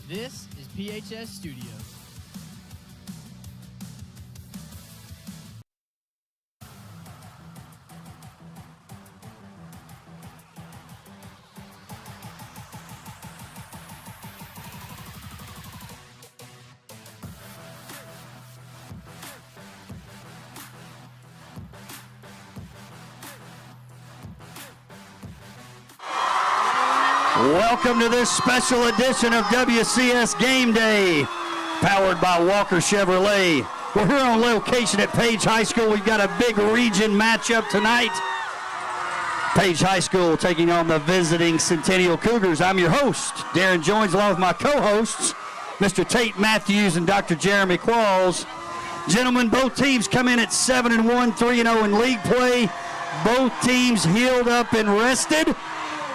This is PHS Studios. Welcome to this special edition of WCS Game Day, powered by Walker Chevrolet. We're here on location at Page High School. We've got a big region matchup tonight. Page High School taking on the visiting Centennial Cougars. I'm your host, Darren Jones, along with my co-hosts, Mr. Tate Matthews and Dr. Jeremy Qualls. Gentlemen, both teams come in at 7-1, 3-0 in league play. Both teams healed up and rested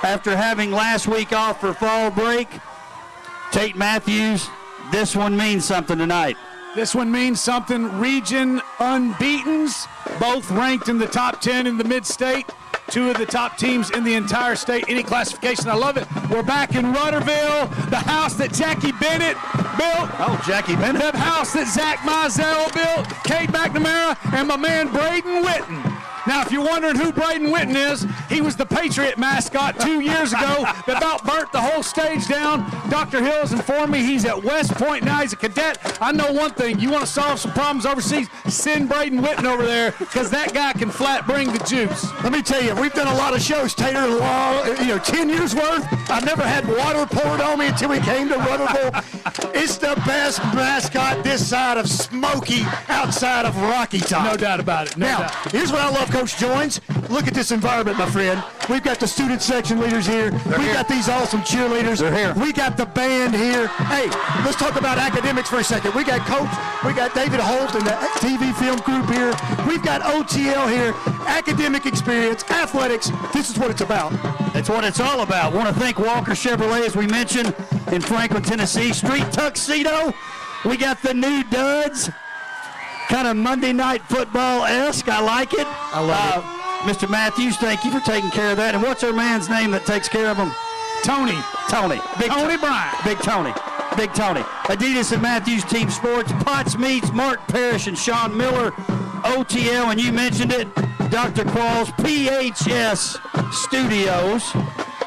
after having last week off for fall break. Tate Matthews, this one means something tonight. This one means something. Region unbeatens, both ranked in the top 10 in the mid-state. Two of the top teams in the entire state, any classification. I love it. We're back in Rudderville, the house that Jackie Bennett built. Oh, Jackie Bennett. The house that Zach Mizell built, Kate McNamara, and my man Braden Witten. Now, if you're wondering who Braden Witten is, he was the Patriot mascot 2 years ago that about burnt the whole stage down. Dr. Hill has informed me he's at West Point now. He's a cadet. I know one thing. You want to solve some problems overseas, send Braden Witten over there because that guy can flat bring the juice. Let me tell you, we've done a lot of shows, Tater, 10 years worth. I've never had water poured on me until we came to Rudderville. It's the best mascot this side of Smoky, outside of Rocky Top. No doubt about it. Now, here's what I love, Coach Joins. Look at this environment, my friend. We've got the student section leaders here. We've got these awesome cheerleaders. They're here. We got the band here. Hey, let's talk about academics for a second. We got Coach, we got David Holt and the TV film group here. We've got OTL here. Academic experience, athletics. This is what it's about. That's what it's all about. Want to thank Walker Chevrolet, as we mentioned, in Franklin, Tennessee. Street tuxedo. We got the new duds. Kind of Monday Night Football-esque. I like it. I love it. Mr. Matthews, thank you for taking care of that. And what's our man's name that takes care of them? Tony. Big Tony Bryant. Big Tony. Adidas and Matthews Team Sports, Potts Meats, Mark Parrish and Sean Miller, OTL, and you mentioned it, Dr. Qualls, PHS Studios.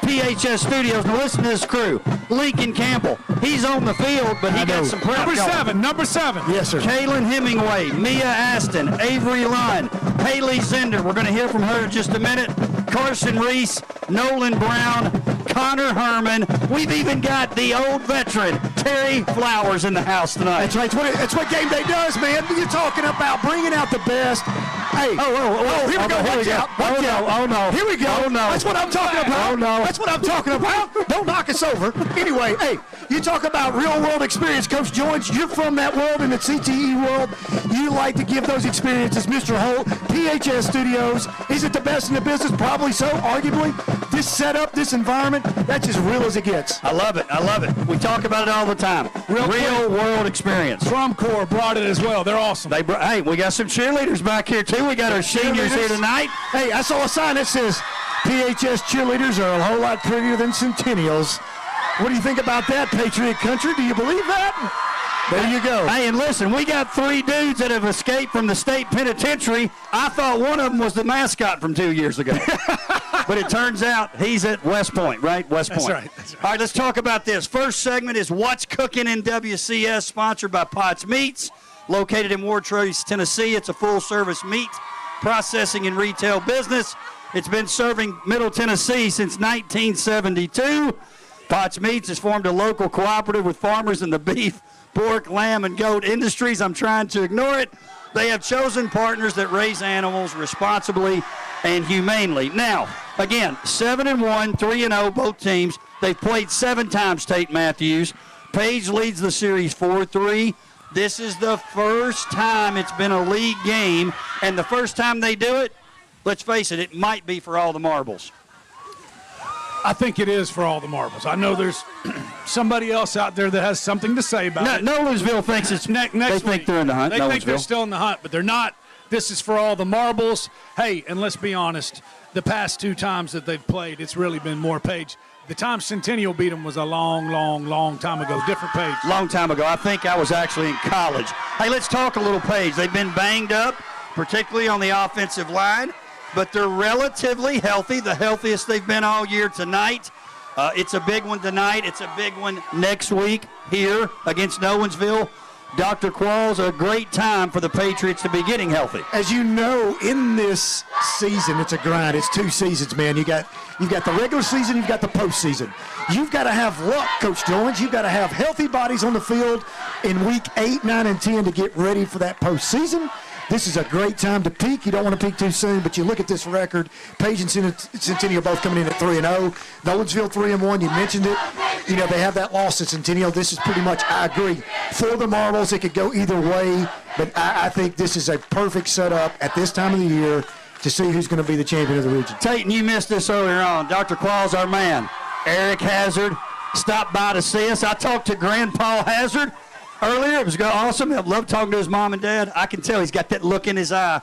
Now listen to this crew. Lincoln Campbell, he's on the field, but he got some prep going. Number seven. Yes, sir. Kaylin Hemingway, Mia Aston, Avery Lund, Haley Zender. We're going to hear from her in just a minute. Carson Reese, Nolan Brown, Connor Herman. We've even got the old veteran, Terry Flowers, in the house tonight. That's right. That's what Game Day does, man. You're talking about bringing out the best. Hey. Here we go. Watch out. Oh, no. Here we go. Oh, no. That's what I'm talking about. Oh, no. That's what I'm talking about. Don't knock us over. Anyway, hey, you talk about real-world experience, Coach Joins. You're from that world, in the CTE world. You like to give those experiences. Mr. Holt, PHS Studios. Is it the best in the business? Probably so, arguably. This setup, this environment, that's as real as it gets. I love it. We talk about it all the time. Real-world experience. Drum Corps brought it as well. They're awesome. Hey, we got some cheerleaders back here, too. We got our seniors here tonight. Hey, I saw a sign that says, PHS cheerleaders are a whole lot prettier than Centennials. What do you think about that, Patriot Country? Do you believe that? There you go. Hey, and listen, we got three dudes that have escaped from the state penitentiary. I thought one of them was the mascot from 2 years ago. But it turns out he's at West Point, right? West Point. That's right. All right, let's talk about this. First segment is What's Cooking in WCS, sponsored by Potts Meats, located in Wartrace, Tennessee. It's a full-service meat processing and retail business. It's been serving Middle Tennessee since 1972. Potts Meats has formed a local cooperative with farmers in the beef, pork, lamb, and goat industries. I'm trying to ignore it. They have chosen partners that raise animals responsibly and humanely. Now, again, 7-1, 3-0, both teams. They've played 7 times, Tate Matthews. Page leads the series 4-3. This is the first time it's been a league game, and the first time they do it, let's face it, it might be for all the marbles. I think it is for all the marbles. I know there's somebody else out there that has something to say about it. Nolensville thinks it's next they week. think they're in the hunt. They think they're still in the hunt, but they're not. This is for all the marbles. Hey, and let's be honest, the past 2 times that they've played, it's really been more Page The time Centennial beat them was a long time ago. Different Page. Long time ago. I think I was actually in college. Hey, let's talk a little Page. They've been banged up, particularly on the offensive line, but they're relatively healthy, the healthiest they've been all year tonight. It's a big one tonight. It's a big one next week here against Nolensville. Dr. Qualls, a great time for the Patriots to be getting healthy. As you know, in this season, it's a grind. It's 2 seasons, man. You've got the regular season, you've got the postseason. You've got to have luck, Coach Jones. You've got to have healthy bodies on the field in week 8, 9, and 10 to get ready for that postseason. This is a great time to peak. You don't want to peak too soon, but you look at this record. Page and Centennial both coming in at 3-0. Nolensville 3-1. You mentioned it. You know, they have that loss at Centennial. This is pretty much, I agree, for the Marbles. It could go either way, but I think this is a perfect setup at this time of the year to see who's going to be the champion of the region. Tayton, you missed this earlier on. Dr. Qualls, our man. Eric Hazard stopped by to see us. I talked to Grandpa Hazard earlier. It was awesome. I love talking to his mom and dad. I can tell he's got that look in his eye.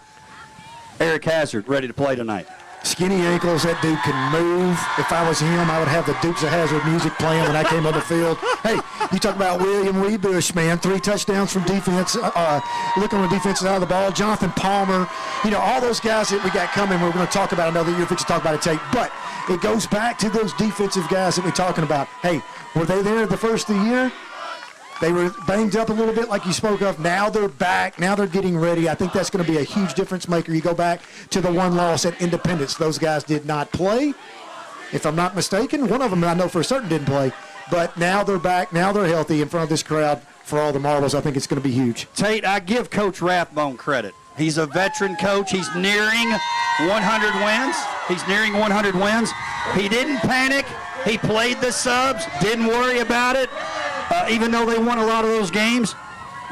Eric Hazard ready to play tonight. Skinny ankles, that dude can move. If I was him, I would have the Dukes of Hazzard music playing when I came on the field. Hey, you talk about William Weebush, man. 3 touchdowns from defense. Looking on the defensive side of the ball. Jonathan Palmer. You know, all those guys that we got coming, we're going to talk about another year. Fix to talk about it, Tate. But it goes back to those defensive guys that we're talking about. Hey, were they there the first of the year? They were banged up a little bit like you spoke of. Now they're back. Now they're getting ready. I think that's going to be a huge difference maker. You go back to the one loss at Independence. Those guys did not play. If I'm not mistaken, one of them I know for certain didn't play. But now they're back. Now they're healthy in front of this crowd for all the Marbles. I think it's going to be huge. Tate, I give Coach Rathbone credit. He's a veteran coach. He's nearing 100 wins. He's nearing 100 wins. He didn't panic. He played the subs. Didn't worry about it. Even though they won a lot of those games,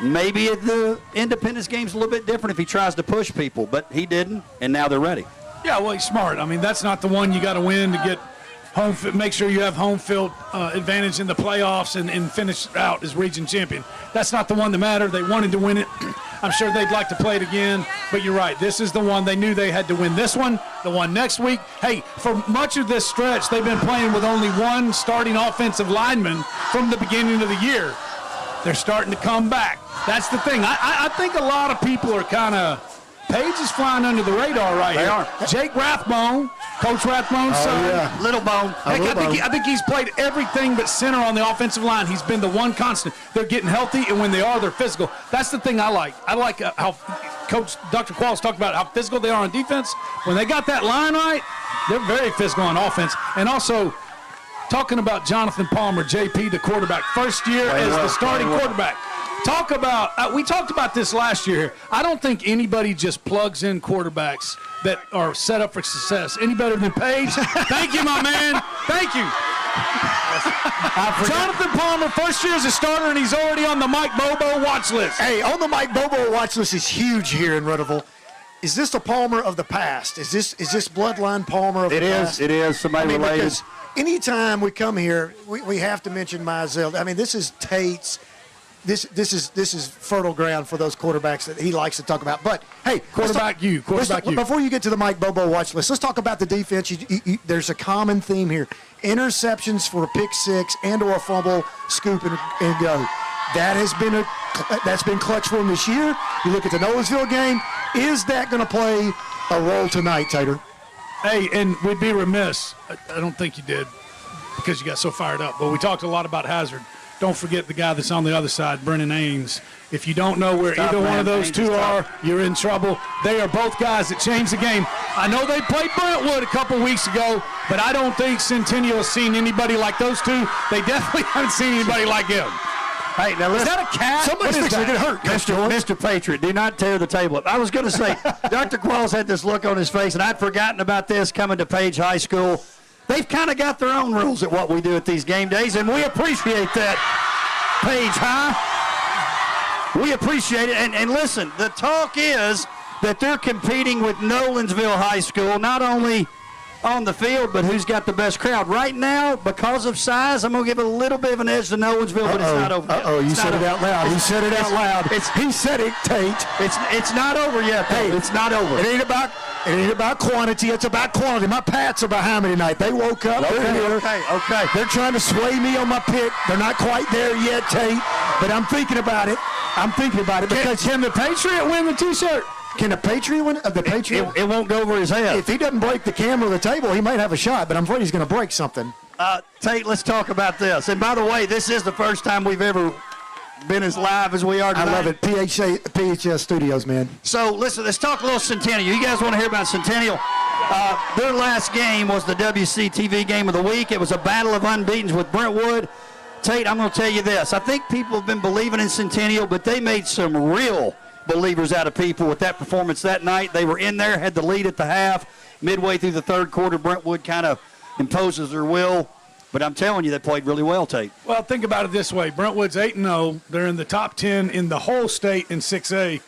maybe the Independence game's a little bit different if he tries to push people, but he didn't, and now they're ready. Yeah, well, he's smart. I mean, that's not the one you got to win to get home. Make sure you have home field advantage in the playoffs and finish out as region champion. That's not the one that mattered. They wanted to win it. I'm sure they'd like to play it again, but you're right. This is the one. They knew they had to win this one, the one next week. Hey, for much of this stretch, they've been playing with only one starting offensive lineman from the beginning of the year. They're starting to come back. That's the thing. I think a lot of people are kind of – Page is flying under the radar right here. They are. Jake Rathbone, Coach Rathbone's son. Yeah. Little Bone. Heck, I think he's played everything but center on the offensive line. He's been the one constant. They're getting healthy, and when they are, they're physical. That's the thing I like. I like how Coach Dr. Qualls talked about how physical they are on defense. When they got that line right, they're very physical on offense. And also, talking about Jonathan Palmer, JP, the quarterback, first year as the starting quarterback. Talk about, we talked about this last year. I don't think anybody just plugs in quarterbacks that are set up for success any better than Page. Thank you, my man. Thank you. Jonathan Palmer, first year as a starter, and he's already on the Mike Bobo watch list. Hey, on the Mike Bobo watch list is huge here in Runnelsville. Is this the Palmer of the past? Is this bloodline Palmer of the past? It is. Somebody related. Because anytime we come here, we have to mention Mizell. I mean, this is Tate's. This is fertile ground for those quarterbacks that he likes to talk about. But hey, quarterback you. Before you get to the Mike Bobo watch list, let's talk about the defense. There's a common theme here: interceptions for a pick six and/or a fumble, scoop and go. That's been clutch for him this year. You look at the Nolensville game. Is that going to play a role tonight, Tater? Hey, and we'd be remiss. I don't think you did because you got so fired up. But we talked a lot about Hazard. Don't forget the guy that's on the other side, Brennan Ains. If you don't know where either one of those two are, you're in trouble. They are both guys that changed the game. I know they played Brentwood a couple weeks ago, but I don't think Centennial has seen anybody like those two. They definitely haven't seen anybody like him. Hey, now is that a cat? Somebody's fixing to get hurt. Mr. Patriot, do not tear the table up. I was going to say, Dr. Qualls had this look on his face, and I'd forgotten about this coming to Page High School. They've kind of got their own rules at what we do at these game days, and we appreciate that, Page High. We appreciate it. And listen, the talk is that they're competing with Nolensville High School, not only on the field, but who's got the best crowd. Right now, because of size, I'm going to give a little bit of an edge to Nolensville, but it's not over yet. You said it out loud. He said it out loud. He said it, Tate. It's not over yet, though. It's not over. It ain't about It ain't about quantity, it's about quality. My Pats are behind me tonight. They woke up, they're here. Okay. They're trying to sway me on my pick. They're not quite there yet, Tate, but I'm thinking about it. Because Can the Patriot win the T-shirt? can the Patriot win? The Patriot? It won't go over his head. If he doesn't break the camera or the table, he might have a shot, but I'm afraid he's going to break something. Tate, let's talk about this. And by the way, this is the first time we've ever been as live as we are tonight. I love it. PHS Studios, man. So, listen, let's talk a little Centennial. You guys want to hear about Centennial? Their last game was the WCTV Game of the Week. It was a battle of unbeatens with Brentwood. Tate, I'm going to tell you this. I think people have been believing in Centennial, but they made some real believers out of people with that performance that night. They were in there, had the lead at the half. Midway through the third quarter, Brentwood kind of imposes their will. But I'm telling you, they played really well, Tate. Well, think about it this way. Brentwood's 8-0. They're in the top 10 in the whole state in 6A.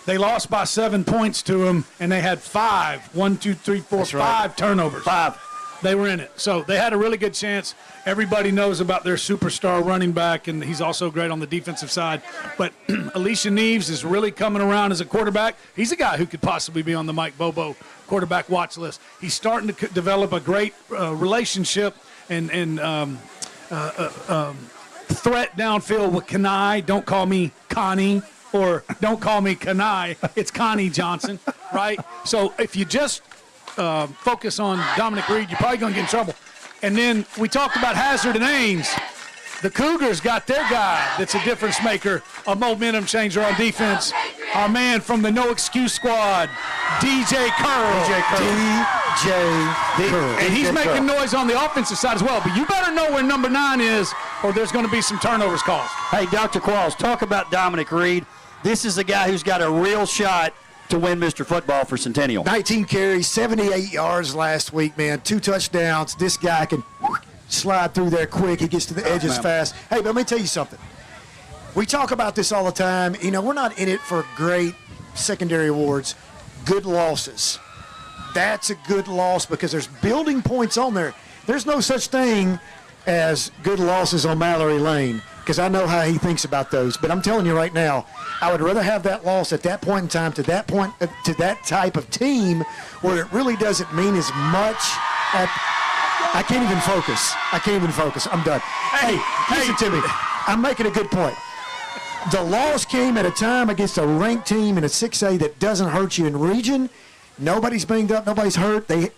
They lost by 7 points to them, and they had 5 turnovers. 5. They were in it. So they had a really good chance. Everybody knows about their superstar running back, and he's also great on the defensive side. But Alicia Neves is really coming around as a quarterback. He's a guy who could possibly be on the Mike Bobo quarterback watch list. He's starting to develop a great relationship and threat downfield with Kanai. Don't call me Connie, or don't call me Kanai. It's Connie Johnson, right? So if you just focus on Dominic Reed, you're probably going to get in trouble. And then we talked about Hazard and Ames. The Cougars got their guy that's a difference maker, a momentum changer on defense. Our man from the No Excuse Squad, DJ Curl. And he's making noise on the offensive side as well. But you better know where number 9 is, or there's going to be some turnovers caused. Hey, Dr. Qualls, talk about Dominic Reed. This is a guy who's got a real shot to win Mr. Football for Centennial. 19 carries, 78 yards last week, man. 2 touchdowns. This guy can slide through there quick. He gets to the edges fast. Hey, but let me tell you something. We talk about this all the time. You know, we're not in it for great secondary awards. Good losses. That's a good loss because there's building points on there. There's no such thing as good losses on Mallory Lane, because I know how he thinks about those. But I'm telling you right now, I would rather have that loss at that point in time to that point to that type of team where it really doesn't mean as much. I can't even focus. I'm done. Hey, listen to me. I'm making a good point. The loss came at a time against a ranked team in a 6A that doesn't hurt you in region. Nobody's banged up. Nobody's hurt. And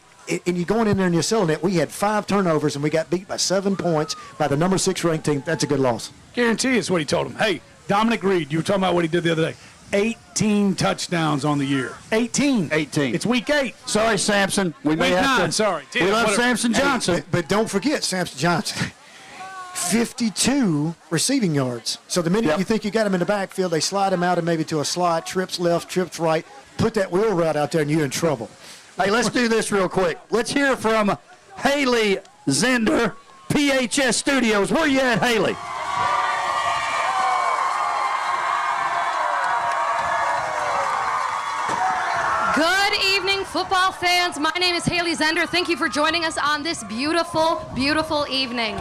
you're going in there and you're selling it. We had 5 turnovers, and we got beat by 7 points by the number 6 ranked team. That's a good loss. Guarantee it's what he told him. Hey, Dominic Reed, you were talking about what he did the other day. 18 touchdowns on the year. 18. It's week 8. Sorry, Samson. We may Week have 9, to. sorry. We love Samson Johnson. Hey, but don't forget Samson Johnson. 52 receiving yards. So the minute you think you got him in the backfield, they slide him out and maybe to a slot, trips left, trips right, put that wheel route out there, and you're in trouble. Hey, let's do this real quick. Let's hear from Haley Zender, PHS Studios. Where you at, Haley? Good evening, football fans. My name is Haley Zender. Thank you for joining us on this beautiful, beautiful evening.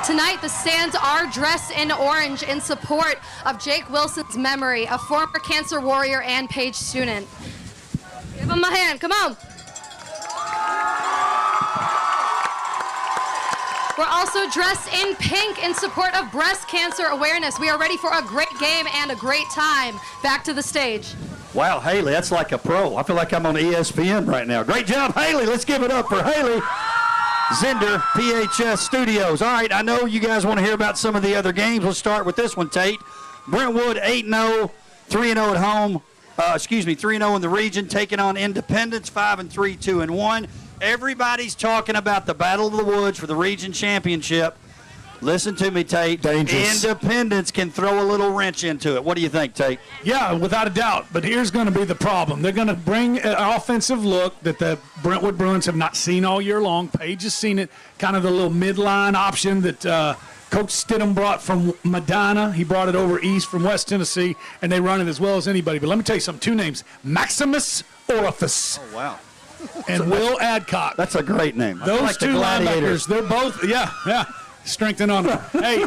Tonight, the stands are dressed in orange in support of Jake Wilson's memory, a former cancer warrior and Page student. Give him a hand, come on. We're also dressed in pink in support of breast cancer awareness. We are ready for a great game and a great time. Back to the stage. Wow, Haley, that's like a pro. I feel like I'm on ESPN right now. Great job, Haley. Let's give it up for Haley Zender, PHS Studios. All right, I know you guys want to hear about some of the other games. Let's start with this one, Tate. Brentwood 8-0, 3-0 at home. 3-0 in the region, taking on Independence, 5-3, 2-1. Everybody's talking about the Battle of the Woods for the region championship. Listen to me, Tate. Dangerous. Independence can throw a little wrench into it. What do you think, Tate? Yeah, without a doubt. But here's going to be the problem. They're going to bring an offensive look that the Brentwood Bruins have not seen all year long. Page has seen it, kind of the little midline option that Coach Stidham brought from Medina. He brought it over east from West Tennessee, and they run it as well as anybody. But let me tell you something. 2 names, Maximus Orifice. Oh, wow. And Will Adcock. That's a great name. Those like 2 linebackers, they're both, Strengthen on them. Hey,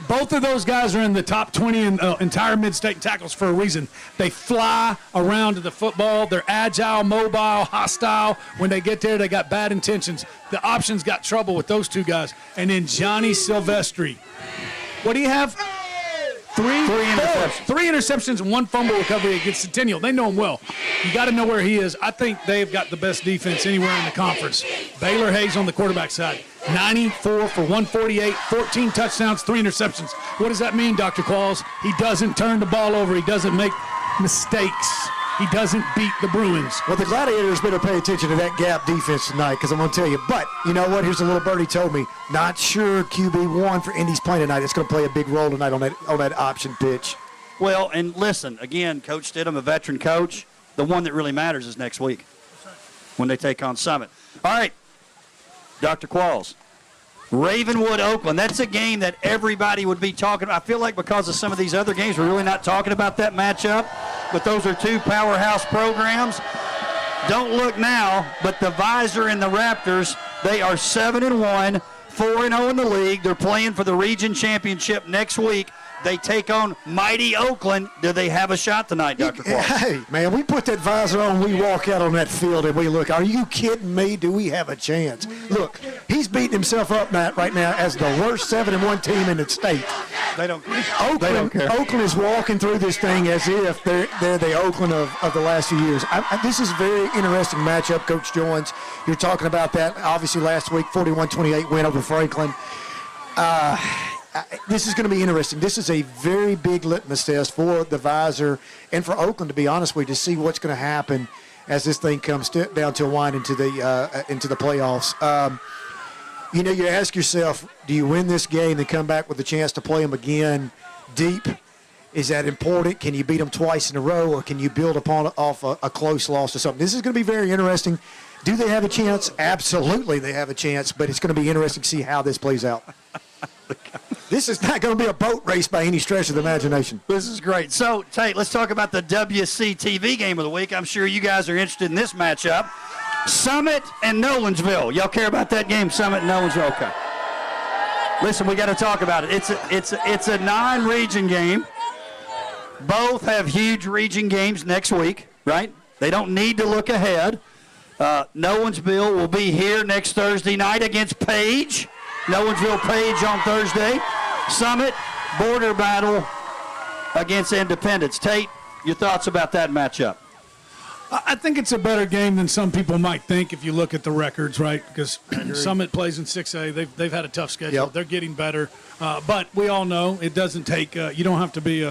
both of those guys are in the top 20 in entire mid-state tackles for a reason. They fly around to the football. They're agile, mobile, hostile. When they get there, they got bad intentions. The options got trouble with those two guys. And then Johnny Silvestri. What do you have? Three interceptions. 3 interceptions and 1 fumble recovery against Centennial. They know him well. You got to know where he is. I think they've got the best defense anywhere in the conference. Baylor Hayes on the quarterback side. 94 for 148, 14 touchdowns, 3 interceptions. What does that mean, Dr. Qualls? He doesn't turn the ball over. He doesn't make mistakes. He doesn't beat the Bruins. Well, the Gladiators better pay attention to that gap defense tonight, because I'm going to tell you. But you know what? Here's a little birdie told me. Not sure QB1 for Indy's playing tonight. It's going to play a big role tonight on that option pitch. Well, and listen, again, Coach Stidham, a veteran coach. The one that really matters is next week when they take on Summit. All right, Dr. Qualls. Ravenwood, Oakland. That's a game that everybody would be talking about. I feel like because of some of these other games, we're really not talking about that matchup. But those are 2 powerhouse programs. Don't look now, but the Visor and the Raptors, they are 7-1, 4-0 in the league. They're playing for the region championship next week. They take on mighty Oakland. Do they have a shot tonight, Dr. Qualls? Hey, man, we put that visor on, we walk out on that field, and we look, are you kidding me? Do we have a chance? Look, he's beating himself up right now as the worst 7-1 team in the state. They don't Oakland, Oakland is walking through this thing as if they're the Oakland of the last few years. This is a very interesting matchup, Coach Jones. You're talking about that, obviously, last week, 41-28 win over Franklin. This is going to be interesting. This is a very big litmus test for the Visor and for Oakland, to be honest with you, to see what's going to happen as this thing comes down to a wind into the playoffs. You ask yourself, do you win this game and come back with a chance to play them again deep? Is that important? Can you beat them twice in a row, or can you build off a close loss or something? This is going to be very interesting. Do they have a chance? Absolutely they have a chance, but it's going to be interesting to see how this plays out. This is not going to be a boat race by any stretch of the imagination. This is great. So, Tate, let's talk about the WCTV game of the week. I'm sure you guys are interested in this matchup. Summit and Nolensville. Y'all care about that game, Summit and Nolensville? Okay. Listen, we got to talk about it. It's a non-region game. Both have huge region games next week, right? They don't need to look ahead. Nolensville will be here next Thursday night against Page. Nolensville Page on Thursday. Summit, border battle against Independence. Tate, your thoughts about that matchup? I think it's a better game than some people might think if you look at the records, right? Because Summit plays in 6A. They've had a tough schedule. Yep. They're getting better. But we all know it doesn't take you don't have to be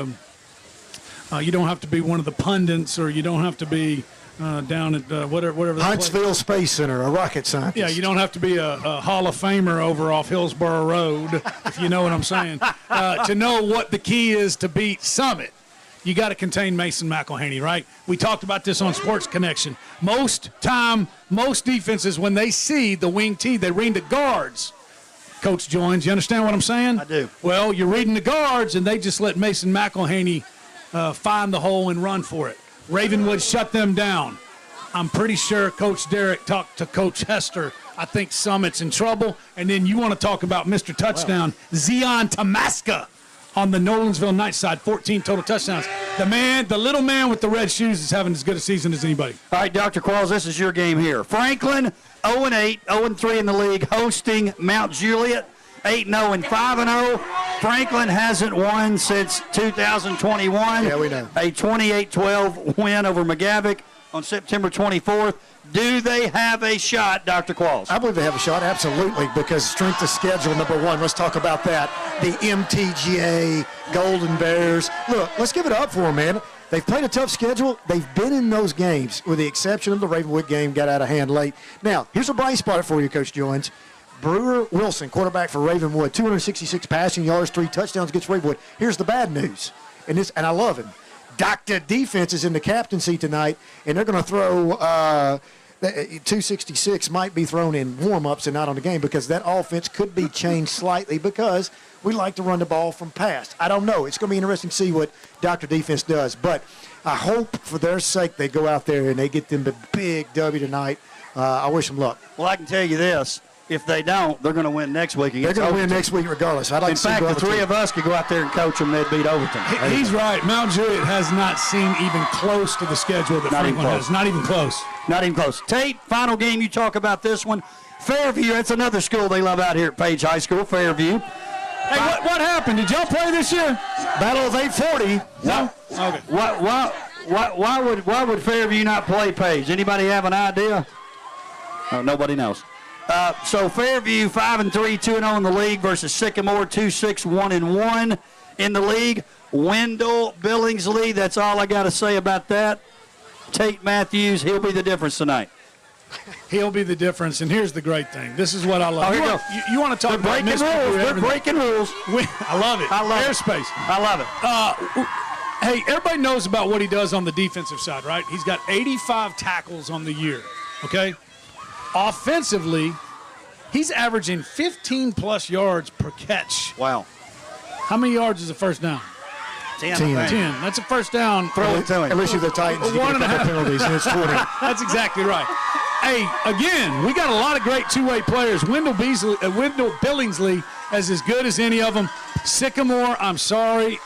one of the pundits, or you don't have to be down at whatever Huntsville Space Center, a rocket scientist. Yeah, you don't have to be a Hall of Famer over off Hillsborough Road, if you know what I'm saying, to know what the key is to beat Summit. You got to contain Mason McElhaney, right? We talked about this on Sports Connection. Most defenses, when they see the wing T, they read the guards. Coach Joins, you understand what I'm saying? I do. Well, you're reading the guards, and they just let Mason McElhaney find the hole and run for it. Ravenwood shut them down. I'm pretty sure Coach Derrick talked to Coach Hester. I think Summit's in trouble. And then you want to talk about Mr. Touchdown, Zion Tamaska on the Nolensville Knights side, 14 total touchdowns. The little man with the red shoes is having as good a season as anybody. All right, Dr. Qualls, this is your game here. Franklin, 0-8, 0-3 in the league, hosting Mount Juliet, 8-0 and 5-0. Franklin hasn't won since 2021. Yeah, we know. A 28-12 win over McGavock on September 24th. Do they have a shot, Dr. Qualls? I believe they have a shot, absolutely, because strength of schedule, number one. Let's talk about that. The MTGA, Golden Bears. Look, let's give it up for them, man. They've played a tough schedule. They've been in those games, with the exception of the Ravenwood game, got out of hand late. Now, here's a bright spot for you, Coach Jones. Brewer Wilson, quarterback for Ravenwood, 266 passing yards, 3 touchdowns against Ravenwood. Here's the bad news, and I love him. Dr. Defense is in the captaincy tonight, and they're going to throw 266 might be thrown in warm-ups and not on the game, because that offense could be changed slightly, because we like to run the ball from past. I don't know. It's going to be interesting to see what Dr. Defense does, but I hope for their sake they go out there and they get them a big W tonight. I wish them luck. Well, I can tell you this. If they don't, they're going to win next week. They're going to win next week regardless. I'd like In to see fact, the Brother three too. of us could go out there and coach them. They'd beat Overton. He's right. Mount Juliet has not seemed even close to the schedule that Not even Franklin close. has. Not even close. Not even close. Tate, final game, you talk about this one. Fairview, that's another school they love out here at Page High School, Fairview. Hey, what happened? Did y'all play this year? Battle of 840. No? Okay. Why would Fairview not play Page? Anybody have an idea? Oh, nobody knows. So Fairview 5-3, 2-0 in the league versus Sycamore 2-6, 1-1 in the league. Wendell Billingsley, that's all I got to say about that. Tate Matthews, he'll be the difference tonight. He'll be the difference, and here's the great thing. This is what I love. Oh, here You want to talk about breaking mystery rules. through They're everything. breaking rules. I love it. I love Airspace. it. I love it. Hey, everybody knows about what he does on the defensive side, right? He's got 85 tackles on the year, okay? Offensively, he's averaging 15-plus yards per catch. Wow. How many yards is a first down? 10. 10. 10. That's a first down. Throw it to him. Unless you're the Titans, you One get a and a couple half. penalties, and it's 20. That's exactly right. Hey, again, we got a lot of great two-way players. Wendell Billingsley is as good as any of them. Sycamore, I'm sorry.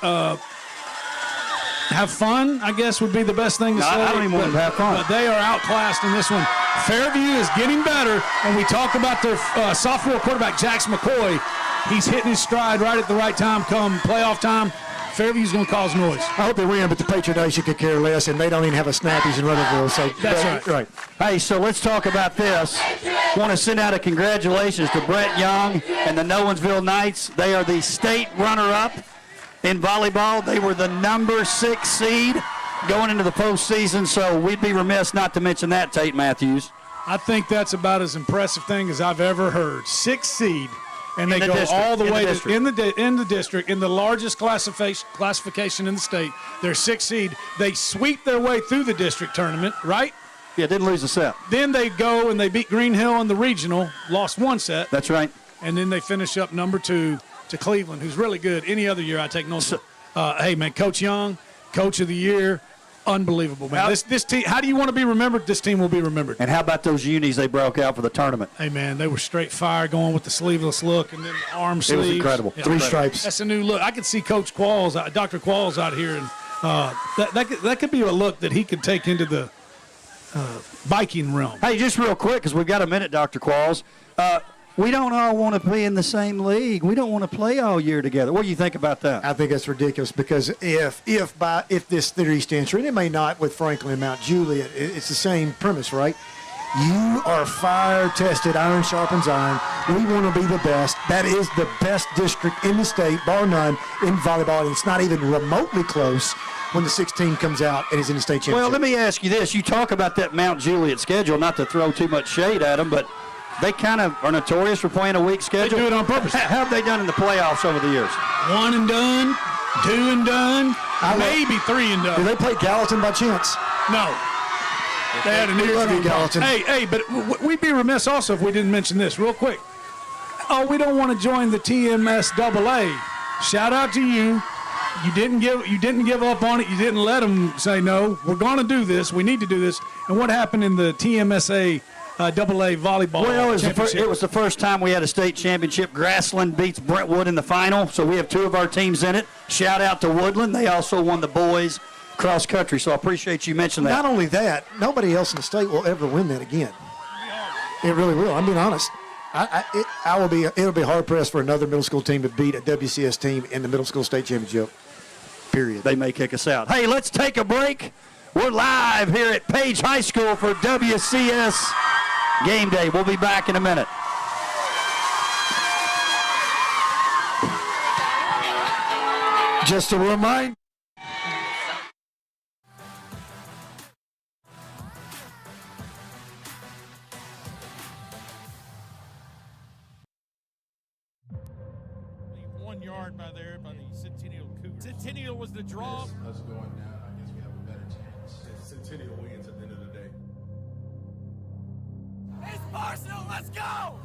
Have fun, I guess, would be the best thing to say. I don't even want them to have fun. But they are outclassed in this one. Fairview is getting better, and we talk about their sophomore quarterback, Jax McCoy. He's hitting his stride right at the right time come playoff time. Fairview's going to cause noise. I hope they win, but the Patriot Nation could care less, and they don't even have a Snappies in Rutherford. So That's right. Hey, so let's talk about this. Want to send out a congratulations to Brett Young and the Nowensville Knights. They are the state runner-up in volleyball. They were the number 6 seed going into the postseason, so we'd be remiss not to mention that, Tate Matthews. I think that's about as impressive thing as I've ever heard. 6 seed, and they In the go district, all the in the way district. in the district, in the largest classification in the state. They're 6 seed. They sweep their way through the district tournament, right? Yeah, didn't lose a set. Then they go and they beat Green Hill in the regional, lost 1 set, That's right. and then they finish up number 2 to Cleveland, who's really good. Any other year, I take notes. Hey, man, Coach Young, Coach of the Year. Unbelievable, man. This team, how do you want to be remembered? This team will be remembered. And how about those unis they broke out for the tournament? Hey, man, they were straight fire going with the sleeveless look and then the arm It sleeves. was incredible. Yeah. 3 stripes. That's a new look. I could see Coach Qualls, Dr. Qualls out here, and that could be a look that he could take into the biking realm. Hey, just real quick, because we've got a minute, Dr. Qualls. We don't all want to play in the same league. We don't want to play all year together. What do you think about that? I think that's ridiculous because if this theory stands true, and it may not with Franklin and Mount Juliet, it's the same premise, right? You are fire-tested, iron sharpens iron. We want to be the best. That is the best district in the state, bar none, in volleyball, and it's not even remotely close when the 16 comes out and is in the state championship. Well, let me ask you this. You talk about that Mount Juliet schedule, not to throw too much shade at them, but they kind of are notorious for playing a weak schedule. They do it on purpose. How have they done in the playoffs over the years? 1 and done, 2 and done, maybe 3 and Do done. they play Gallatin by chance? No. They had a new love you, Gallatin. Hey, but we'd be remiss also if we didn't mention this real quick. Oh, we don't want to join the TMSAA. Shout out to you. You didn't give up on it. You didn't let them say no. We're going to do this. We need to do this. And what happened in the TMSA AA volleyball Well, championship? it was the first time we had a state championship. Grassland beats Brentwood in the final, so we have 2 of our teams in it. Shout out to Woodland. They also won the boys cross country, so I appreciate you mentioning that. Not only that, nobody else in the state will ever win that again. It really will. I'm being honest. It'll be hard pressed for another middle school team to beat a WCS team in the middle school state championship. Period. They may kick us out. Hey, let's take a break. We're live here at Page High School for WCS Game Day. We'll be back in a minute. Just a reminder. By there by the Centennial Cougars. Centennial was the draw. Us going down, I guess we have a better chance. Centennial wins at the end of the day. It's Barstow, let's go!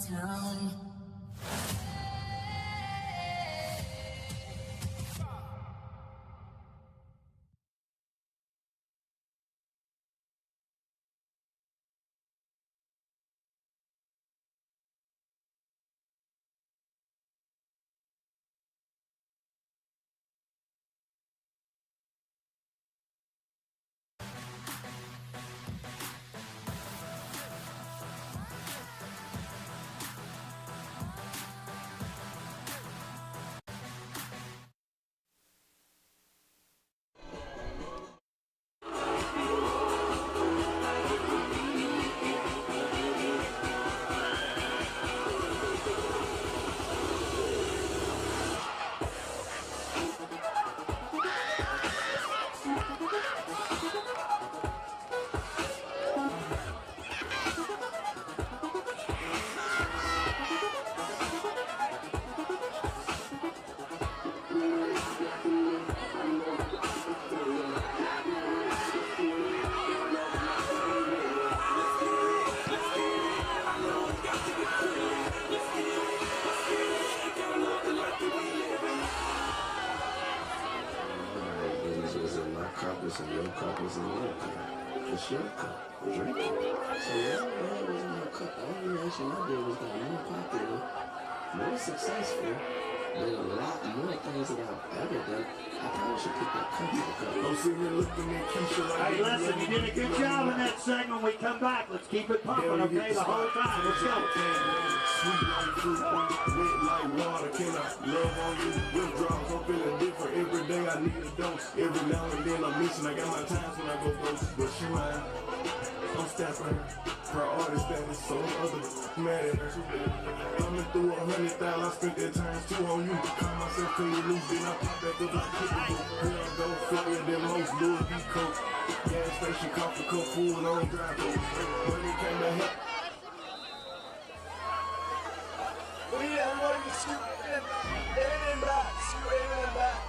Town. carpets and your carpets and your cup. It's your cup. Drink it. So whatever was in my cup, the only reaction I did was got more popular, more successful, than a lot more things that I've ever done. I probably should pick that cup back up. I'm sitting here looking at Keisha like... Hey, listen, you did a good job in that segment. When we come back, let's keep it pumping, okay, the whole time. Let's go. Sweet like fruit, wet like water. Can I love on you? Withdrawals, I'm feeling different. Every day I need a dose. Every now and then I'm missing. I got my times when I go ghost. But she mine. I'm staffing her. Her artist status, so other mad at her. Coming through 100,000, I spent that times two on you. Call myself till you lose, then I pop back up like kickable. Here I go, flyer than most Louis V. Coke. Gas station, coffee cup, full on drive. Money came to help. We need everybody to shoot in and back. Shoot in and back.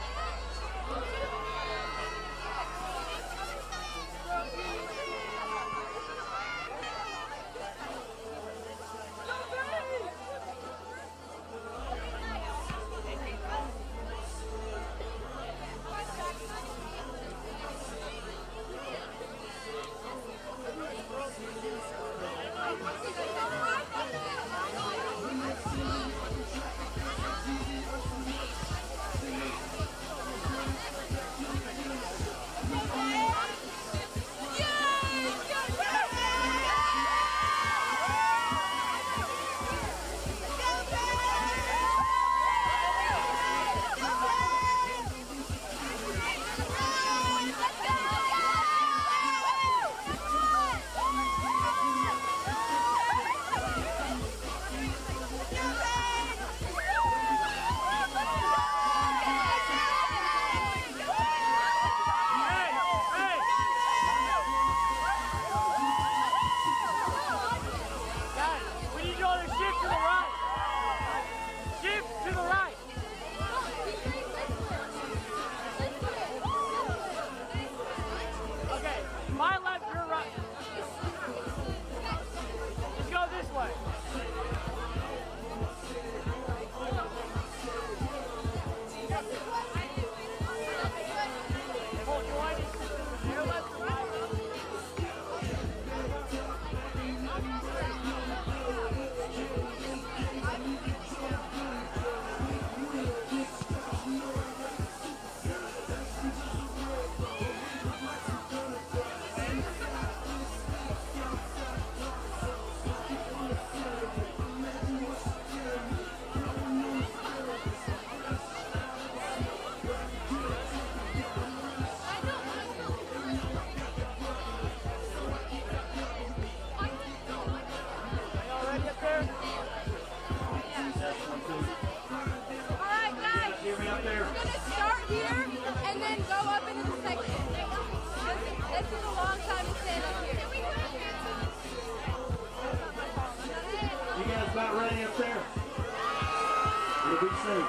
be safe.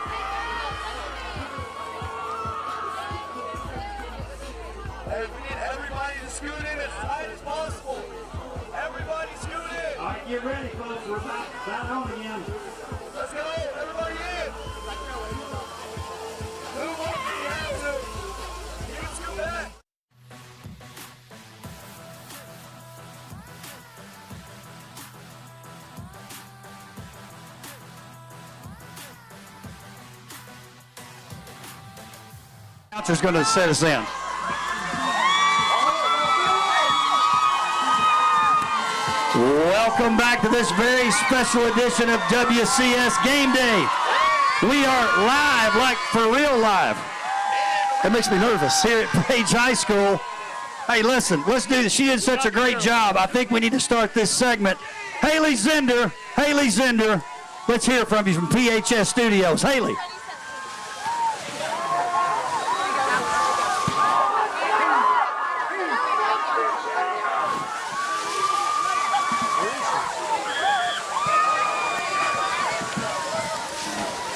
Hey, we need everybody to scoot in as tight as possible. Everybody scoot in. All right, get ready, folks. We're back on again. Let's go. Everybody in. Move up if you have to. You can scoot back. Announcer's going to set us in. Welcome back to this very special edition of WCS Game Day. We are live, like for real live. That makes me nervous. Here at Page High School. Hey, listen, let's do this. She did such a great job. I think we need to start this segment. Haley Zender, let's hear from you from PHS Studios. Haley.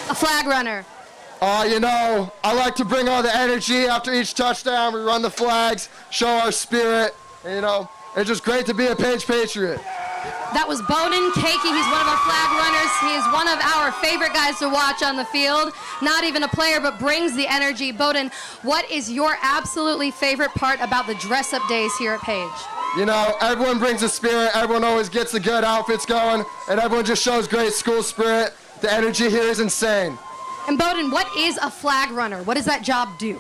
A flag runner. You know, I like to bring all the energy after each touchdown. We run the flags, show our spirit. And, you know, it's just great to be a Page Patriot. That was Bowden Cakey. He's one of our flag runners. He is one of our favorite guys to watch on the field. Not even a player, but brings the energy. Bowden, what is your absolutely favorite part about the dress-up days here at Page? You know, everyone brings a spirit. Everyone always gets the good outfits going. And everyone just shows great school spirit. The energy here is insane. And Bowden, what is a flag runner? What does that job do?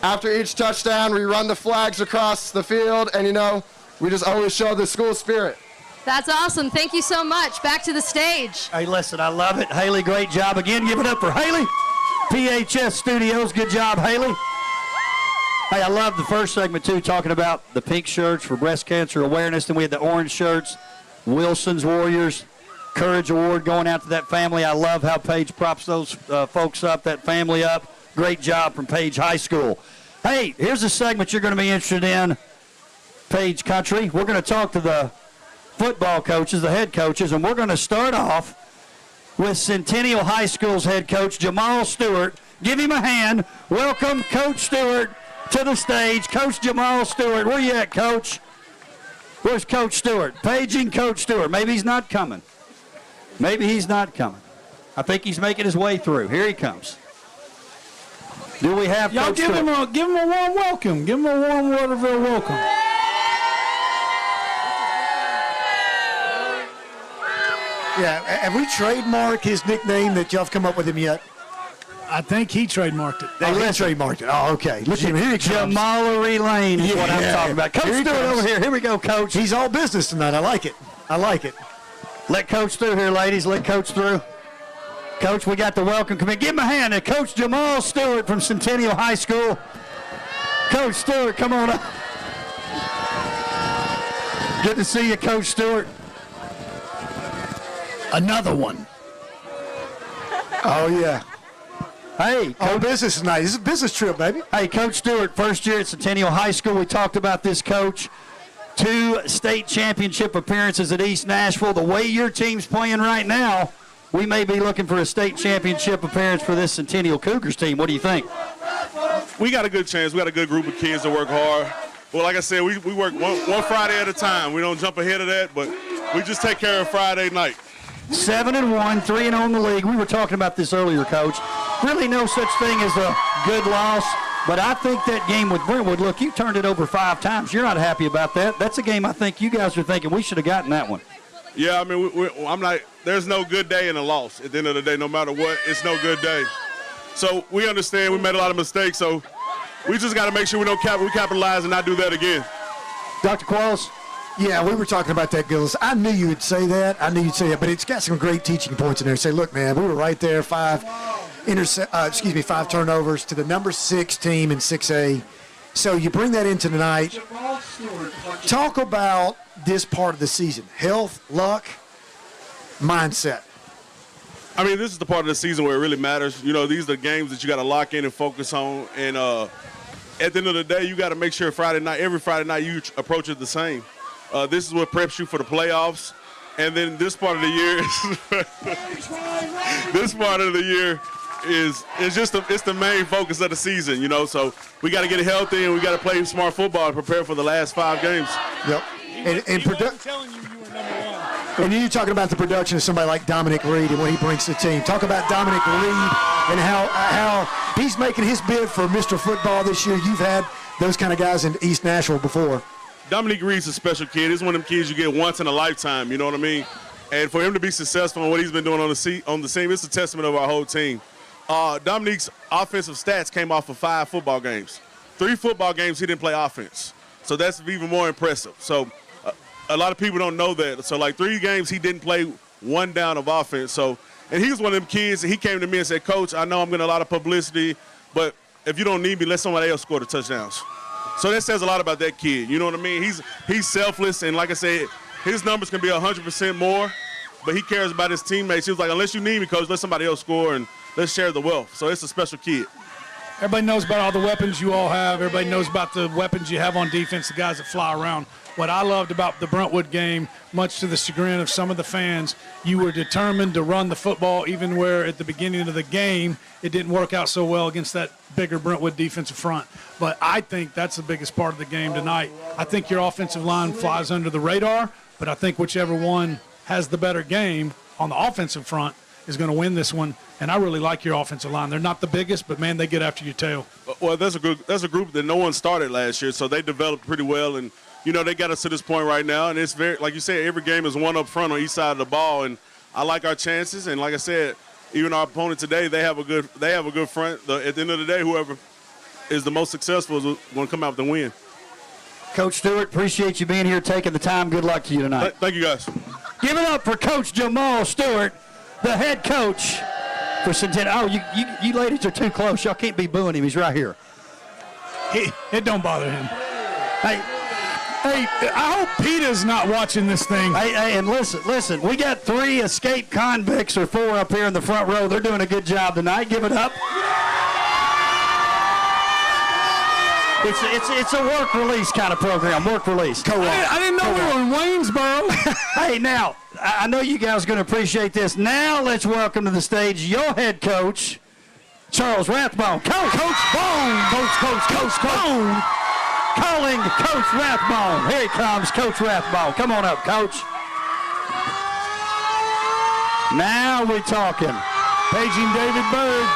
After each touchdown, we run the flags across the field. And, you know, we just always show the school spirit. That's awesome. Thank you so much. Back to the stage. Hey, listen, I love it. Haley, great job again. Give it up for Haley. PHS Studios, good job, Haley. Hey, I love the first segment, too, talking about the pink shirts for breast cancer awareness. Then we had the orange shirts, Wilson's Warriors, Courage Award going out to that family. I love how Page props those folks up, that family up. Great job from Page High School. Hey, here's a segment you're going to be interested in, Page Country. We're going to talk to the football coaches, the head coaches, and we're going to start off with Centennial High School's head coach, Jamal Stewart. Give him a hand. Welcome, Coach Stewart, to the stage. Coach Jamal Stewart, where you at, Coach? Where's Coach Stewart? Paging Coach Stewart. Maybe he's not coming. Maybe he's not coming. I think he's making his way through. Here he comes. Do we have Y'all Coach give Stewart? him a warm welcome. Give him a warm Waterville welcome. Yeah, have we trademarked his nickname that y'all have come up with him yet? I think he trademarked it. Oh, he trademarked it. Oh, okay. Look at him. Here he comes. Jamalery Lane is what I'm talking about. Coach Here he Stewart comes. over here. Here we go, Coach. He's all business tonight. I like it. I like it. Let Coach through here, ladies. Let Coach through. Coach, we got the welcome committee. Give him a hand to Coach Jamal Stewart from Centennial High School. Coach Stewart, come on up. Good to see you, Coach Stewart. Another one. Oh, yeah. Hey, Oh, business tonight. This is a business trip, baby. Hey, Coach Stewart, first year at Centennial High School. We talked about this, Coach. 2 state championship appearances at East Nashville. The way your team's playing right now, we may be looking for a state championship appearance for this Centennial Cougars team. What do you think? We got a good chance. We got a good group of kids that work hard. Well, like I said, we work one Friday at a time. We don't jump ahead of that, but we just take care of Friday night. 7-1, 3-0 in the league. We were talking about this earlier, Coach. Really no such thing as a good loss, but I think that game with Brentwood, look, you turned it over 5 times. You're not happy about that. That's a game I think you guys are thinking we should have gotten that one. Yeah, I mean, I'm not. There's no good day in a loss. At the end of the day, no matter what, it's no good day. So we understand we made a lot of mistakes, so we just got to make sure we capitalize and not do that again. Dr. Qualls? Yeah, we were talking about that, Gillis. I knew you would say that. But it's got some great teaching points in there. Say, look, man, we were right there, 5 turnovers to the number 6 team in 6A. So you bring that into tonight. Talk about this part of the season: health, luck, mindset. I mean, this is the part of the season where it really matters. You know, these are the games that you got to lock in and focus on. And at the end of the day, you got to make sure every Friday night, you approach it the same. This is what preps you for the playoffs. And then this part of the year is just it's the main focus of the season, you know. So we got to get healthy and we got to play smart football and prepare for the last 5 games. Yep. And you're talking about the production of somebody like Dominic Reed and what he brings to the team. Talk about Dominic Reed and how he's making his bid for Mr. Football this year. You've had those kind of guys in East Nashville before. Dominic Reed's a special kid. He's one of them kids you get once in a lifetime, you know what I mean? And for him to be successful in what he's been doing on the team, it's a testament of our whole team. Dominic's offensive stats came off of 5 football games. 3 football games he didn't play offense. So that's even more impressive. So a lot of people don't know that. So like 3 games he didn't play 1 down of offense. So, and he was one of them kids, and he came to me and said, Coach, I know I'm getting a lot of publicity, but if you don't need me, let somebody else score the touchdowns. So that says a lot about that kid. You know what I mean? He's selfless, and like I said, his numbers can be 100% more, but he cares about his teammates. He was like, unless you need me, Coach, let somebody else score, and let's share the wealth. So it's a special kid. Everybody knows about all the weapons you all have. Everybody knows about the weapons you have on defense, the guys that fly around. What I loved about the Brentwood game, much to the chagrin of some of the fans, you were determined to run the football even where at the beginning of the game it didn't work out so well against that bigger Brentwood defensive front. But I think that's the biggest part of the game tonight. I think your offensive line flies under the radar, but I think whichever one has the better game on the offensive front is going to win this one. And I really like your offensive line. They're not the biggest, but, man, they get after your tail. Well, that's a group that no one started last year, so they developed pretty well. And, you know, they got us to this point right now. And it's very, like you said, every game is one up front on each side of the ball. And I like our chances. And like I said, even our opponent today, they have a good front. At the end of the day, whoever is the most successful is going to come out with the win. Coach Stewart, appreciate you being here, taking the time. Good luck to you tonight. Thank you, guys. Give it up for Coach Jamal Stewart, the head coach for Centennial. Oh, you ladies are too close. Y'all can't be booing him. He's right here. It don't bother him. Hey, I hope PETA's not watching this thing. Hey, and listen. We got 3 escaped convicts or 4 up here in the front row. They're doing a good job tonight. Give it up. It's a work release kind of program. Work release. I didn't know we were in Waynesboro. Hey, now, I know you guys are going to appreciate this. Now let's welcome to the stage your head coach, Charles Rathbone. Coach Bone. Coach Bone. Calling Coach Rathbone. Here he comes, Coach Rathbone. Come on up, Coach. Now we're talking. Paging David Bird.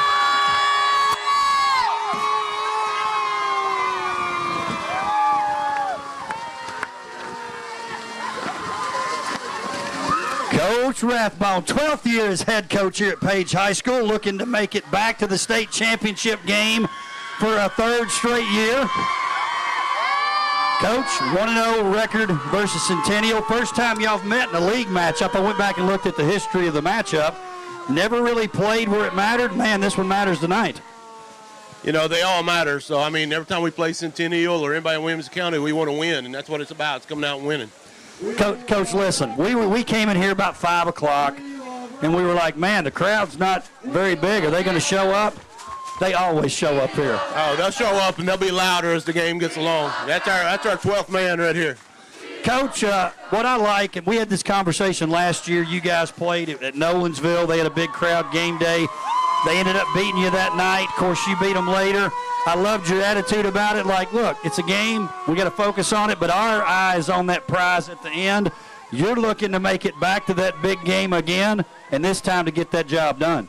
Coach Rathbone, 12th year as head coach here at Page High School, looking to make it back to the state championship game for a 3rd straight year. Coach, 1-0 record versus Centennial. First time y'all have met in a league matchup. I went back and looked at the history of the matchup. Never really played where it mattered. Man, this one matters tonight. You know, they all matter. So, I mean, every time we play Centennial or anybody in Williams County, we want to win, and that's what it's about. It's coming out and winning. Coach, listen, we came in here about 5 o'clock, and we were like, man, the crowd's not very big. Are they going to show up? They always show up here. Oh, they'll show up, and they'll be louder as the game gets along. That's our 12th man right here. Coach, what I like, and we had this conversation last year, you guys played at Nolensville. They had a big crowd game day. They ended up beating you that night. Of course, you beat them later. I loved your attitude about it. Like, look, it's a game. We got to focus on it, but our eyes on that prize at the end. You're looking to make it back to that big game again, and this time to get that job done.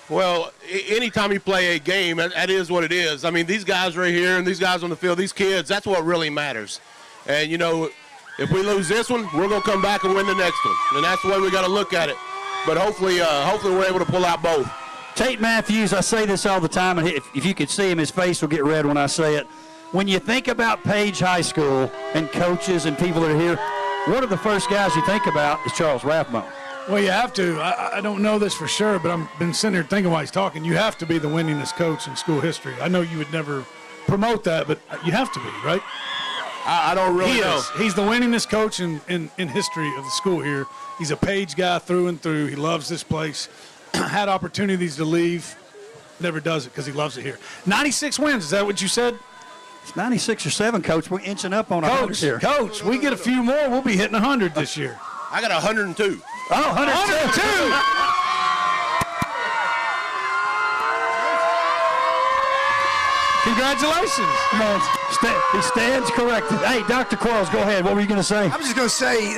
Well, anytime you play a game, that is what it is. I mean, these guys right here and these guys on the field, these kids, that's what really matters. And, you know, if we lose this one, we're going to come back and win the next one. And that's the way we got to look at it. But hopefully we're able to pull out both. Tate Matthews, I say this all the time, and if you could see him, his face will get red when I say it. When you think about Page High School and coaches and people that are here, one of the first guys you think about is Charles Rathbone. Well, you have to. I don't know this for sure, but I've been sitting here thinking while he's talking. You have to be the winningest coach in school history. I know you would never promote that, but you have to be, right? I don't really know. He's the winningest coach in history of the school here. He's a Page guy through and through. He loves this place. Had opportunities to leave. Never does it because he loves it here. 96 wins. Is that what you said? It's 96 or 7, Coach. We're inching up on 100 here. Coach, we get a few more. We'll be hitting 100 this year. I got 102. Oh, 102. Congratulations. Man, he stands corrected. Hey, Dr. Quarles, go ahead. What were you going to say? I'm just going to say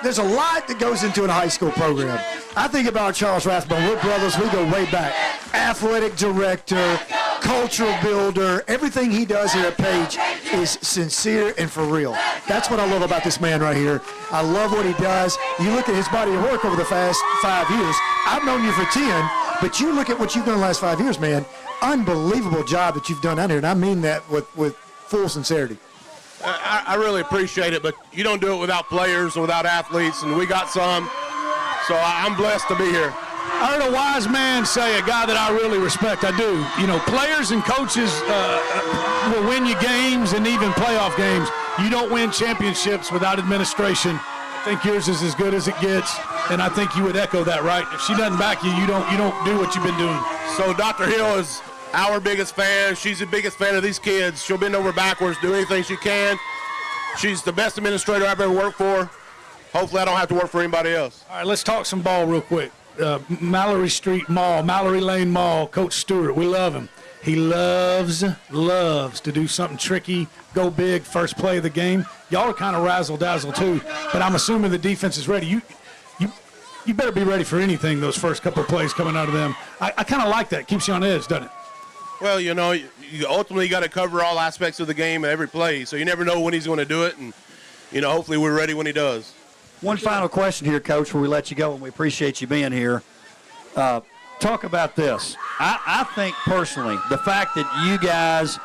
there's a lot that goes into a high school program. I think about Charles Rathbone. We're brothers. We go way back. Athletic director, cultural builder. Everything he does here at Page is sincere and for real. That's what I love about this man right here. I love what he does. You look at his body of work over the past 5 years. I've known you for 10, but you look at what you've done the last 5 years, man. Unbelievable job that you've done out here, and I mean that with full sincerity. I really appreciate it, but you don't do it without players or without athletes, and we got some, so I'm blessed to be here. I heard a wise man say, a guy that I really respect, I do. You know, players and coaches will win you games and even playoff games. You don't win championships without administration. I think yours is as good as it gets, and I think you would echo that, right? If she doesn't back you, you don't do what you've been doing. So Dr. Hill is our biggest fan. She's the biggest fan of these kids. She'll bend over backwards, do anything she can. She's the best administrator I've ever worked for. Hopefully I don't have to work for anybody else. All right, let's talk some ball real quick. Mallory Street Mall, Mallory Lane Mall, Coach Stewart, we love him. He loves to do something tricky, go big, first play of the game. Y'all are kind of razzle-dazzle too, but I'm assuming the defense is ready. You better be ready for anything those first couple of plays coming out of them. I kind of like that. Keeps you on edge, doesn't it? Well, you know, you ultimately got to cover all aspects of the game and every play, so you never know when he's going to do it, and, you know, hopefully we're ready when he does. One final question here, Coach, before we let you go, and we appreciate you being here. Talk about this. I think personally, the fact that you guys,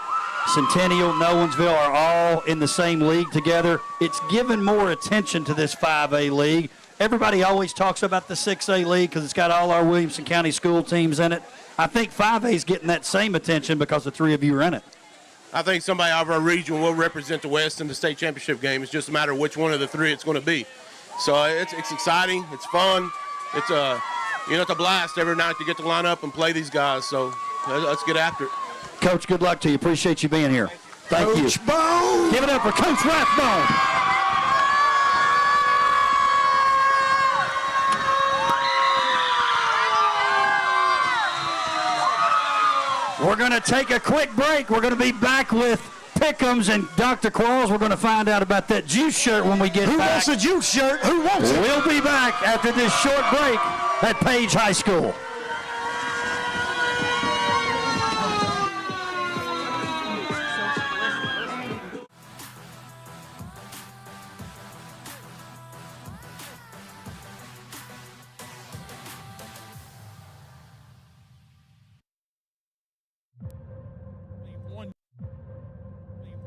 Centennial, Nolensville, are all in the same league together, it's given more attention to this 5A league. Everybody always talks about the 6A league because it's got all our Williamson County school teams in it. I think 5A is getting that same attention because the three of you are in it. I think somebody out of our region will represent the West in the state championship game. It's just a matter of which one of the three it's going to be. So it's exciting. It's fun. It's it's a blast every night to get to line up and play these guys. So let's get after it. Coach, good luck to you. Appreciate you being here. Thank you. Coach Bone. Give it up for Coach Rathbone. We're going to take a quick break. We're going to be back with Pick'ems and Dr. Quarles. We're going to find out about that juice shirt when we get Who back. wants a juice shirt? Who wants it? We'll be back after this short break at Page High School.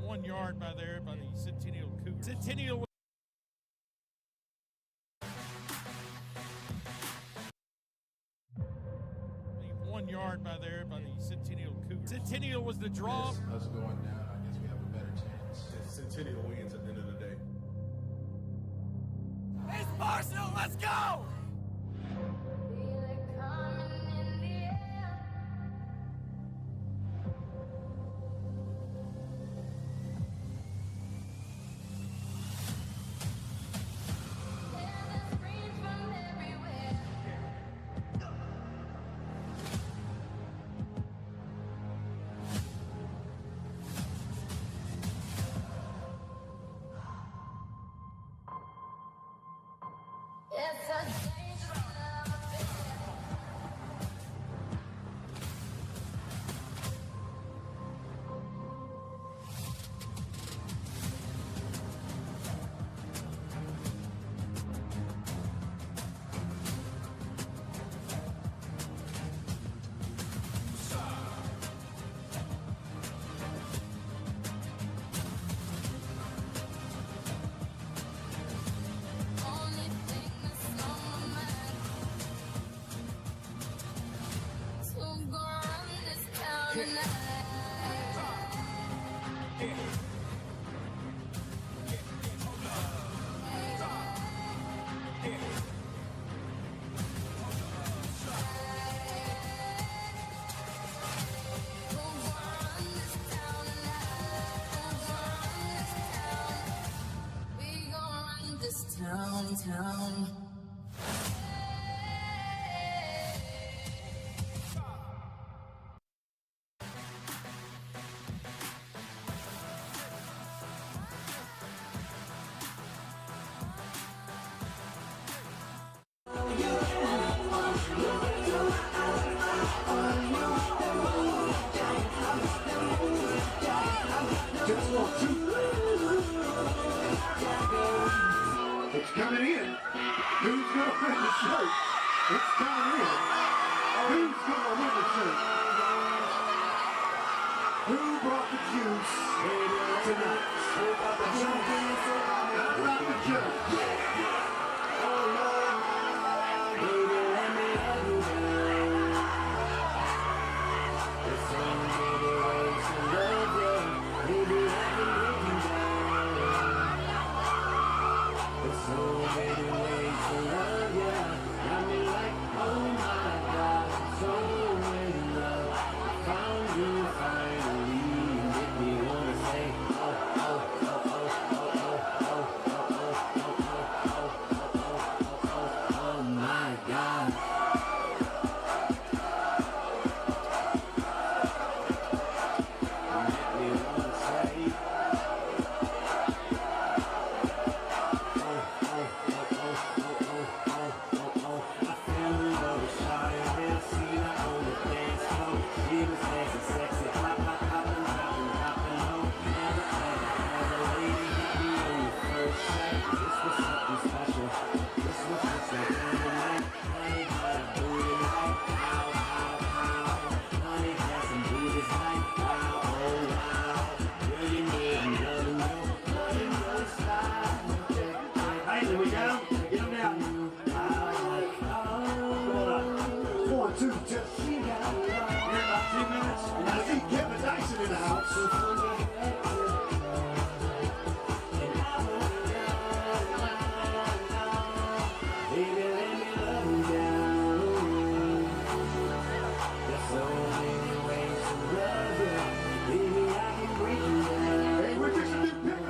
One yard by there by the Centennial Cougars. Centennial. One yard by there by the Centennial Cougars. Centennial was the draw. Us going down, I guess we have a better chance. Centennial wins at the end of the day. It's Barstow, let's go! Town. Who brought the juice tonight? Who brought the juice? Who brought the juice?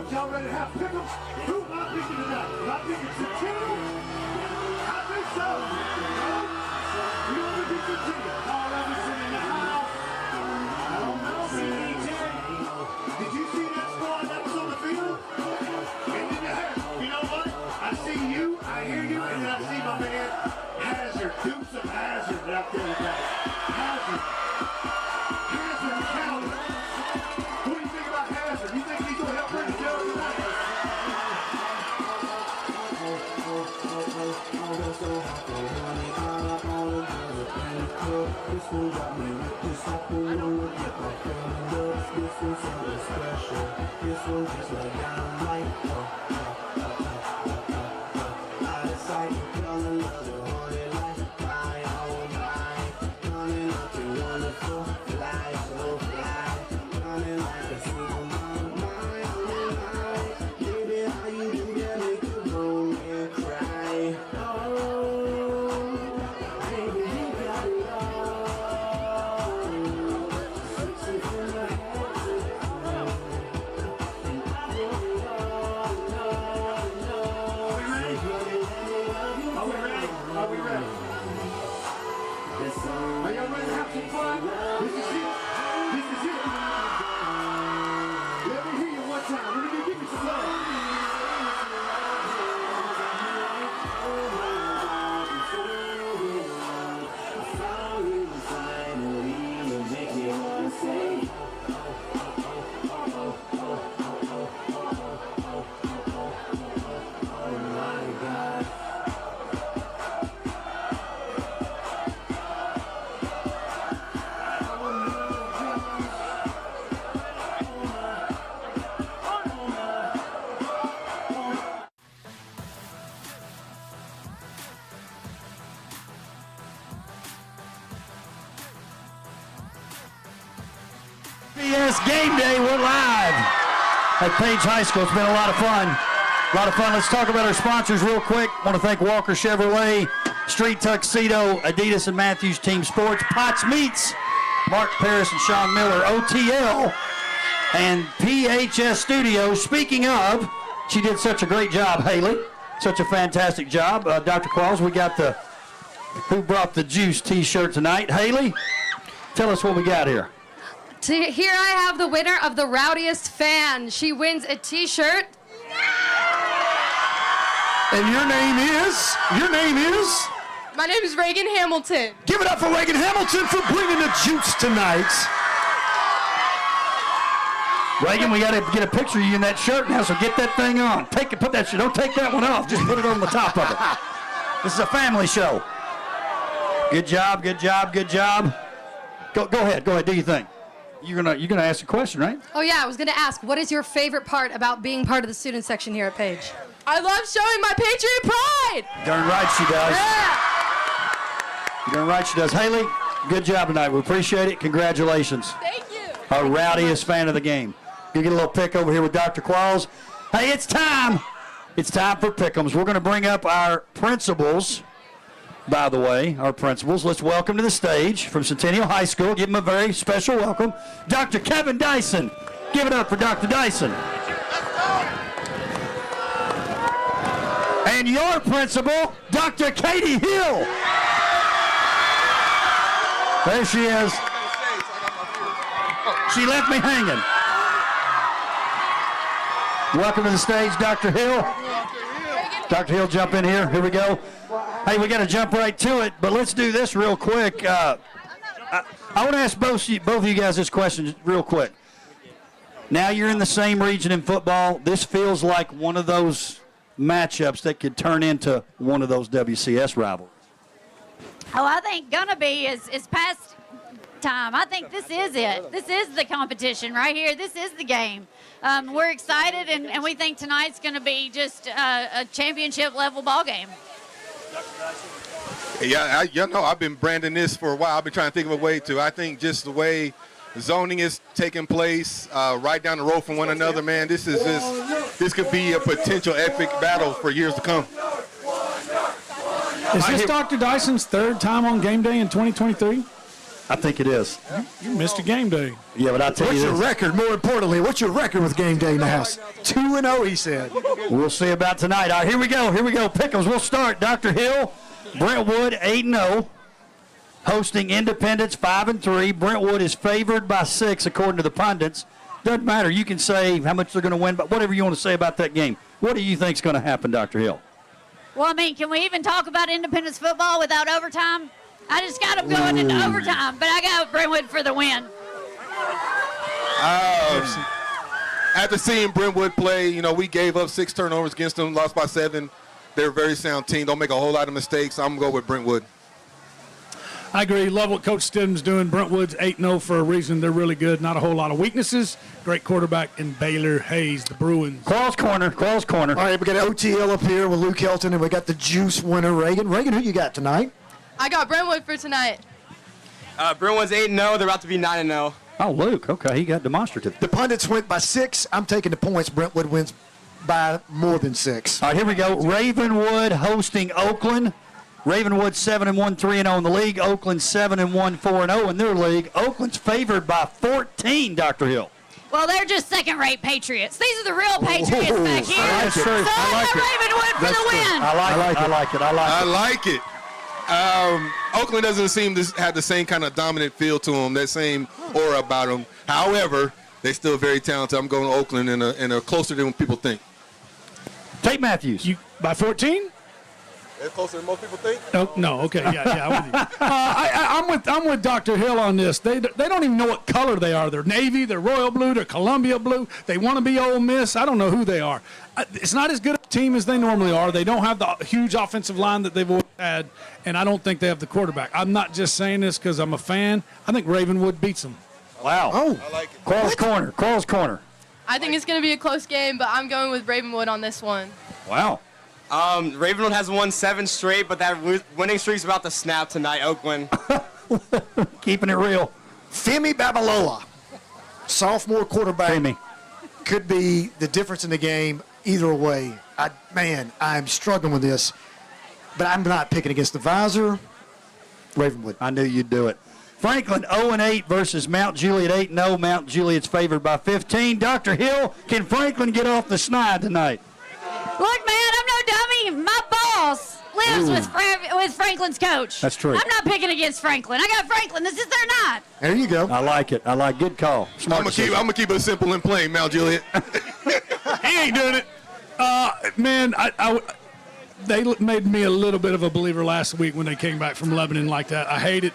Y'all ready to have pickles? Who am I picking tonight? Am I picking Centennial? I think so. No? You want to be Centennial? Paul Everson in the house. I don't know, CJ. Did you see that squad that was on the field? And then you know what? I see you, I hear you, and then I see my man Hazard, Dukes of Hazard out there today. Hazard. Hazard County. What do you think about Hazard? You think he's going to help bring the job tonight? This one got me with this apple. I don't look at my friend. This one's something special. This one just like dynamite. Out of sight, y'all another haunted life. Bye, oh bye. Running up to wonderful, fly so fly. Running like a supermodel, my oh my. Baby, how you do that? Make you moan and cry. Oh, baby, you got it all. Switching from the head to the toe. And I want it all, no. Are we ready? Are we ready? Are we ready? Are y'all ready to have some fun? This is it. This is it. Let me hear you one time. Let me give you some love. WCS Game Day, we're live at Page High School. It's been a lot of fun. A lot of fun. Let's talk about our sponsors real quick. I want to thank Walker Chevrolet, Street Tuxedo, Adidas and Matthews Team Sports, Potts Meats, Mark Paris and Sean Miller, OTL, and PHS Studios. Speaking of, she did such a great job, Haley. Such a fantastic job. Dr. Qualls, we got the Who Brought the Juice t-shirt tonight. Haley, tell us what we got here. Here I have the winner of the Rowdiest Fan. She wins a t-shirt. And your name is? Your name is? My name is Reagan Hamilton. Give it up for Reagan Hamilton for bringing the juice tonight. Reagan, we got to get a picture of you in that shirt now, so get that thing on. Put that shirt. Don't take that one off. Just put it on the top of it. This is a family show. Good job, good job, good job. Go ahead. Do your thing. You're gonna ask a question, right? Oh yeah, I was gonna ask, what is your favorite part about being part of the student section here at Page? I love showing my Patriot pride. Darn right she does. Yeah. Darn right she does. Haley, good job tonight. We appreciate it. Congratulations. Thank you. Our rowdiest fan of the game. You get a little pick over here with Dr. Qualls. Hey, it's time. It's time for pick'ems. We're going to bring up our principals. By the way, our principals. Let's welcome to the stage from Centennial High School. Give them a very special welcome, Dr. Kevin Dyson. Give it up for Dr. Dyson. And your principal, Dr. Katie Hill. There she is. She left me hanging. Welcome to the stage, Dr. Hill. Dr. Hill, jump in here. Here we go. Hey, we got to jump right to it, but let's do this real quick. I want to ask both of you guys this question real quick. Now you're in the same region in football. This feels like one of those matchups that could turn into one of those WCS rivalries. Oh, I think gonna be is past time. I think this is it. This is the competition right here. This is the game. We're excited, and we think tonight's going to be just a championship-level ball game. Yeah, I've been branding this for a while. I've been trying to think of a way to. I think just the way zoning is taking place right down the road from one another, man, this could be a potential epic battle for years to come. Is this Dr. Dyson's third time on game day in 2023? I think it is. You missed a game day. Yeah, but I'll tell you this. What's your record? More importantly, what's your record with game day in the house? 2-0, he said. We'll see about tonight. All right, here we go. Pick'ems. We'll start. Dr. Hill, Brentwood 8-0, hosting Independence 5-3. Brentwood is favored by 6 according to the pundits. Doesn't matter. You can say how much they're going to win, but whatever you want to say about that game. What do you think is going to happen, Dr. Hill? Well, I mean, can we even talk about Independence football without overtime? I just got them going into overtime, but I got Brentwood for the win. After seeing Brentwood play, we gave up 6 turnovers against them, lost by 7. They're a very sound team. Don't make a whole lot of mistakes. I'm going to go with Brentwood. I agree. Love what Coach Stidham's doing. Brentwood's 8-0 for a reason. They're really good. Not a whole lot of weaknesses. Great quarterback in Baylor Hayes, the Bruins. Qualls Corner. All right, we got OTL up here with Luke Helton, and we got the juice winner, Reagan. Reagan, who you got tonight? I got Brentwood for tonight. Brentwood's 8-0. They're about to be 9-0. Oh, Luke. Okay, he got demonstrative. The pundits went by 6. I'm taking the points. Brentwood wins by more than 6. All right, here we go. Ravenwood hosting Oakland. Ravenwood 7-1, 3-0 in the league. Oakland 7-1, 4-0 in their league. Oakland's favored by 14, Dr. Hill. Well, they're just second-rate Patriots. These are the real Patriots back here. That's true. So I got Ravenwood for the win. I like it. Oakland doesn't seem to have the same kind of dominant feel to them, that same aura about them. However, they're still very talented. I'm going to Oakland and are closer than people think. Tate Matthews. By 14? They're closer than most people think? Oh, no, okay, yeah, I'm with you. I'm with Dr. Hill on this. They don't even know what color they are. They're Navy, they're Royal Blue, they're Columbia Blue. They want to be Ole Miss. I don't know who they are. It's not as good a team as they normally are. They don't have the huge offensive line that they've always had, and I don't think they have the quarterback. I'm not just saying this because I'm a fan. I think Ravenwood beats them. Wow. Oh. I like it. Qualls Corner. I think it's going to be a close game, but I'm going with Ravenwood on this one. Wow. Ravenwood has won 7 straight, but that winning streak's about to snap tonight, Oakland. Keeping it real. Femi Babalola, sophomore quarterback, Femi. could be the difference in the game either way. I'm struggling with this, but I'm not picking against the visor. Ravenwood. I knew you'd do it. Franklin 0-8 versus Mount Juliet 8-0. Mount Juliet's favored by 15. Dr. Hill, can Franklin get off the snide tonight? Look, man, I'm no dummy. My boss lives with Franklin's coach. That's true. I'm not picking against Franklin. I got Franklin. This is their night. There you go. I like it. Good call. I'm gonna keep it simple and plain, Mount Juliet. He ain't doing it. Man, they made me a little bit of a believer last week when they came back from Lebanon like that. I hate it.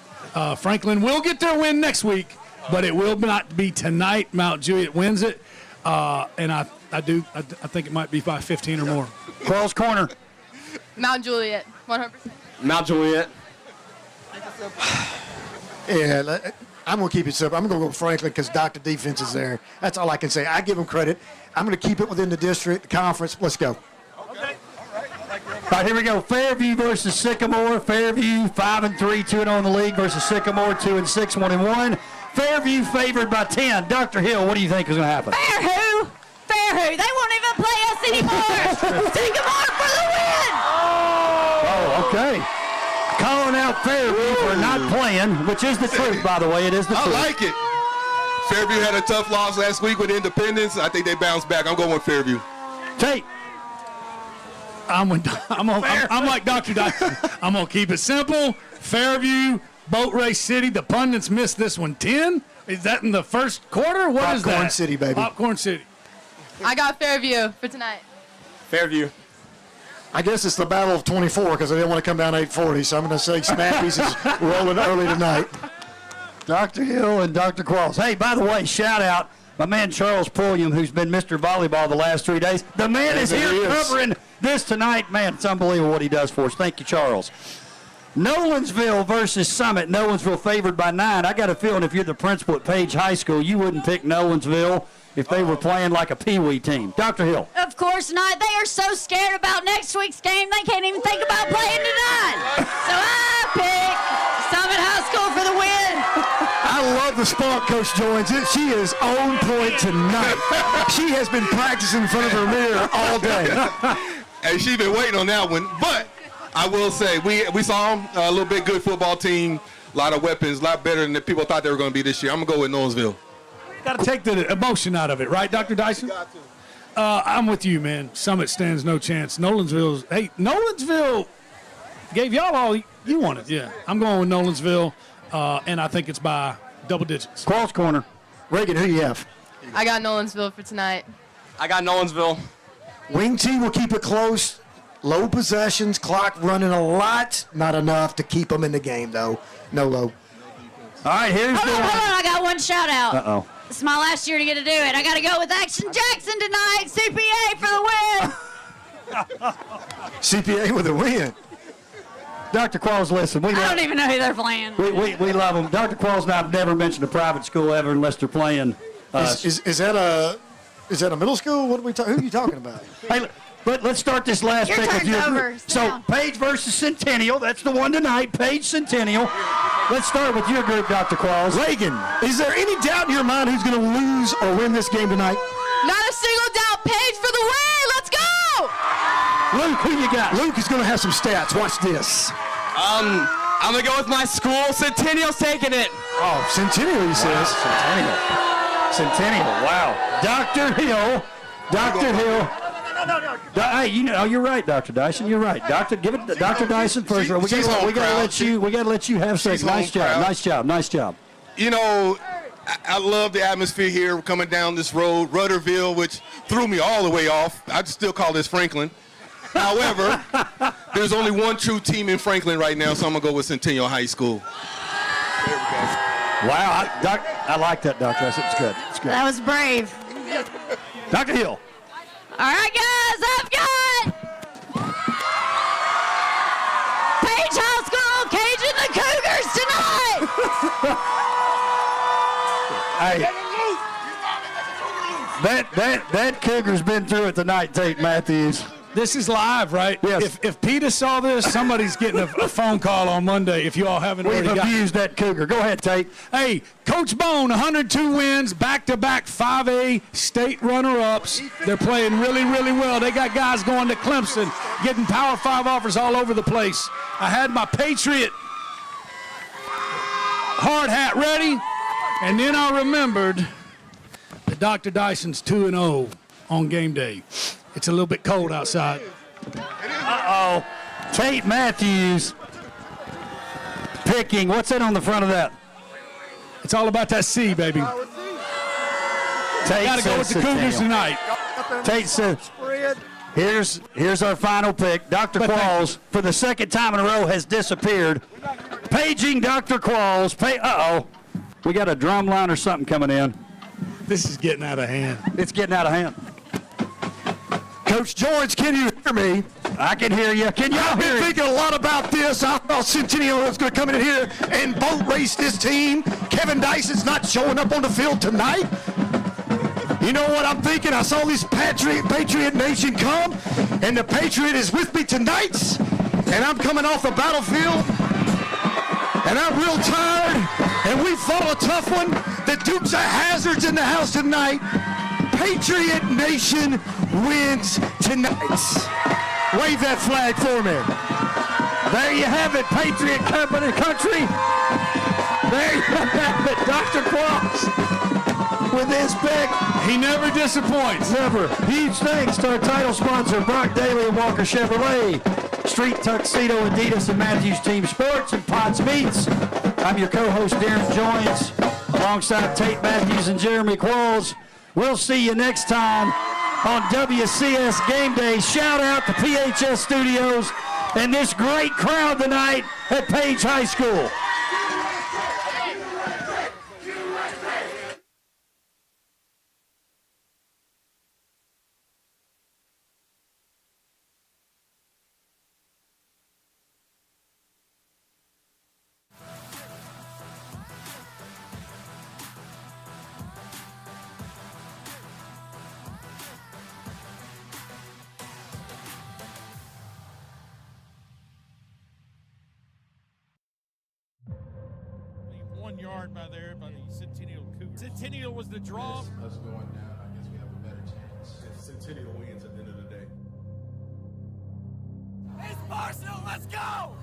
Franklin will get their win next week, but it will not be tonight. Mount Juliet wins it, and I think it might be by 15 or more. Qualls Corner. Mount Juliet, 100%. Mount Juliet. Yeah, I'm going to keep it simple. I'm going to go Franklin because Dr. Defense is there. That's all I can say. I give him credit. I'm going to keep it within the district, the conference. Let's go. Okay. All right, here we go. Fairview versus Sycamore. Fairview 5-3, 2-0 in the league versus Sycamore 2-6, 1-1. Fairview favored by 10. Dr. Hill, what do you think is going to happen? Fair who? Fair who? They won't even play us anymore. Sycamore for the win. Oh, okay. Calling out Fairview for not playing, which is the truth, by the way. It is the truth. I like it. Fairview had a tough loss last week with Independence. I think they bounced back. I'm going with Fairview. Tate. I'm like Dr. Dyson. I'm going to keep it simple. Fairview, Boat Race City. The pundits missed this one 10. Is that in the first quarter? What is that? Popcorn City, baby. Popcorn City. I got Fairview for tonight. Fairview. I guess it's the battle of 24 because I didn't want to come down 840, so I'm going to say Snappies is rolling early tonight. Dr. Hill and Dr. Qualls. Hey, by the way, shout out my man Charles Pulliam, who's been Mr. Volleyball the last 3 days. The man is here covering this tonight. Man, it's unbelievable what he does for us. Thank you, Charles. Nolensville versus Summit. Nolensville favored by 9. I got a feeling if you're the principal at Page High School, you wouldn't pick Nolensville if they were playing like a peewee team. Dr. Hill. Of course not. They are so scared about next week's game, they can't even think about playing tonight. So I pick Summit High School for the win. I love the spunk Coach Joins. She is on point tonight. She has been practicing in front of her mirror all day. And she's been waiting on that one. But I will say, we saw them, a little bit good football team, a lot of weapons, a lot better than the people thought they were going to be this year. I'm going to go with Nolensville. Got to take the emotion out of it, right, Dr. Dyson? Got to. I'm with you, man. Summit stands no chance. Nolensville gave y'all all you wanted. Yeah, I'm going with Nolensville, and I think it's by double digits. Qualls Corner. Reagan, who you have? I got Nolensville for tonight. I got Nolensville. Wing T will keep it close. Low possessions, clock running a lot. Not enough to keep them in the game, though. No low. All right, here's Hold on. I got one shout out. Uh-oh. This is my last year to get to do it. I got to go with Action Jackson tonight. CPA for the win. CPA with a win. Dr. Qualls, listen. I don't even know who they're playing. We love them. Dr. Qualls and I have never mentioned a private school ever unless they're playing. Is that a middle school? Who are you talking about? Hey, but let's start this last Your pick with turn's you. over. So Page versus Centennial. That's the one tonight. Page Centennial. Let's start with your group, Dr. Qualls. Reagan, is there any doubt in your mind who's going to lose or win this game tonight? Not a single doubt. Page for the win. Let's go. Luke, who you got? Luke is going to have some stats. Watch this. I'm going to go with my school. Centennial's taking it. Oh, Centennial, he says. Centennial. Wow. Dr. Hill. Dr. Hill. Hey, you're right, Dr. Dyson. You're right. Give it to Dr. Dyson first. We gotta let you have sex. Nice job. You know, I love the atmosphere here coming down this road, Rudderville, which threw me all the way off. I still call this Franklin. However, there's only one true team in Franklin right now, so I'm gonna go with Centennial High School. There we go. Wow, I like that, Dr. Dyson. It's good. That was brave. Dr. Hill. All right, guys, I've got Page High School caging the Cougars tonight. Hey, that Cougar's been through it tonight, Tate Matthews. This is live, right? Yes. If PETA saw this, somebody's getting a phone call on Monday if you all haven't already We've got it. abused that Cougar. Go ahead, Tate. Hey, Coach Bone, 102 wins, back-to-back 5A state runner-ups. They're playing really, really well. They got guys going to Clemson, getting Power 5 offers all over the place. I had my Patriot hard hat ready, and then I remembered that Dr. Dyson's 2-0 on game day. It's a little bit cold outside. Uh-oh. Tate Matthews picking. What's that on the front of that? It's all about that C, baby. Tate got to go with the Cougars tonight. Tate says, here's our final pick. Dr. Qualls, for the second time in a row, has disappeared. Paging Dr. Qualls. Uh-oh. We got a drum line or something coming in. This is getting out of hand. It's getting out of hand. Coach George, can you hear me? I can hear you. Can y'all I've hear been me? thinking a lot about this. I thought Centennial was going to come in here and boat race this team. Kevin Dyson's not showing up on the field tonight. You know what I'm thinking? I saw this Patriot Nation come, and the Patriot is with me tonight. And I'm coming off the battlefield, and I'm real tired. And we fought a tough one. The Dukes of Hazzard's in the house tonight. Patriot Nation wins tonight. Wave that flag for me. There you have it, Patriot Company Country. There you have it, Dr. Cross. With his pick, he never disappoints. Never. Huge thanks to our title sponsor, Brock Daly and Walker Chevrolet, Street Tuxedo, Adidas, and Matthews Team Sports, and Potts Meats. I'm your co-host, Darren Joynes, alongside Tate Matthews and Jeremy Qualls. We'll see you next time on WCS Game Day. Shout out to PHS Studios and this great crowd tonight at Page High School. Yard by there by the Centennial Cougars. Centennial was the draw. Us going down, I guess we have a better chance. Centennial wins at the end of the day. It's Barstow, let's go!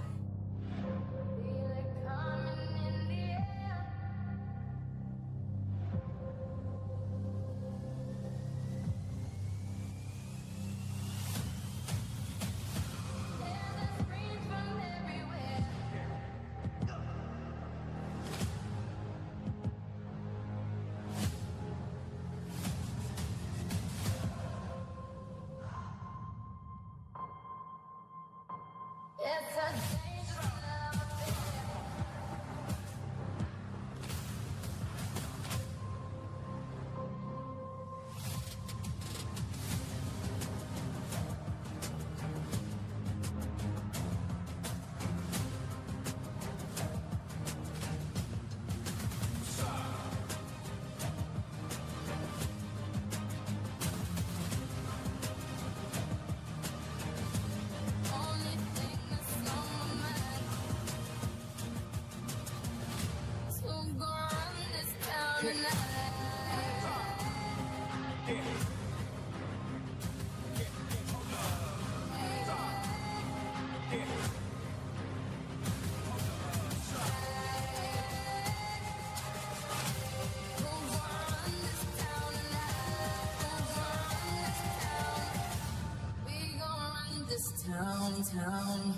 Town.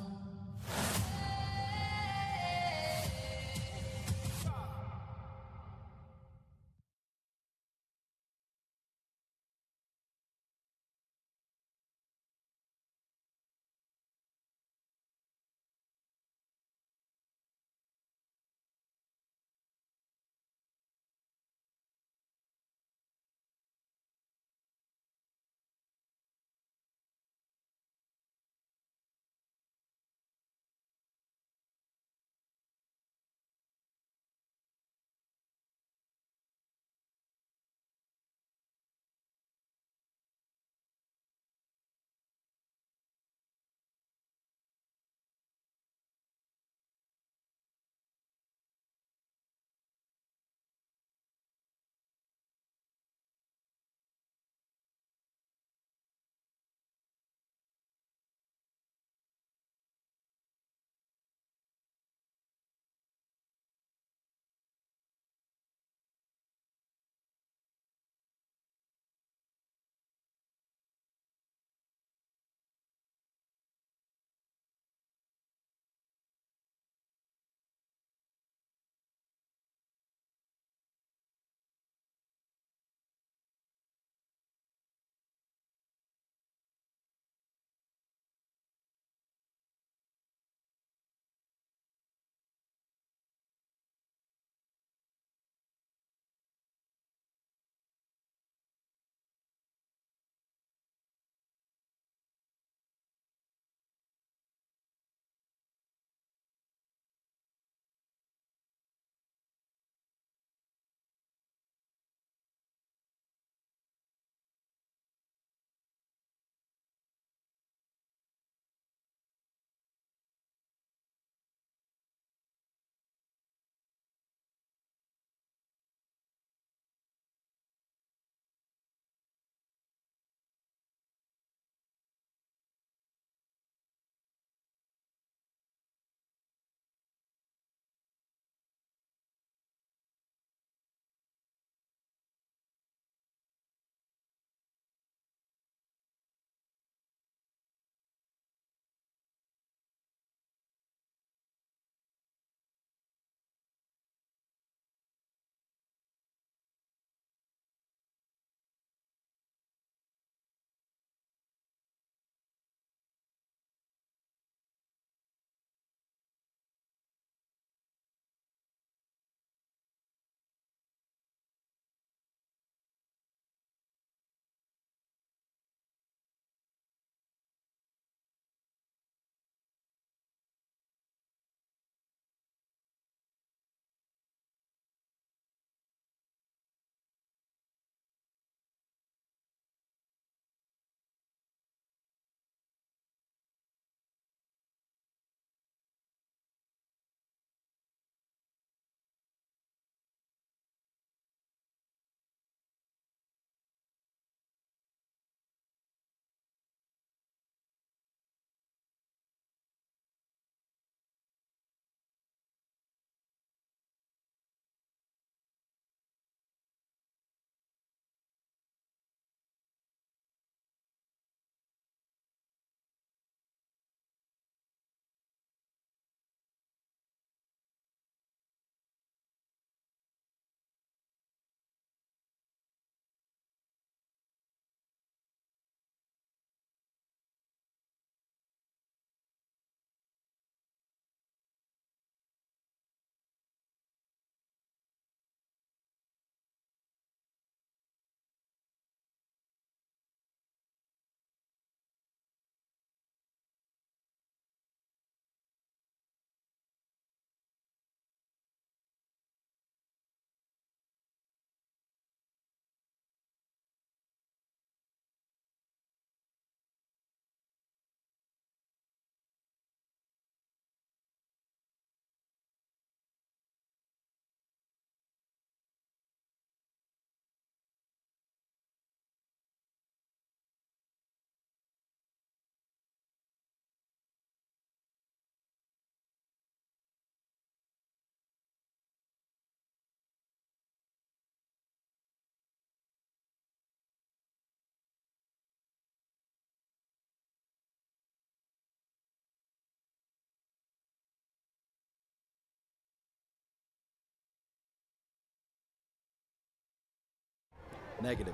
Negative.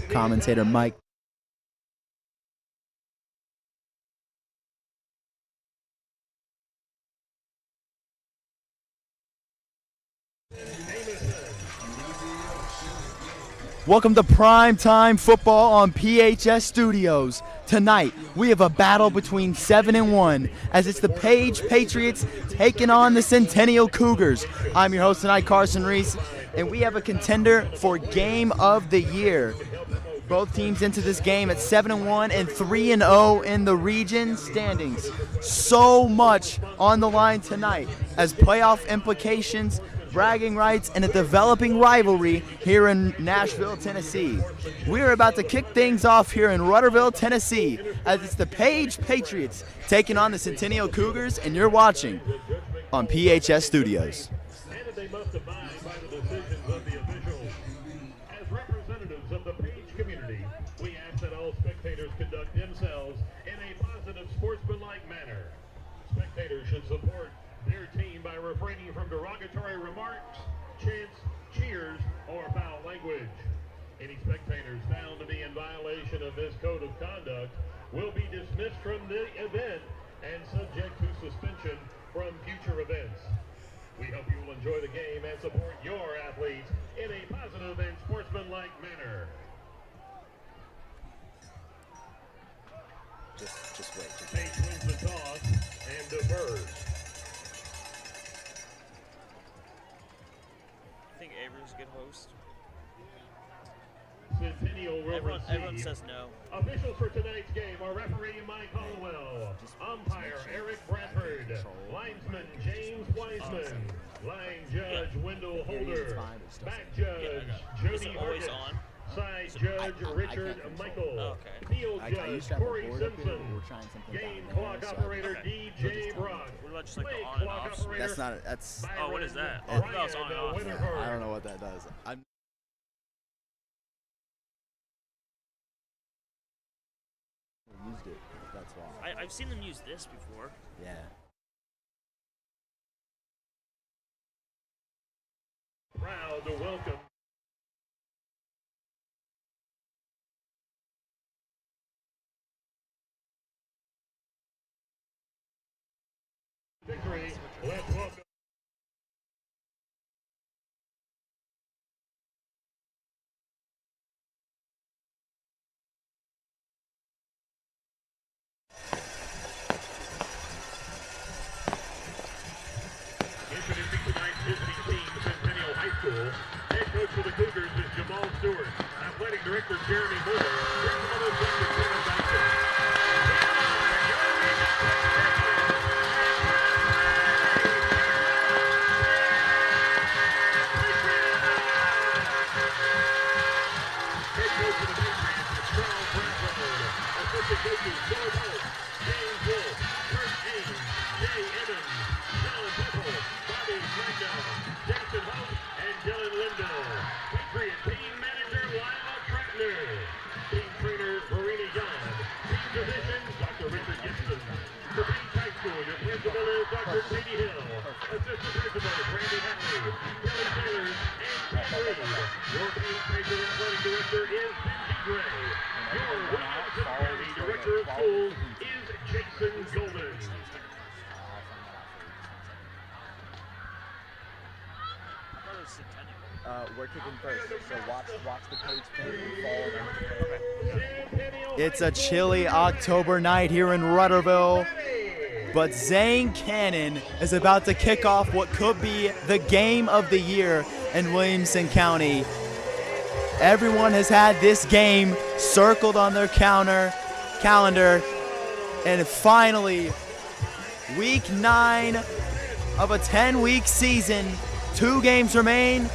Commentator Mike. Welcome to Primetime Football on PHS Studios. Tonight, we have a battle between 7 and 1 as it's the Page Patriots taking on the Centennial Cougars. I'm your host tonight, Carson Reese, and we have a contender for Game of the Year. Both teams into this game at 7 and 1 and 3 and 0 in the region standings. So much on the line tonight as playoff implications, bragging rights, and a developing rivalry here in Nashville, Tennessee. We're about to kick things off here in Rutherville, Tennessee, as it's the Page Patriots taking on the Centennial Cougars, and you're watching on PHS Studios. And they must abide by the decisions of the officials. As representatives of the Page community, we ask that all spectators conduct themselves in a positive, sportsmanlike manner. Spectators should support their team by refraining from derogatory remarks, chants, cheers, or foul language. Any spectators found to be in violation of this code of conduct will be dismissed from the event and subject to suspension from future events. We hope you will enjoy the game and support your athletes in a positive and sportsmanlike manner. Just wait. Page wins the toss and defers. I think Avery's a good host. Centennial will receive. Everyone says no. Officials for tonight's game are referee Mike Hollowell, umpire Eric Bradford, linesman James Wiseman, line judge Wendell Holder, back judge Jody Hargis, side judge Richard Michael, field judge Corey Simpson, game clock operator DJ Brock, play clock operator. That's not. That's. Oh, what is that? Ryan Oh, it's on and off. Winterhurst. I don't know what that does. I'm used it. That's why. I've seen them use this before. Yeah. Proud to welcome victory. Let's welcome introducing tonight's visiting team, Centennial High School. Head coach for the Cougars is Jamal Stewart. Athletic director Jeremy Moore. Principal executive Kevin Dyson. Head coach for the Patriots is Charles Bradford. Assistant coaches Joe Holt, James Wolf, Kurt Ames, Jay Evans, John Temple, Bobby Magna, Jackson Holt, and Dylan Lindo. Patriot team manager Lila Tratner. Team trainer Marina Yon. Team physician Dr. Richard Gibson. For Page High School, your principal is Dr. Katie Hill. Assistant principal Randy Hatley. Kelly Taylor and Ken Reed. Your Page Patriot athletic director is Benji Gray. Your Williamson County director of schools is Jason Golden. We're kicking first, so watch the Page pin fall. It's a chilly October night here in Rutherville, but Zane Cannon is about to kick off what could be the game of the year in Williamson County. Everyone has had this game circled on their calendar, and finally, week 9 of a 10-week season. 2 games remain,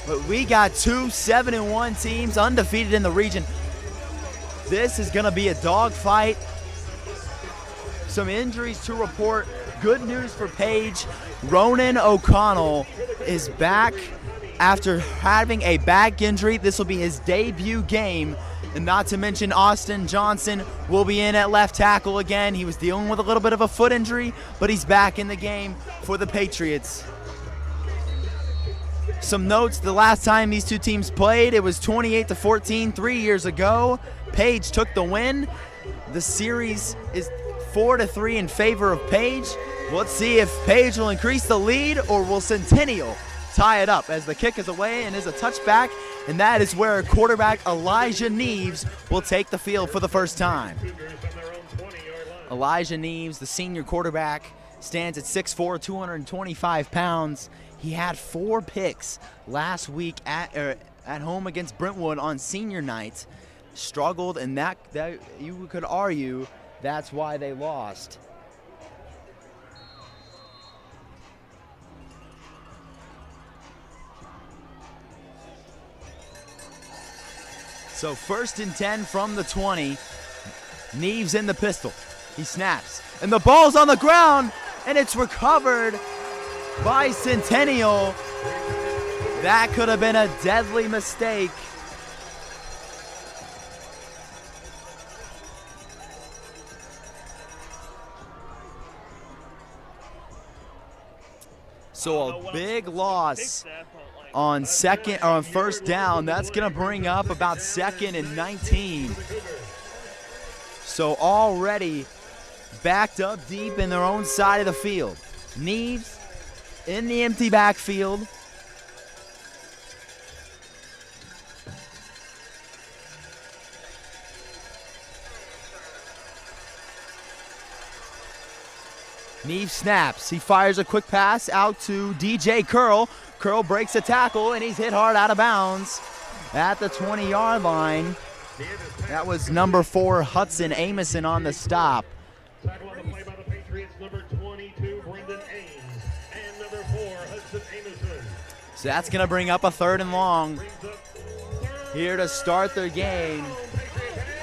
but we got 2 7-1 teams undefeated in the region. This is going to be a dogfight. Some injuries to report. Good news for Page. Ronan O'Connell is back after having a back injury. This will be his debut game. And not to mention Austin Johnson will be in at left tackle again. He was dealing with a little bit of a foot injury, but he's back in the game for the Patriots. Some notes, the last time these two teams played, it was 28-14 3 years ago. Page took the win. The series is 4-3 in favor of Page. Let's see if Page will increase the lead or will Centennial tie it up, as the kick is away and is a touchback, and that is where quarterback Elijah Neves will take the field for the first time. Elijah Neves, the senior quarterback, stands at 6'4", 225 pounds. He had 4 picks last week at home against Brentwood on senior night. Struggled, and that you could argue that's why they lost. So 1st and 10 from the 20. Neves in the pistol. He snaps, and the ball's on the ground, and it's recovered by Centennial. That could have been a deadly mistake. So a big loss on first down. That's going to bring up about 2nd and 19. So already backed up deep in their own side of the field. Neves in the empty backfield. Neves snaps. He fires a quick pass out to DJ Curl. Curl breaks a tackle, and he's hit hard out of bounds at the 20-yard line. That was number 4, Hudson Amison, on the stop. Tackle on the play by the Patriots, number 22, Brendan Ames, and number 4, Hudson Amison. So that's going to bring up a 3rd and long here to start their game.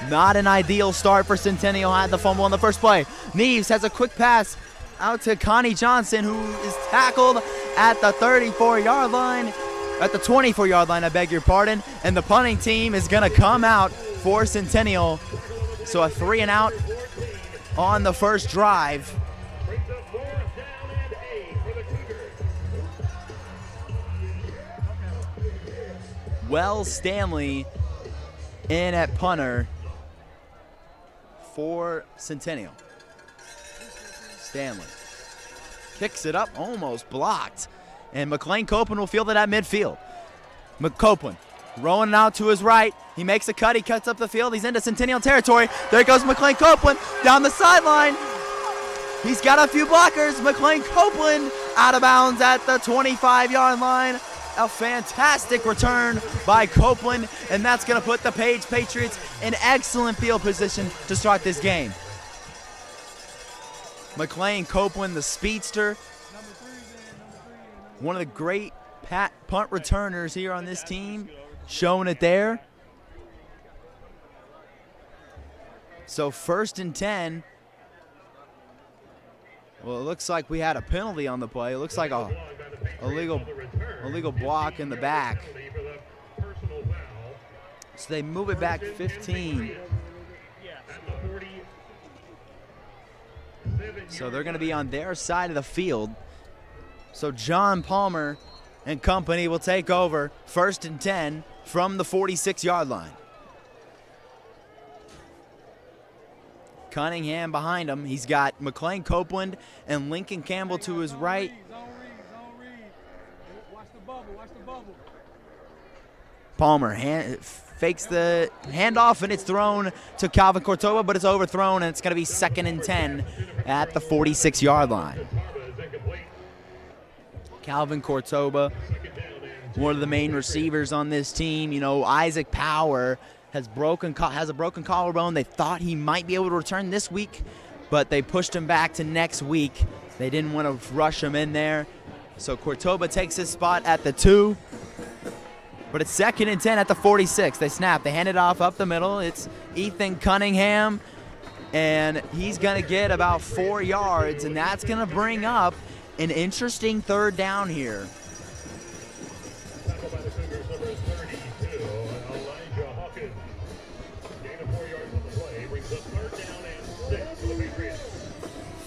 Not an ideal start for Centennial. Had the fumble on the first play. Neves has a quick pass out to Connie Johnson, who is tackled at the 34-yard line. At the 24-yard line, I beg your pardon. And the punting team is going to come out for Centennial. So a 3 and out on the first drive. Wells Stanley in at punter for Centennial. Stanley kicks it up, almost blocked. And McLean Copeland will field it at midfield. Copeland rolling out to his right. He makes a cut. He cuts up the field. He's into Centennial territory. There goes McLean Copeland down the sideline. He's got a few blockers. McLean Copeland out of bounds at the 25-yard line. A fantastic return by Copeland, and that's going to put the Page Patriots in excellent field position to start this game. McLean Copeland, the speedster, one of the great punt returners here on this team, showing it there. So 1st and 10. Well, it looks like we had a penalty on the play. It looks like a illegal block in the back. So they move it back 15. So they're going to be on their side of the field. So John Palmer and company will take over 1st and 10 from the 46-yard line. Cunningham behind him. He's got McLean Copeland and Lincoln Campbell to his right. Palmer fakes the handoff, and it's thrown to Calvin Cordoba, but it's overthrown, and it's going to be 2nd and 10 at the 46-yard line. Calvin Cordoba, one of the main receivers on this team. You know, Isaac Power has a broken collarbone. They thought he might be able to return this week, but they pushed him back to next week. They didn't want to rush him in there. So Cordoba takes his spot at the 2. But it's 2nd and 10 at the 46. They snap. They hand it off up the middle. It's Ethan Cunningham, and he's going to get about 4 yards, and that's going to bring up an interesting 3rd down here.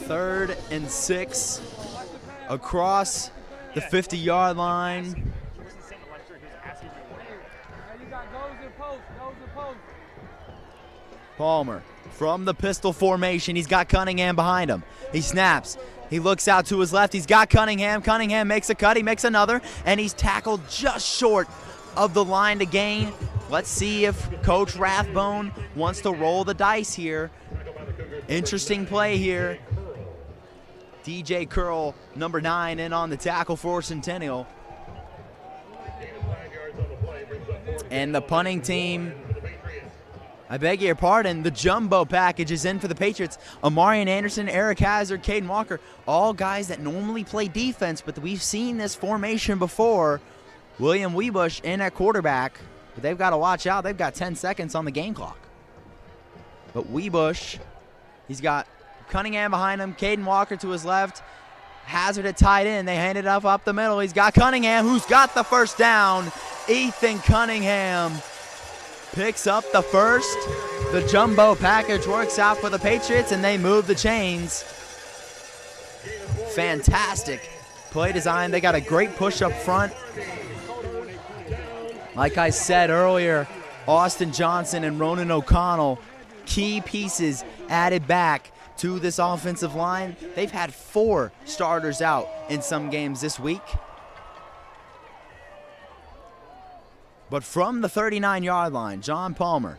3rd and 6 across the 50-yard line. Palmer from the pistol formation. He's got Cunningham behind him. He snaps. He looks out to his left. He's got Cunningham. Cunningham makes a cut. He makes another, and he's tackled just short of the line to gain. Let's see if Coach Rathbone wants to roll the dice here. Interesting play here. DJ Curl, number 9, in on the tackle for Centennial. And the punting team, I beg your pardon, the jumbo package is in for the Patriots. Amarian Anderson, Eric Hazard, Caden Walker, all guys that normally play defense, but we've seen this formation before. William Weebush in at quarterback, but they've got to watch out. They've got 10 seconds on the game clock. But Weebush, he's got Cunningham behind him, Caden Walker to his left, Hazard at tight end. They hand it up the middle. He's got Cunningham, who's got the first down. Ethan Cunningham picks up the first. The jumbo package works out for the Patriots, and they move the chains. Fantastic play design. They got a great push up front. Like I said earlier, Austin Johnson and Ronan O'Connell, key pieces added back to this offensive line. They've had 4 starters out in some games this week. But from the 39-yard line, John Palmer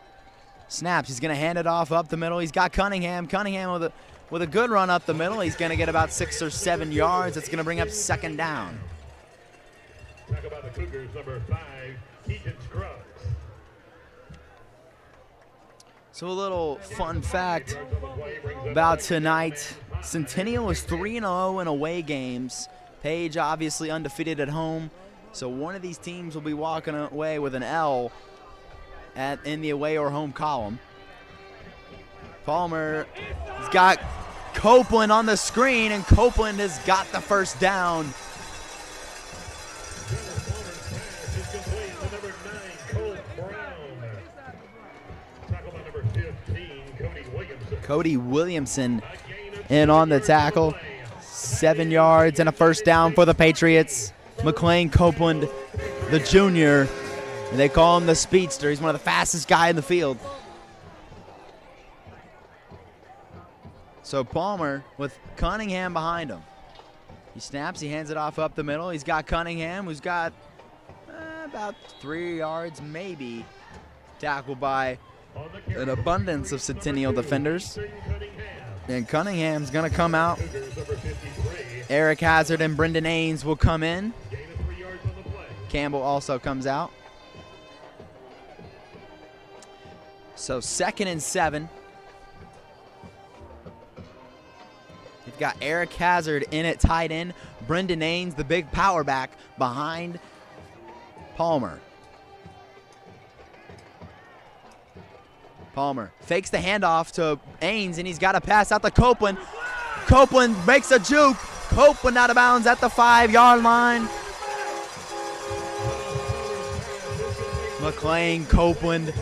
snaps. He's going to hand it off up the middle. He's got Cunningham. Cunningham with a good run up the middle. He's going to get about 6 or 7 yards. It's going to bring up 2nd down. Talk about the Cougars, number 5, Keaton Scruggs. So a little fun fact about tonight. Centennial is 3-0 in away games. Page obviously undefeated at home. So one of these teams will be walking away with an L in the away or home column. Palmer has got Copeland on the screen, and Copeland has got the first down. Cody Williamson in on the tackle. 7 yards and a first down for the Patriots. McLean Copeland, the junior. They call him the speedster. He's one of the fastest guys in the field. So Palmer with Cunningham behind him. He snaps, he hands it off up the middle. He's got Cunningham, who's got about 3 yards maybe, tackled by an abundance of Centennial defenders. And Cunningham's going to come out. Eric Hazard and Brendan Ains will come in. Campbell also comes out. So 2nd and 7. You've got Eric Hazard in at tight end. Brendan Ains, the big power back, behind Palmer. Palmer fakes the handoff to Ains, and he's got to pass out to Copeland. Copeland makes a juke. Copeland out of bounds at the 5-yard line. McLean Copeland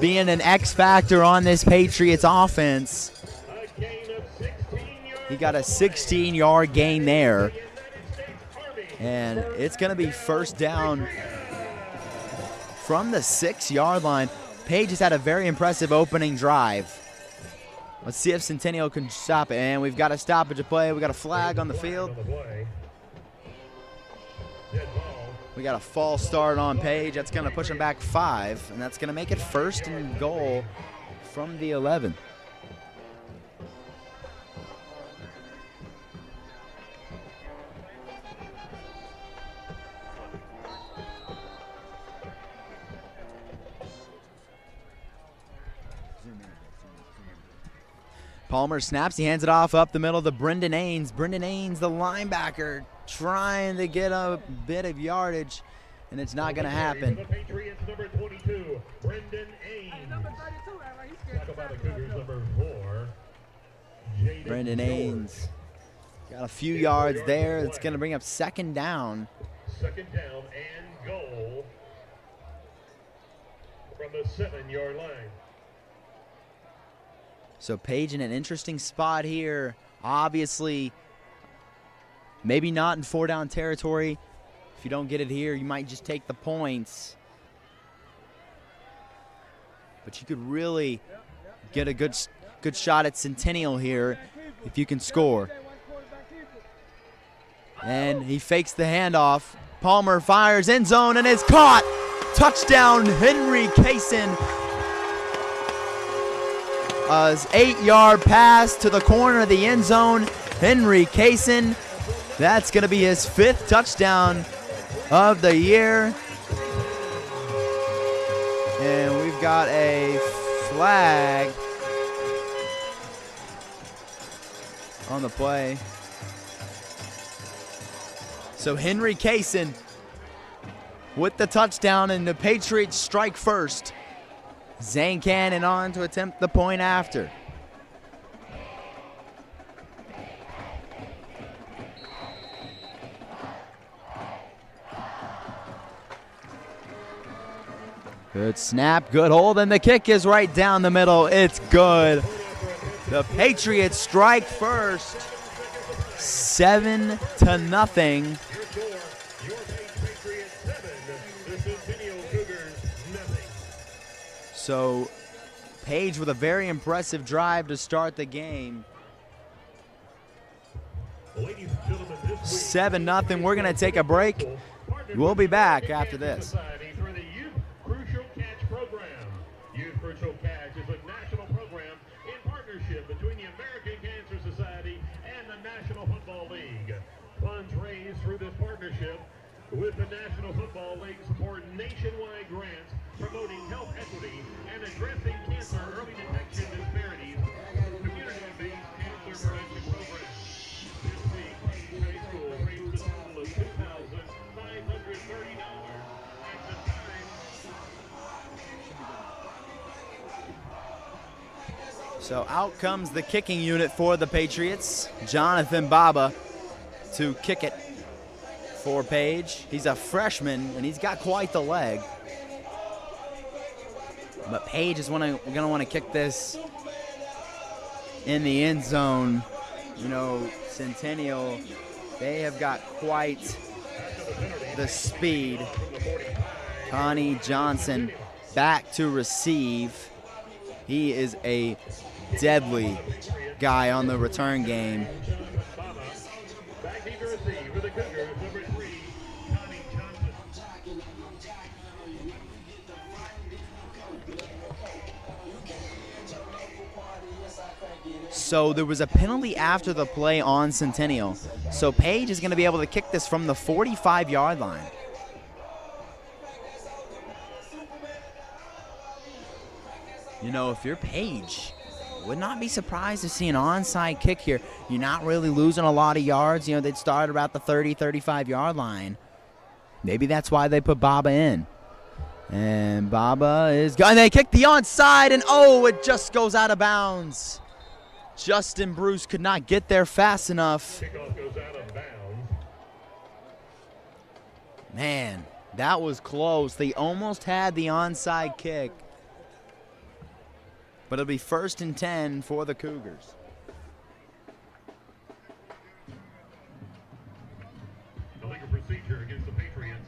being an X factor on this Patriots offense. He got a 16-yard gain there. And it's going to be first down from the 6-yard line. Page has had a very impressive opening drive. Let's see if Centennial can stop it. And we've got a stoppage of play. We got a flag on the field. We got a false start on Page. That's going to push him back 5. And that's going to make it 1st and goal from the 11. Palmer snaps. He hands it off up the middle to Brendan Ains. Brendan Ains, the linebacker, trying to get a bit of yardage, and it's not going to happen. The Patriots, number 22, Brendan Ains. Talk about the Cougars, number 4, Brendan Ains got a few yards there. It's going to bring up 2nd down. 2nd down and goal from the 7-yard line. So Page in an interesting spot here. Obviously, maybe not in 4-down territory. If you don't get it here, you might just take the points. But you could really get a good shot at Centennial here if you can score. And he fakes the handoff. Palmer fires end zone and it's caught. Touchdown, Henry Kaysen. An 8-yard pass to the corner of the end zone. Henry Kaysen. That's going to be his 5th touchdown of the year. And we've got a flag on the play. So Henry Kaysen with the touchdown, and the Patriots strike first. Zane Cannon on to attempt the point after. Good snap, good hold, and the kick is right down the middle. It's good. The Patriots strike first, 7-0. So Page with a very impressive drive to start the game. 7-0. We're going to take a break. We'll be back after this. Crucial Catch Program. Youth Crucial Catch is a national program in partnership between the American Cancer Society and the National Football League. Funds raised through this partnership with the National Football League support nationwide grants promoting health equity and addressing cancer early detection disparities, community-based cancer prevention programs. This week, Page High School raised a total of $2,530. So out comes the kicking unit for the Patriots. Jonathan Baba to kick it for Page. He's a freshman, and he's got quite the leg. But Page is going to want to kick this in the end zone. You know, Centennial, they have got quite the speed. Connie Johnson back to receive. He is a deadly guy on the return game. So there was a penalty after the play on Centennial. So Page is going to be able to kick this from the 45-yard line. You know, if you're Page, would not be surprised to see an onside kick here. You're not really losing a lot of yards. You know, they'd start about the 30, 35-yard line. Maybe that's why they put Baba in. And Baba is going. They kick the onside, and oh, it just goes out of bounds. Justin Bruce could not get there fast enough. Kickoff goes out of bounds. Man, that was close. They almost had the onside kick. But it'll be 1st and 10 for the Cougars. The legal procedure against the Patriots.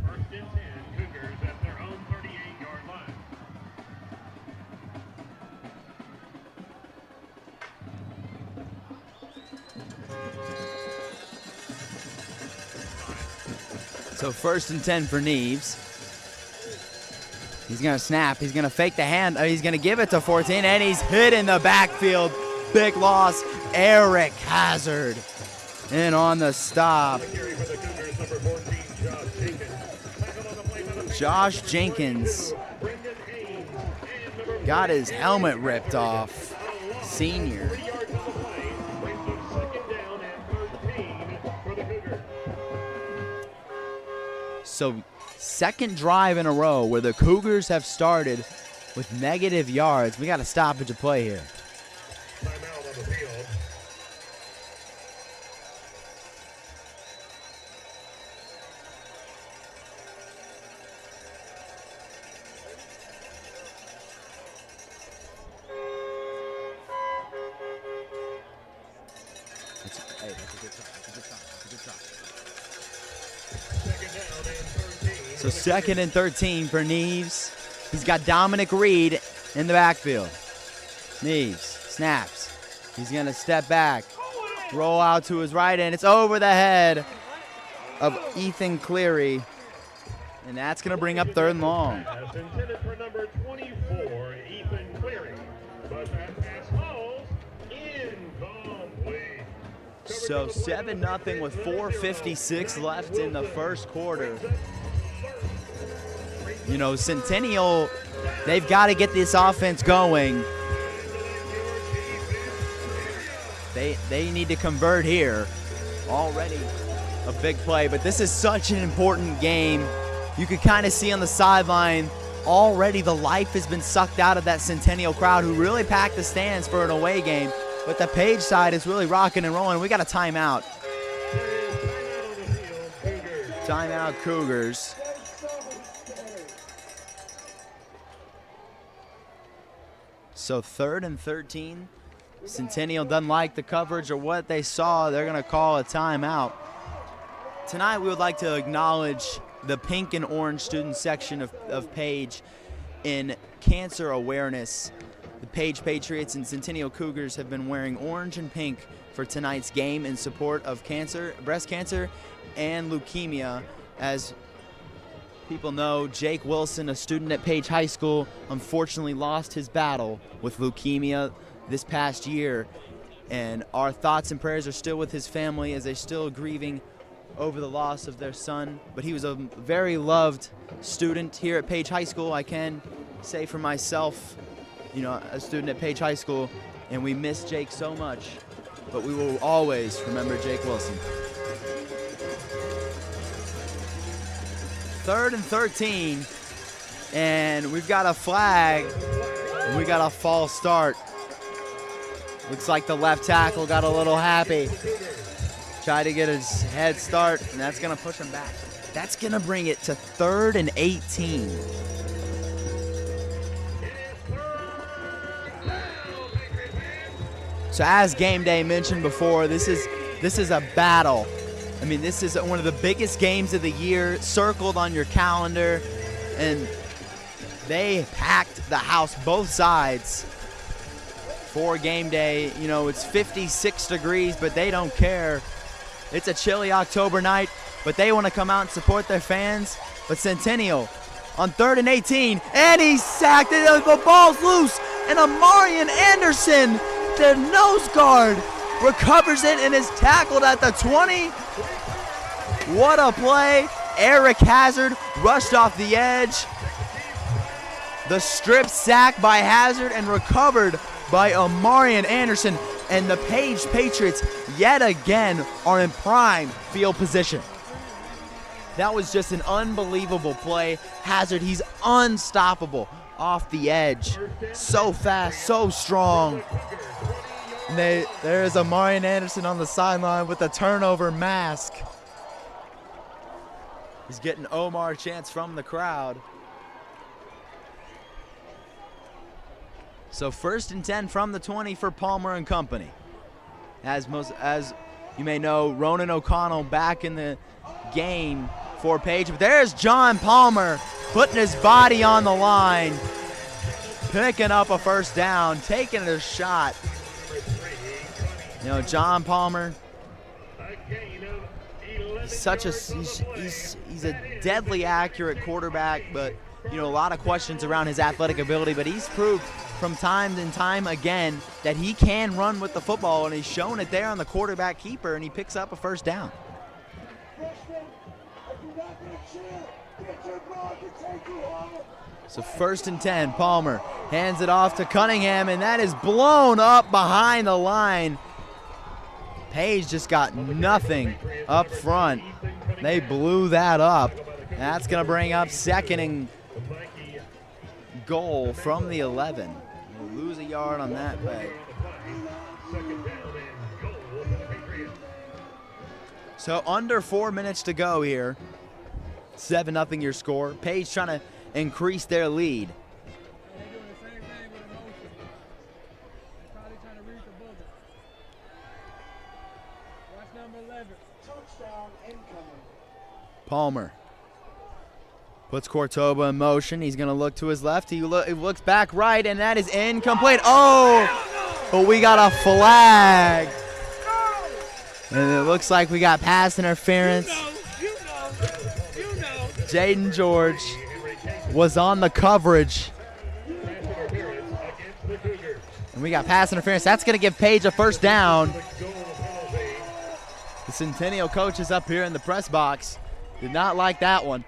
First and 10, Cougars at their own 38-yard line. So 1st and 10 for Neves. He's going to snap. He's going to fake the hand. He's going to give it to 14, and he's hit in the backfield. Big loss. Eric Hazard in on the stop. Josh Jenkins got his helmet ripped off. Senior. So second drive in a row where the Cougars have started with negative yards. We got a stoppage of play here. Timeout on the field. Hey, that's a good try. That's a good try. That's a good try. So 2nd and 13 for Neves. He's got Dominic Reed in the backfield. Neves snaps. He's going to step back, roll out to his right, and it's over the head of Ethan Cleary. And that's going to bring up 3rd and long. Pass intended for number 24, Ethan Cleary. But that pass falls incomplete. So 7-0 with 4:56 left in the first quarter. You know, Centennial, they've got to get this offense going. They need to convert here. Already a big play, but this is such an important game. You could kind of see on the sideline already the life has been sucked out of that Centennial crowd who really packed the stands for an away game. But the Page side is really rocking and rolling. We got a timeout. Timeout Cougars. So 3rd and 13. Centennial doesn't like the coverage or what they saw. They're going to call a timeout. Tonight we would like to acknowledge the pink and orange student section of Page in cancer awareness. The Page Patriots and Centennial Cougars have been wearing orange and pink for tonight's game in support of cancer, breast cancer, and leukemia. As people know, Jake Wilson, a student at Page High School, unfortunately lost his battle with leukemia this past year. And our thoughts and prayers are still with his family as they're still grieving over the loss of their son. But he was a very loved student here at Page High School. I can say for myself, you know, a student at Page High School, and we miss Jake so much, but we will always remember Jake Wilson. 3rd and 13, and we've got a flag, and we got a false start. Looks like the left tackle got a little happy. Tried to get his head start, and that's gonna push him back. That's gonna bring it to 3rd and 18. So as Game Day mentioned before, this is a battle. I mean, this is one of the biggest games of the year, circled on your calendar, and they packed the house both sides for Game Day. You know, it's 56 degrees, but they don't care. It's a chilly October night, but they want to come out and support their fans. But Centennial on 3rd and 18, and he's sacked it. The ball's loose, and Amarian Anderson, the nose guard, recovers it and is tackled at the 20. What a play. Eric Hazard rushed off the edge. The strip sack by Hazard and recovered by Amarian Anderson. And the Page Patriots yet again are in prime field position. That was just an unbelievable play. Hazard, he's unstoppable off the edge. So fast, so strong. And there's Amarian Anderson on the sideline with a turnover mask. He's getting Omar chants from the crowd. So 1st and 10 from the 20 for Palmer and company. As you may know, Ronan O'Connell back in the game for Page. But there's John Palmer putting his body on the line, picking up a first down, taking a shot. You know, John Palmer, he's a deadly accurate quarterback, but you know, a lot of questions around his athletic ability, but he's proved from time and time again that he can run with the football, and he's shown it there on the quarterback keeper, and he picks up a first down. So 1st and 10, Palmer hands it off to Cunningham, and that is blown up behind the line. Page just got nothing up front. They blew that up. That's going to bring up 2nd and goal from the 11. We'll lose a yard on that play. So under 4 minutes to go here. 7-0 your score. Page trying to increase their lead. Palmer puts Cortoba in motion. He's going to look to his left. He looks back right, and that is incomplete. Oh, but we got a flag. And it looks like we got pass interference. Jaden George was on the coverage. And we got pass interference. That's going to give Page a first down. The Centennial coach is up here in the press box. Did not like that one.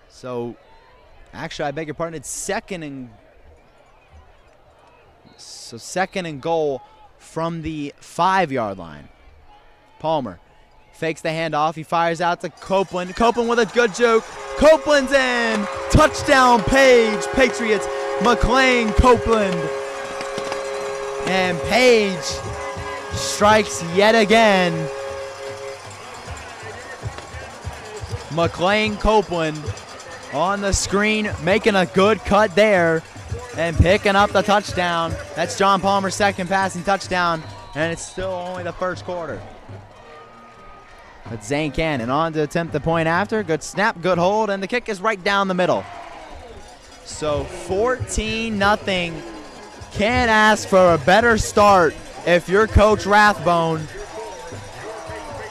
So, actually, I beg your pardon. It's second and goal from the 5-yard line. Palmer fakes the handoff. He fires out to Copeland. Copeland with a good juke. Copeland's in. Touchdown, Page. Patriots. McLean Copeland. And Page strikes yet again. McLean Copeland on the screen, making a good cut there and picking up the touchdown. That's John Palmer's second passing touchdown, and it's still only the first quarter. But Zane Cannon on to attempt the point after. Good snap, good hold, and the kick is right down the middle. So 14-0. Can't ask for a better start if you're Coach Rathbone.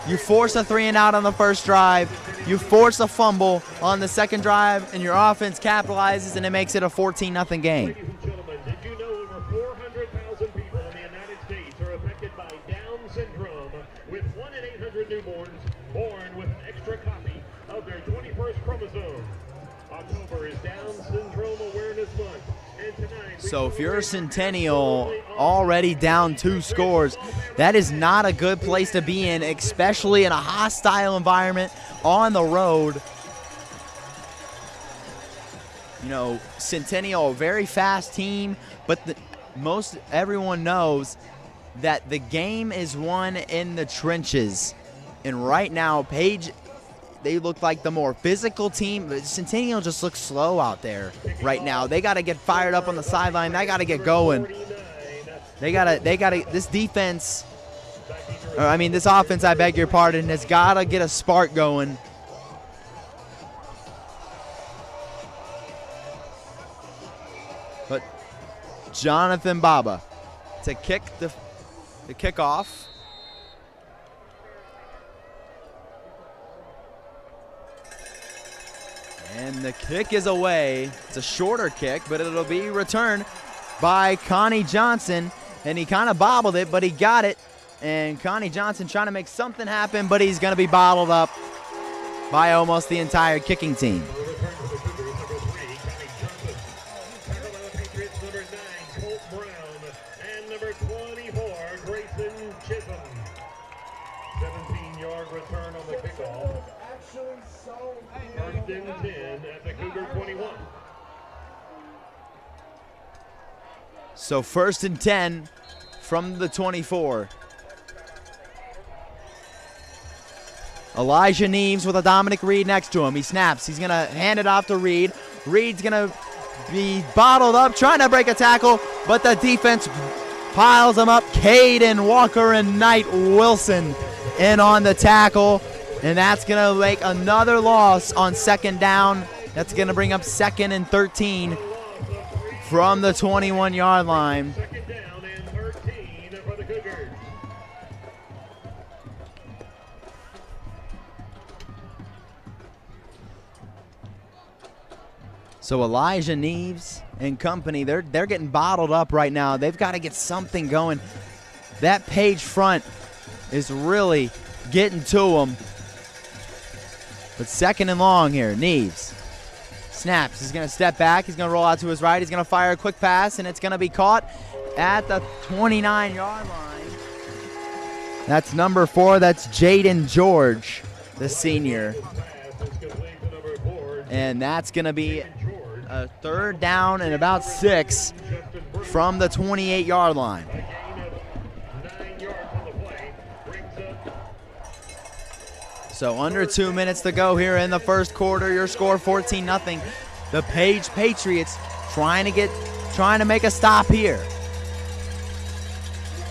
You force a 3-and-out on the first drive. You force a fumble on the second drive, and your offense capitalizes, and it makes it a 14-0 game. Ladies and gentlemen, did you know over 400,000 people in the United States are affected by Down syndrome, with 1 in 800 newborns born with an extra copy of their 21st chromosome? October is Down Syndrome Awareness Month, and tonight... So if you're a Centennial already down 2 scores, that is not a good place to be in, especially in a hostile environment on the road. You know, Centennial, a very fast team, but most everyone knows that the game is won in the trenches. And right now, Page, they look like the more physical team. Centennial just looks slow out there right now. They got to get fired up on the sideline. They got to get going. They got to, this defense, this offense, I beg your pardon, has got to get a spark going. But Jonathan Baba to kick the kickoff. And the kick is away. It's a shorter kick, but it'll be returned by Connie Johnson. And he kind of bobbled it, but he got it. And Connie Johnson trying to make something happen, but he's going to be bottled up by almost the entire kicking team. And number 24, Grayson Chisholm. 17-yard return on the kickoff. First and 10 at the Cougar 21. So first and 10 from the 24. Elijah Neves with a Dominic Reed next to him. He snaps. He's going to hand it off to Reed. Reed's going to be bottled up, trying to break a tackle, but the defense piles him up. Caden Walker and Knight Wilson in on the tackle, and that's going to make another loss on second down. That's going to bring up 2nd and 13 from the 21-yard line. Second down and 13 for the Cougars. So Elijah Neves and company, they're getting bottled up right now. They've got to get something going. That Page front is really getting to them. But 2nd and long here, Neves snaps. He's going to step back. He's going to roll out to his right. He's going to fire a quick pass, and it's going to be caught at the 29-yard line. That's number 4. That's Jaden George, the senior. And that's going to be a 3rd down and about 6 from the 28-yard line. So under 2 minutes to go here in the first quarter. Your score 14-0. The Page Patriots trying to make a stop here.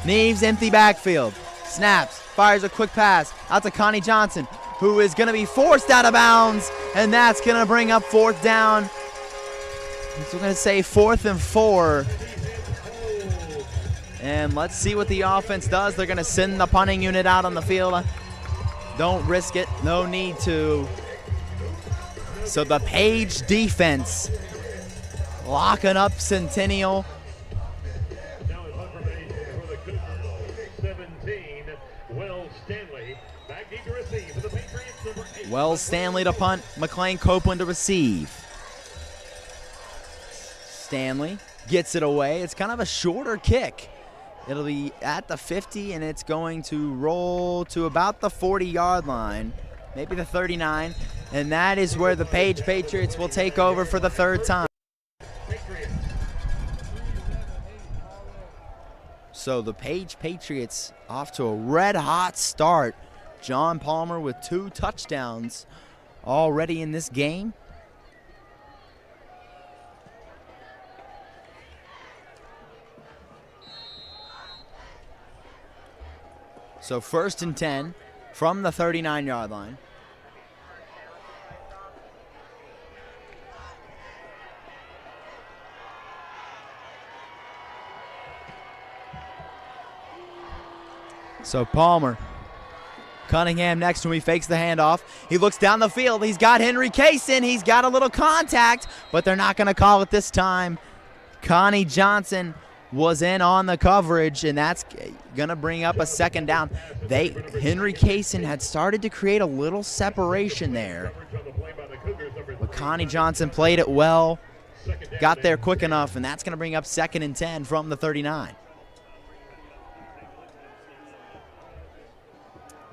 Neves, empty backfield. Snaps, fires a quick pass out to Connie Johnson, who is going to be forced out of bounds, and that's going to bring up 4th down. So we're going to say 4th and 4. And let's see what the offense does. They're going to send the punting unit out on the field. Don't risk it. No need to. So the Page defense locking up Centennial. 17, Wells Stanley. Back deep to receive for the Patriots, number 8. Wells Stanley to punt. McLean Copeland to receive. Stanley gets it away. It's kind of a shorter kick. It'll be at the 50, and it's going to roll to about the 40-yard line, maybe the 39, and that is where the Page Patriots will take over for the 3rd time. So the Page Patriots off to a red-hot start. John Palmer with 2 touchdowns already in this game. So 1st and 10 from the 39-yard line. So Palmer, Cunningham next to him, he fakes the handoff. He looks down the field. He's got Henry Kaysen. He's got a little contact, but they're not going to call it this time. Connie Johnson was in on the coverage, and that's going to bring up a 2nd down. Henry Kaysen had started to create a little separation there, but Connie Johnson played it well, got there quick enough, and that's going to bring up 2nd and 10 from the 39.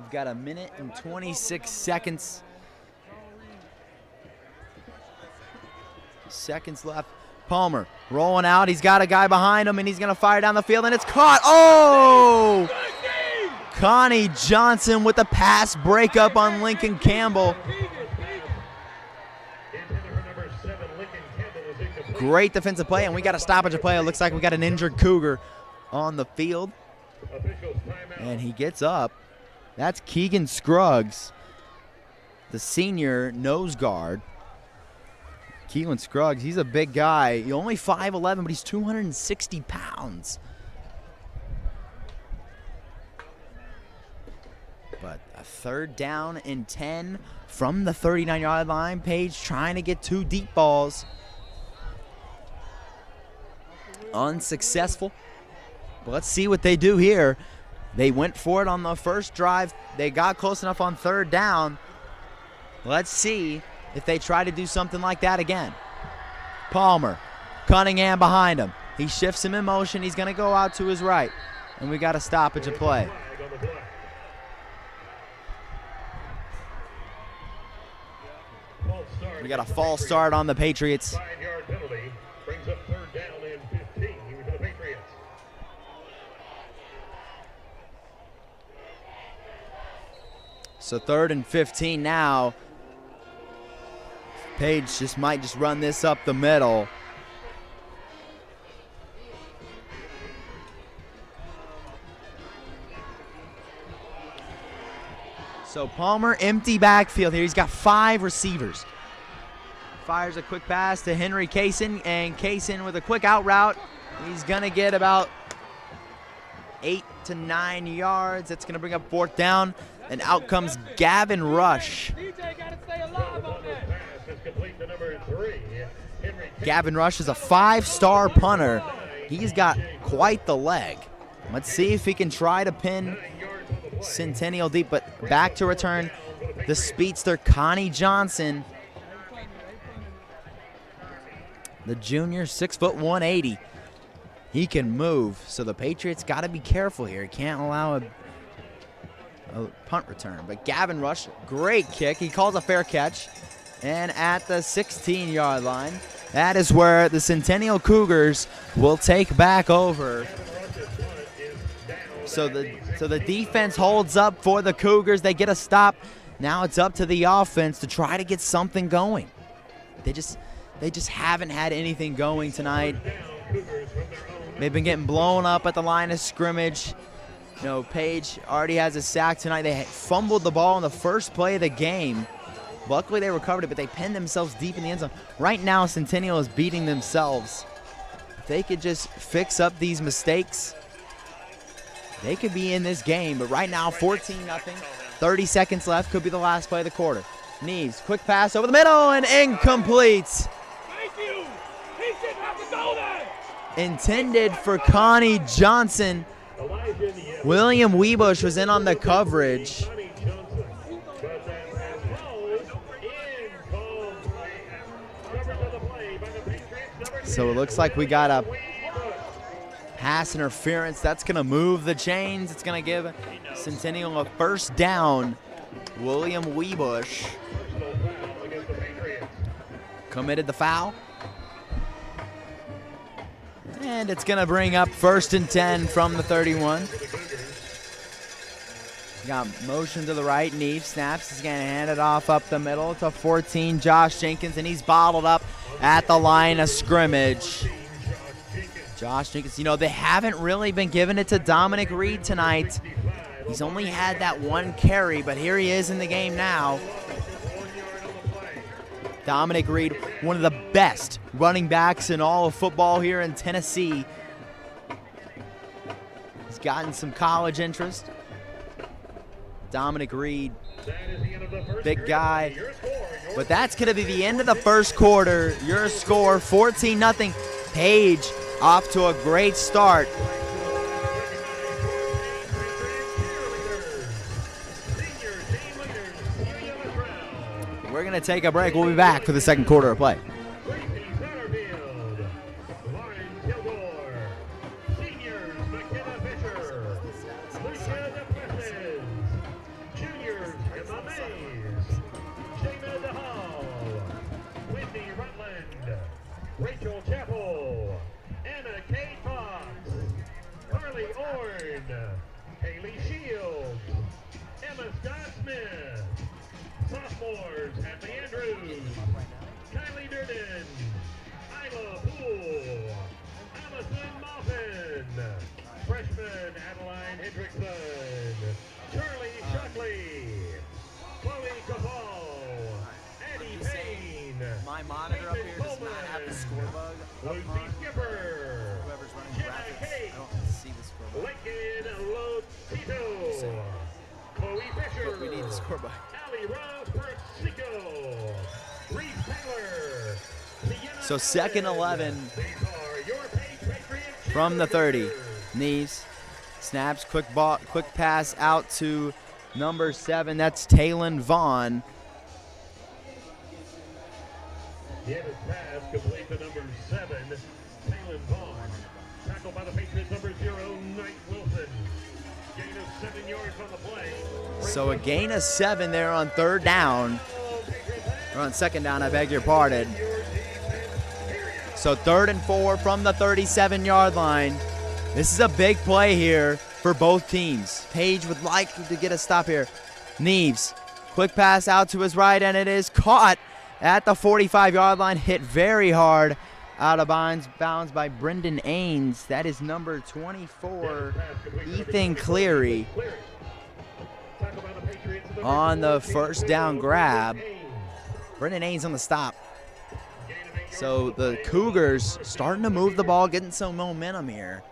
We've got 1 minute and 26 seconds. Seconds left. Palmer rolling out. He's got a guy behind him, and he's going to fire down the field, and it's caught. Oh! Connie Johnson with the pass breakup on Lincoln Campbell. Great defensive play, and we got a stoppage of play. It looks like we got an injured Cougar on the field, and he gets up. That's Keegan Scruggs, the senior nose guard. Keelan Scruggs, he's a big guy. He's only 5'11", but he's 260 pounds. But a 3rd down and 10 from the 39-yard line. Page trying to get 2 deep balls. Unsuccessful. But let's see what they do here. They went for it on the first drive. They got close enough on 3rd down. Let's see if they try to do something like that again. Palmer, Cunningham behind him. He shifts him in motion. He's going to go out to his right. And we got a stoppage of play. We got a false start on the Patriots. 5-yard penalty brings up 3rd down and 15 for the Patriots. So 3rd and 15 now. Page might just run this up the middle. So Palmer, empty backfield here. He's got 5 receivers. Fires a quick pass to Henry Kaysen, and Kaysen with a quick out route. He's going to get about 8 to 9 yards. That's going to bring up 4th down, and out comes Gavin Rush. Gavin Rush is a 5-star punter. He's got quite the leg. Let's see if he can try to pin Centennial deep, but back to return the speedster Connie Johnson, the junior, 6', 180. He can move, so the Patriots got to be careful here. He can't allow a punt return. But Gavin Rush, great kick. He calls a fair catch. And at the 16-yard line, that is where the Centennial Cougars will take back over. So the defense holds up for the Cougars. They get a stop. Now it's up to the offense to try to get something going. They just haven't had anything going tonight. They've been getting blown up at the line of scrimmage. You know, Page already has a sack tonight. They fumbled the ball in the first play of the game. Luckily, they recovered it, but they pinned themselves deep in the end zone. Right now, Centennial is beating themselves. If they could just fix up these mistakes, they could be in this game. But right now, 14-0, 30 seconds left. Could be the last play of the quarter. Neves, quick pass over the middle and incomplete. Thank you. He didn't have to go there. Intended for Connie Johnson. William Weebush was in on the coverage. So it looks like we got a pass interference. That's going to move the chains. It's going to give Centennial a first down. William Weebush committed the foul. And it's going to bring up 1st and 10 from the 31. Got motion to the right. Neves snaps. He's going to hand it off up the middle to 14, Josh Jenkins, and he's bottled up at the line of scrimmage. Josh Jenkins, you know, they haven't really been giving it to Dominic Reed tonight. He's only had that one carry, but here he is in the game now. Dominic Reed, one of the best running backs in all of football here in Tennessee. He's gotten some college interest. Dominic Reed, big guy. But that's going to be the end of the first quarter. Your score, 14-0. Page off to a great start. We're going to take a break. We'll be back for the second quarter of play. Rachel Chappell, Anna K. Fox, Carly Orn, Haley Shields, Emma Scott Smith, sophomores Hadley Andrews, Kylie Durden, Isla Poole, Allison Moffin, freshman Adeline Hendrickson, Charlie Shockley, Chloe Cabal, Addie Payne, My monitor up here does not have the score bug. Lucy Skipper, Whoever's running graphics, I don't see the score bug. Lincoln Lotito, Chloe Fisher, But we need the score bug. Ali Rose Persico, Reese Taylor, So 2nd 11 from the 30. Knees, snaps, quick pass out to number 7. That's Taylon Vaughn. Davis pass complete to number 7, Taylon Vaughn. Tackled by the Patriots, number 0, Knight Wilson. Gain of 7 yards on the play. So a gain of 7 there on 3rd down. Or on 2nd down, I beg your pardon. So 3rd and 4 from the 37-yard line. This is a big play here for both teams. Page would like to get a stop here. Neves, quick pass out to his right, and it is caught at the 45-yard line, hit very hard out of bounds by Brendan Ains. That is number 24, Ethan Cleary, on the first down grab. Brendan Ains on the stop. So the Cougars starting to move the ball, getting some momentum here.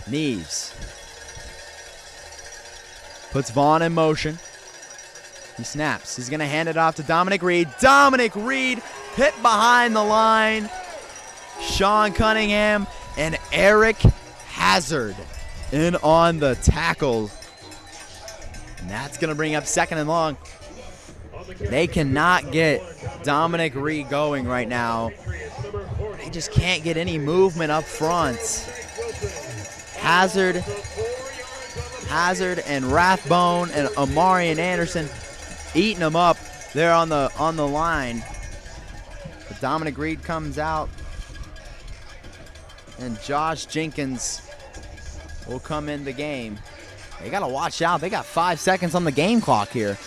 Neves puts Vaughn in motion. He snaps. He's going to hand it off to Dominic Reed. Dominic Reed hit behind the line. Sean Cunningham and Eric Hazard in on the tackle. And that's going to bring up 2nd and long. They cannot get Dominic Reed going right now. They just can't get any movement up front. Hazard and Rathbone and Amari and Anderson eating them up there on the line. But Dominic Reed comes out, and Josh Jenkins will come in the game. They got to watch out. They got 5 seconds on the game clock here.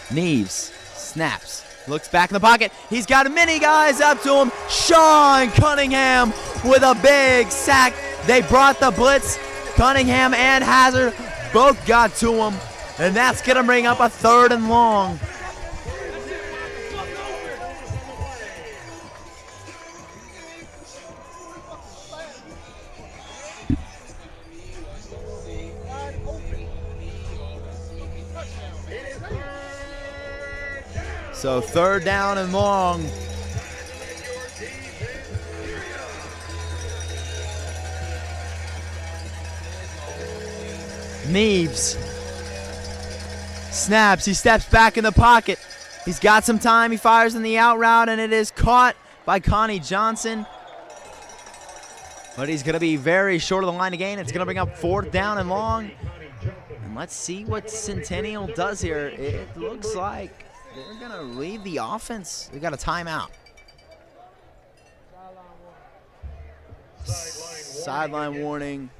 Neves snaps. Looks back in the pocket. He's got many guys up to him. Sean Cunningham with a big sack. They brought the blitz. Cunningham and Hazard both got to him. And that's going to bring up a 3rd and long. So 3rd down and long. Neves snaps. He steps back in the pocket. He's got some time. He fires in the out route, and it is caught by Connie Johnson. But he's going to be very short of the line again. It's going to bring up 4th down and long. And let's see what Centennial does here. It looks like they're going to leave the offense. They got a timeout. Sideline warning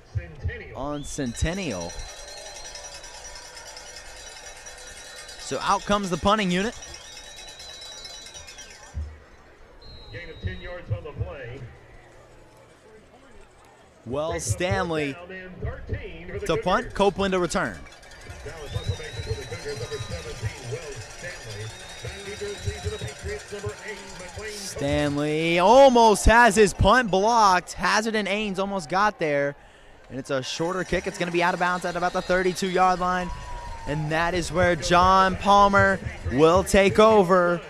on Centennial. So out comes the punting unit. Gain of 10 yards on the play. Wells Stanley to punt, Copeland to return. Stanley almost has his punt blocked. Hazard and Ains almost got there. And it's a shorter kick. It's going to be out of bounds at about the 32-yard line. And that is where John Palmer will take over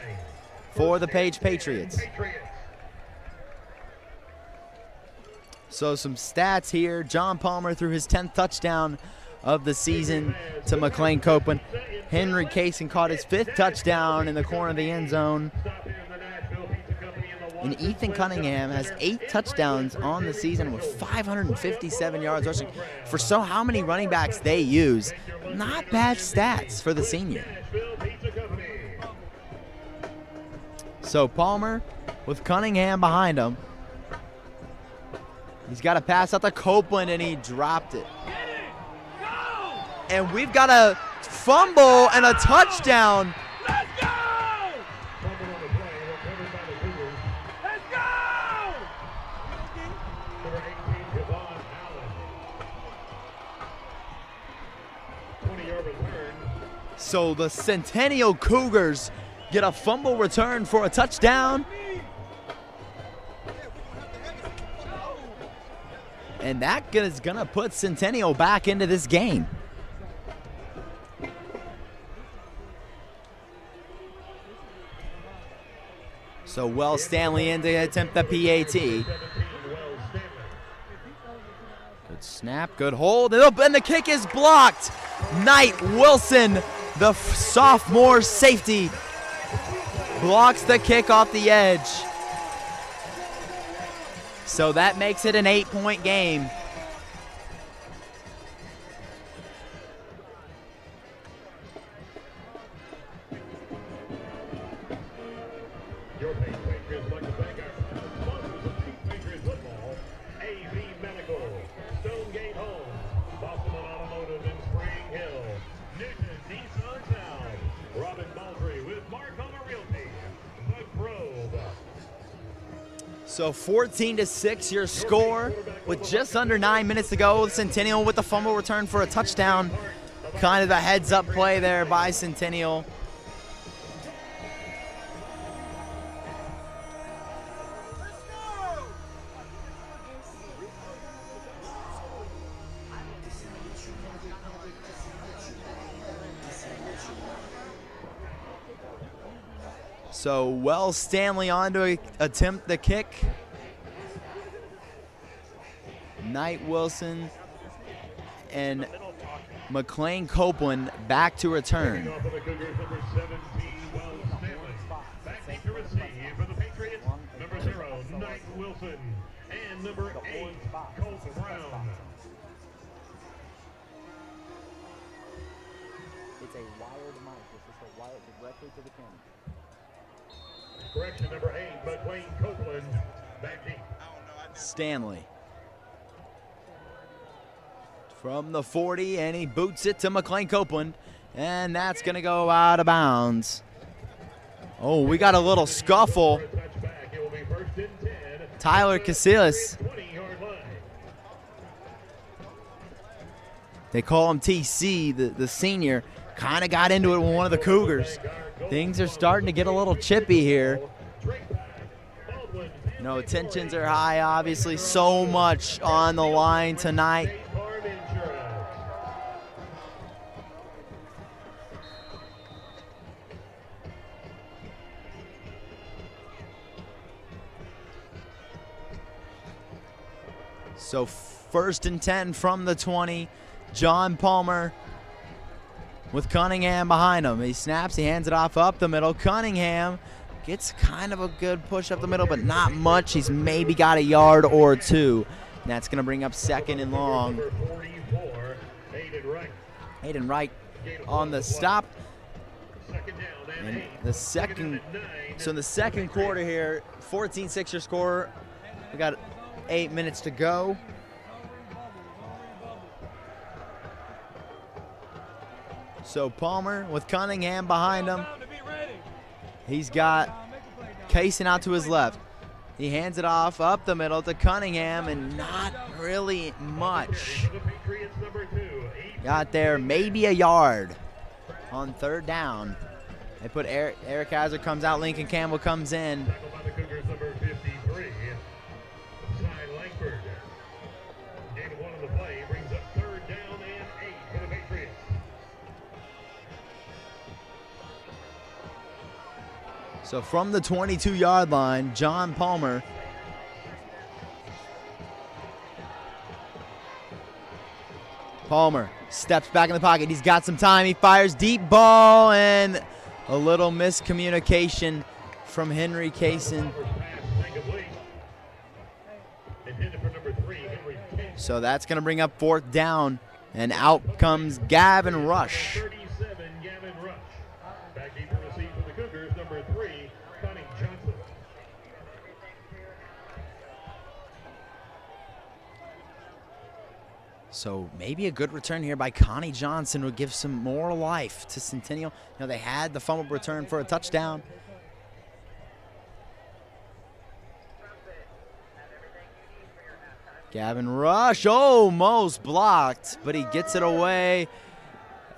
for the Page Patriots. So some stats here. John Palmer threw his 10th touchdown of the season to McLean Copeland. Henry Kaysen caught his 5th touchdown in the corner of the end zone. And Ethan Cunningham has 8 touchdowns on the season with 557 yards rushing. For how many running backs they use, not bad stats for the senior. So Palmer with Cunningham behind him. He's got to pass out to Copeland, and he dropped it. And we've got a fumble and a touchdown. Let's go! Let's go! Number 18, Javon Allen. 20-yard return. So the Centennial Cougars get a fumble return for a touchdown. And that is going to put Centennial back into this game. So Wells Stanley in to attempt the PAT. Good snap, good hold, and the kick is blocked. Knight Wilson, the sophomore safety, blocks the kick off the edge. So that makes it an 8-point game. Your Page Patriots like to thank our sponsors of Page Patriots football, AV Medical, Stonegate Homes, Boston Automotive in Spring Hill, Newton Nissan Town, Robin Baldry with Marcona Realty, The Grove. So 14-6 your score with just under 9 minutes to go. Centennial with the fumble return for a touchdown. Kind of a heads-up play there by Centennial. So Wells Stanley on to attempt the kick. Knight Wilson and McLean Copeland back to return. Back to receive for the Patriots, number 0, Knight Wilson, and number 8, Colt Brown. It's a wired mic. It's just a wire directly to the camera. Correction, number 8, McLean Copeland, back deep. Stanley. from the 40, and he boots it to McLean Copeland, and that's going to go out of bounds. Oh, we got a little scuffle. Tyler Casillas. They call him TC, the senior, kind of got into it with one of the Cougars. Things are starting to get a little chippy here. You know, tensions are high, obviously. So much on the line tonight. So 1st and 10 from the 20. John Palmer with Cunningham behind him. He snaps, he hands it off up the middle. Cunningham gets kind of a good push up the middle, but not much. He's maybe got a yard or two. And that's going to bring up 2nd and long. Hayden Wright on the stop. And the second, so in the second quarter here, 14-6 your score. We got 8 minutes to go. So Palmer with Cunningham behind him. He's got Kaysen out to his left. He hands it off up the middle to Cunningham, and not really much. Got there maybe a yard on 3rd down. They put Eric Hazard comes out, Lincoln Campbell comes in. So from the 22-yard line, John Palmer. Palmer steps back in the pocket. He's got some time. He fires deep ball, and a little miscommunication from Henry Kaysen. So that's going to bring up 4th down, and out comes Gavin Rush. So maybe a good return here by Connie Johnson would give some more life to Centennial. You know, they had the fumble return for a touchdown. Gavin Rush almost blocked, but he gets it away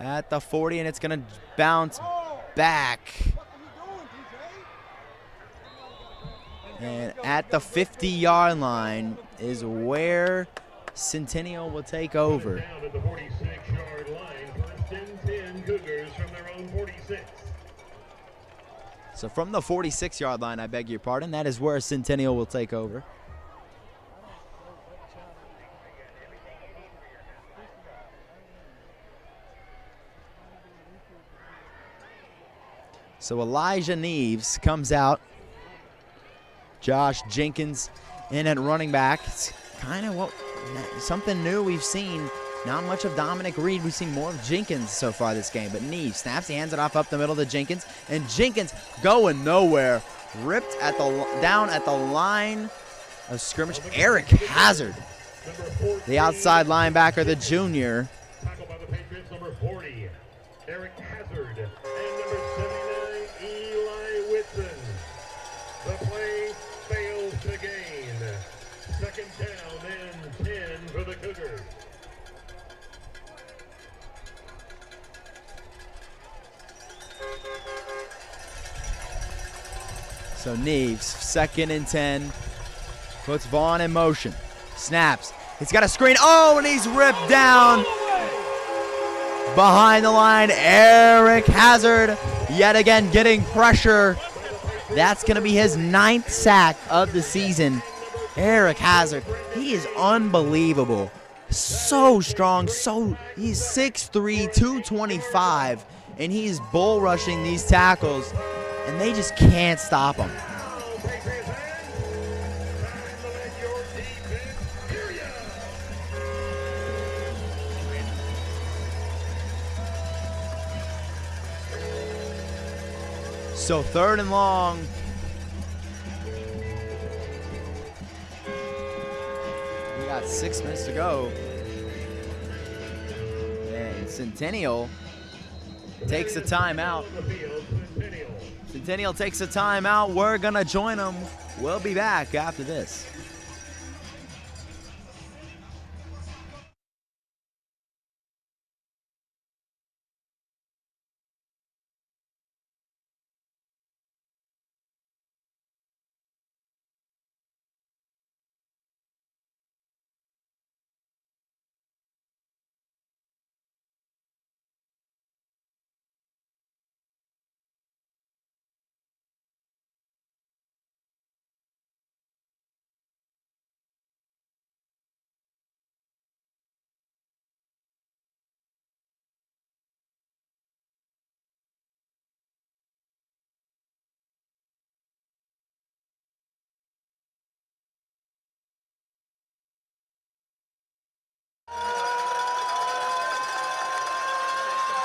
at the 40, and it's going to bounce back. And at the 50-yard line is where Centennial will take over. So from the 46-yard line, I beg your pardon, that is where Centennial will take over. So Elijah Neves comes out. Josh Jenkins in at running back. It's kind of something new we've seen. Not much of Dominic Reed. We've seen more of Jenkins so far this game. But Neves snaps, he hands it off up the middle to Jenkins. And Jenkins going nowhere. Ripped down at the line of scrimmage. Eric Hazard, the outside linebacker, the junior. Tackled by the Patriots, number 40, Eric Hazard, and number 79, Eli Whitson. The play fails to gain. 2nd down and 10 for the Cougars. So Neves, 2nd and 10, puts Vaughn in motion, snaps. He's got a screen. Oh, and he's ripped down behind the line. Eric Hazard, yet again getting pressure. That's going to be his 9th sack of the season. Eric Hazard, he is unbelievable. So strong, he's 6'3", 225, and he's bull rushing these tackles, and they just can't stop him. So 3rd and long. We got 6 minutes to go. Centennial takes a timeout. Centennial takes a timeout. We're going to join them. We'll be back after this.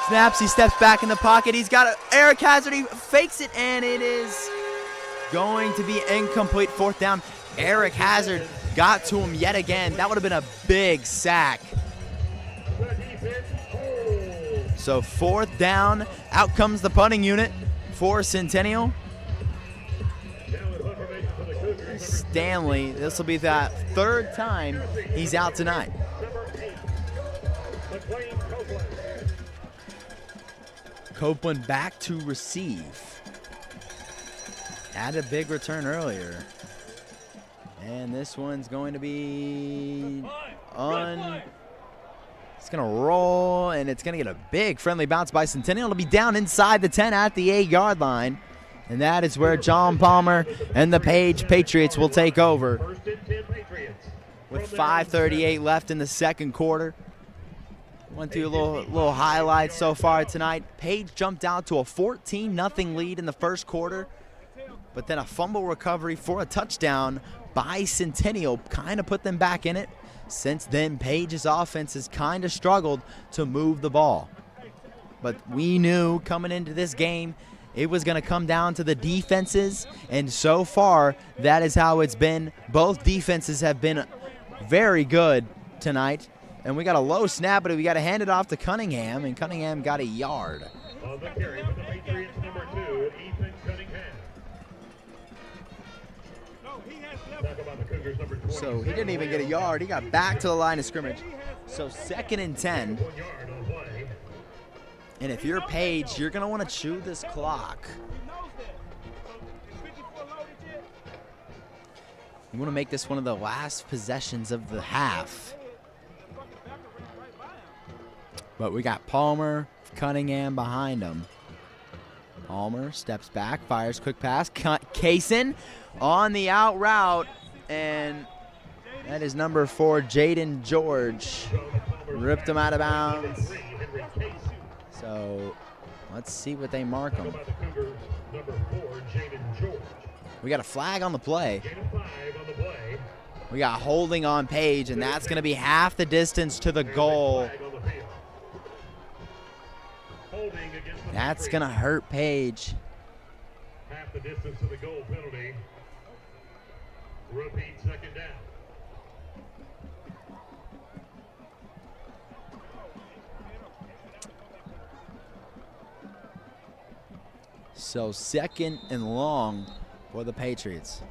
Snaps, he steps back in the pocket. He's got an Eric Hazard. He fakes it, and it is going to be incomplete. 4th down. Eric Hazard got to him yet again. That would have been a big sack. So 4th down. Out comes the punting unit for Centennial. Stanley, this will be that 3rd time he's out tonight. Copeland back to receive. Had a big return earlier. And this one's going to be it's going to roll, and it's going to get a big friendly bounce by Centennial. It'll be down inside the 10 at the 8-yard line. And that is where John Palmer and the Page Patriots will take over. With 5:38 left in the second quarter. Went through a little highlights so far tonight. Page jumped out to a 14-0 lead in the first quarter, but then a fumble recovery for a touchdown by Centennial kind of put them back in it. Since then, Page's offense has kind of struggled to move the ball. But we knew coming into this game it was going to come down to the defenses, and so far that is how it's been. Both defenses have been very good tonight. And we got a low snap, but we got to hand it off to Cunningham, and Cunningham got a yard. On the carry for the Patriots, number 2, Ethan Cunningham. So he didn't even get a yard. He got back to the line of scrimmage. So 2nd and 10. And if you're Page, you're going to want to chew this clock. You want to make this one of the last possessions of the half. But we got Palmer, Cunningham behind him. Palmer steps back, fires quick pass. Kaysen on the out route, and that is number 4, Jaden George. Ripped him out of bounds. So let's see what they mark him. We got a flag on the play. We got holding on Page, and that's going to be half the distance to the goal. That's going to hurt Page. Half the distance to the goal penalty. Repeat, 2nd down. So 2nd and long for the Patriots.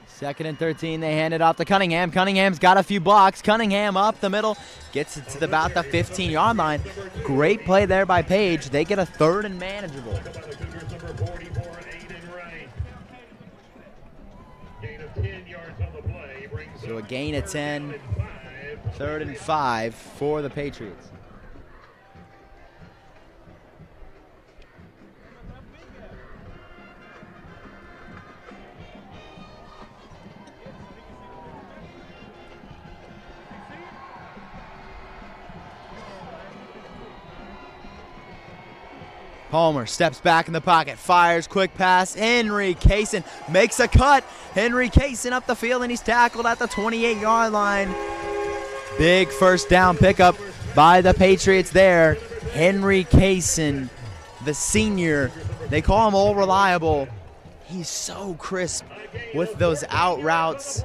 Second and 13, they hand it off to Cunningham. Cunningham's got a few blocks. Cunningham up the middle, gets it to about the 15-yard line. Great play there by Page. They get a 3rd and manageable. So a gain of 10, 3rd and 5 for the Patriots. Palmer steps back in the pocket, fires, quick pass. Henry Kaysen makes a cut. Henry Kaysen up the field, and he's tackled at the 28-yard line. Big 1st down pickup by the Patriots there. Henry Kaysen, the senior. They call him All Reliable. He's so crisp with those out routes.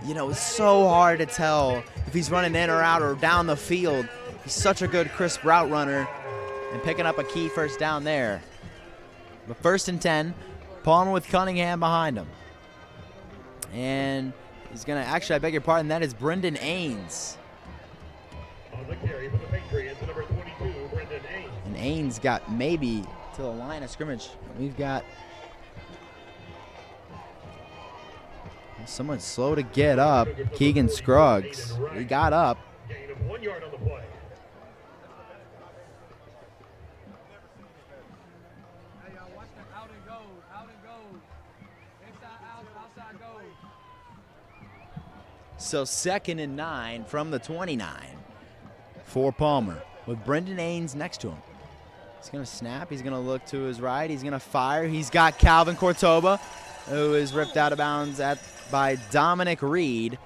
You know, it's so hard to tell if he's running in or out or down the field. He's such a good crisp route runner and picking up a key first down there. But 1st and 10, Palmer with Cunningham behind him. And he's going to, actually, I beg your pardon, that is Brendan Ains. On the carry for the Patriots, number 22, Brendan Ains. And Ains got maybe to the line of scrimmage. We've got someone slow to get up. Keegan Scruggs. He got up. Gain of 1 yard on the play. So 2nd and 9 from the 29 for Palmer with Brendan Ains next to him. He's going to snap. He's going to look to his right. He's going to fire. He's got Calvin Cortoba, who is ripped out of bounds by Dominic Reed.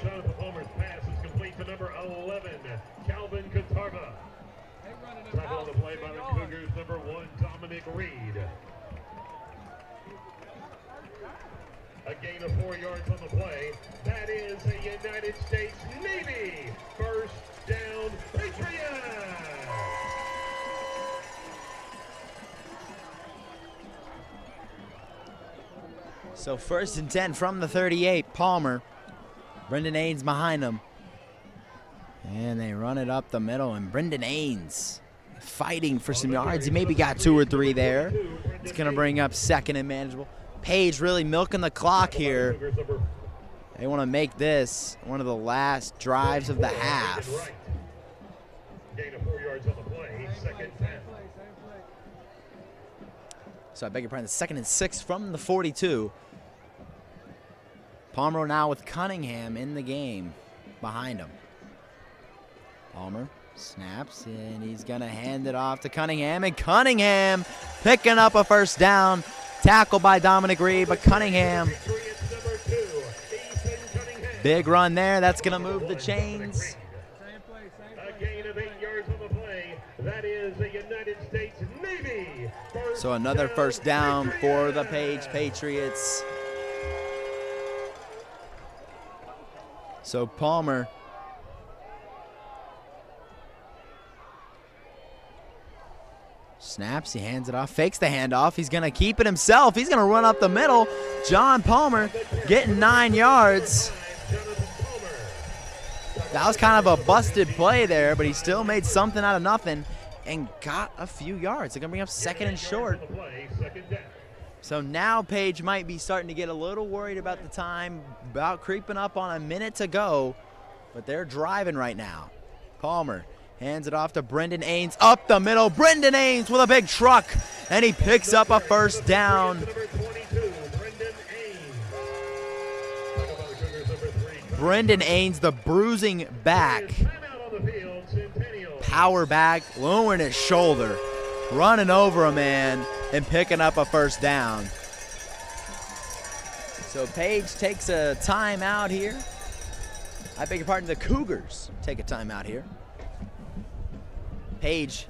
Jonathan Palmer's pass is complete to number 11, Calvin Cortoba. Tackle on the play by the Cougars, number 1, Dominic Reed. A gain of 4 yards on the play. That is a United States Navy first down Patriots. So 1st and 10 from the 38, Palmer. Brendan Ains behind him. And they run it up the middle, and Brendan Ains fighting for some yards. He maybe got 2 or 3 there. It's going to bring up 2nd and manageable. Page really milking the clock here. They want to make this one of the last drives of the half. Gain of 4 yards on the play, 2nd and 10. So I beg your pardon, 2nd and 6 from the 42. Palmer now with Cunningham in the game behind him. Palmer snaps, and he's going to hand it off to Cunningham, and Cunningham picking up a first down. Tackled by Dominic Reed, but Cunningham. Big run there. That's going to move the chains. A gain of 8 yards on the play. That is a United States Navy. So another first down for the Page Patriots. So Palmer snaps, he hands it off, fakes the handoff. He's going to keep it himself. He's going to run up the middle. John Palmer getting 9 yards. That was kind of a busted play there, but he still made something out of nothing and got a few yards. They're going to bring up 2nd and short. So now Page might be starting to get a little worried about the time, about creeping up on a minute to go, but they're driving right now. Palmer hands it off to Brendan Ains up the middle. Brendan Ains with a big truck, and he picks up a first down. Brendan Ains, the bruising back, power back, lowering his shoulder, running over a man, and picking up a first down. So Page takes a timeout here. I beg your pardon, the Cougars take a timeout here. Page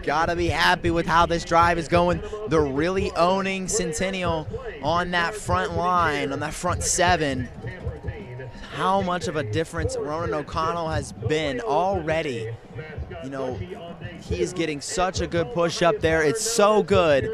gotta be happy with how this drive is going. They're really owning Centennial on that front line, on that front 7. How much of a difference Ronan O'Connell has been already. You know, he is getting such a good push up there. It's so good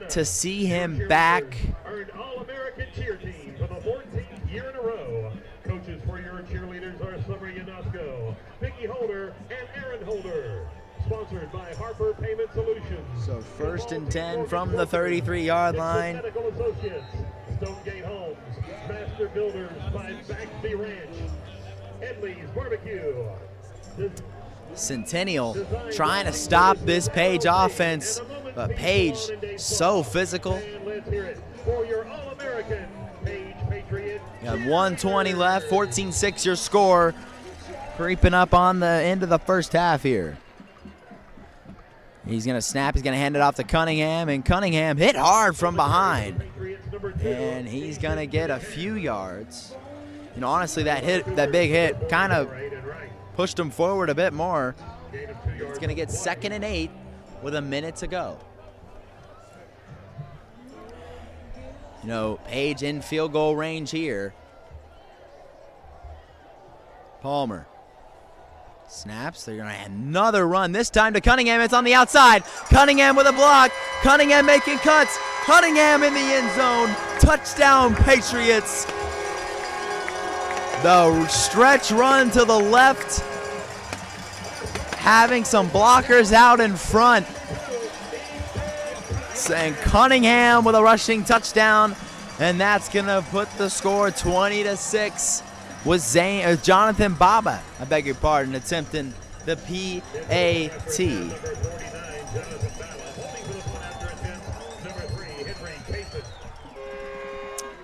to see him back. Earned All-American cheer team for the 14th year in a row. Coaches for your cheerleaders are Summer Yanasco, Vicky Holder, and Aaron Holder. Sponsored by Harper Payment Solutions. So 1st and 10 from the 33-yard line. Medical Associates, Stonegate Homes, Master Builders by Baxby Ranch, Edley's Barbecue. Centennial trying to stop this Page offense, but Page so physical. Let's hear it for your All-American Page Patriot. You got 1:20 left, 14-6 your score. Creeping up on the end of the first half here. He's going to snap, he's going to hand it off to Cunningham, and Cunningham hit hard from behind. And he's going to get a few yards. You know, honestly, that big hit kind of pushed him forward a bit more. It's going to get 2nd and 8 with a minute to go. You know, Page in field goal range here. Palmer snaps. They're going to have another run, this time to Cunningham. It's on the outside. Cunningham with a block. Cunningham making cuts. Cunningham in the end zone. Touchdown, Patriots. The stretch run to the left. Having some blockers out in front. And Cunningham with a rushing touchdown. And that's going to put the score 20-6 with Jonathan Baba, I beg your pardon, attempting the PAT.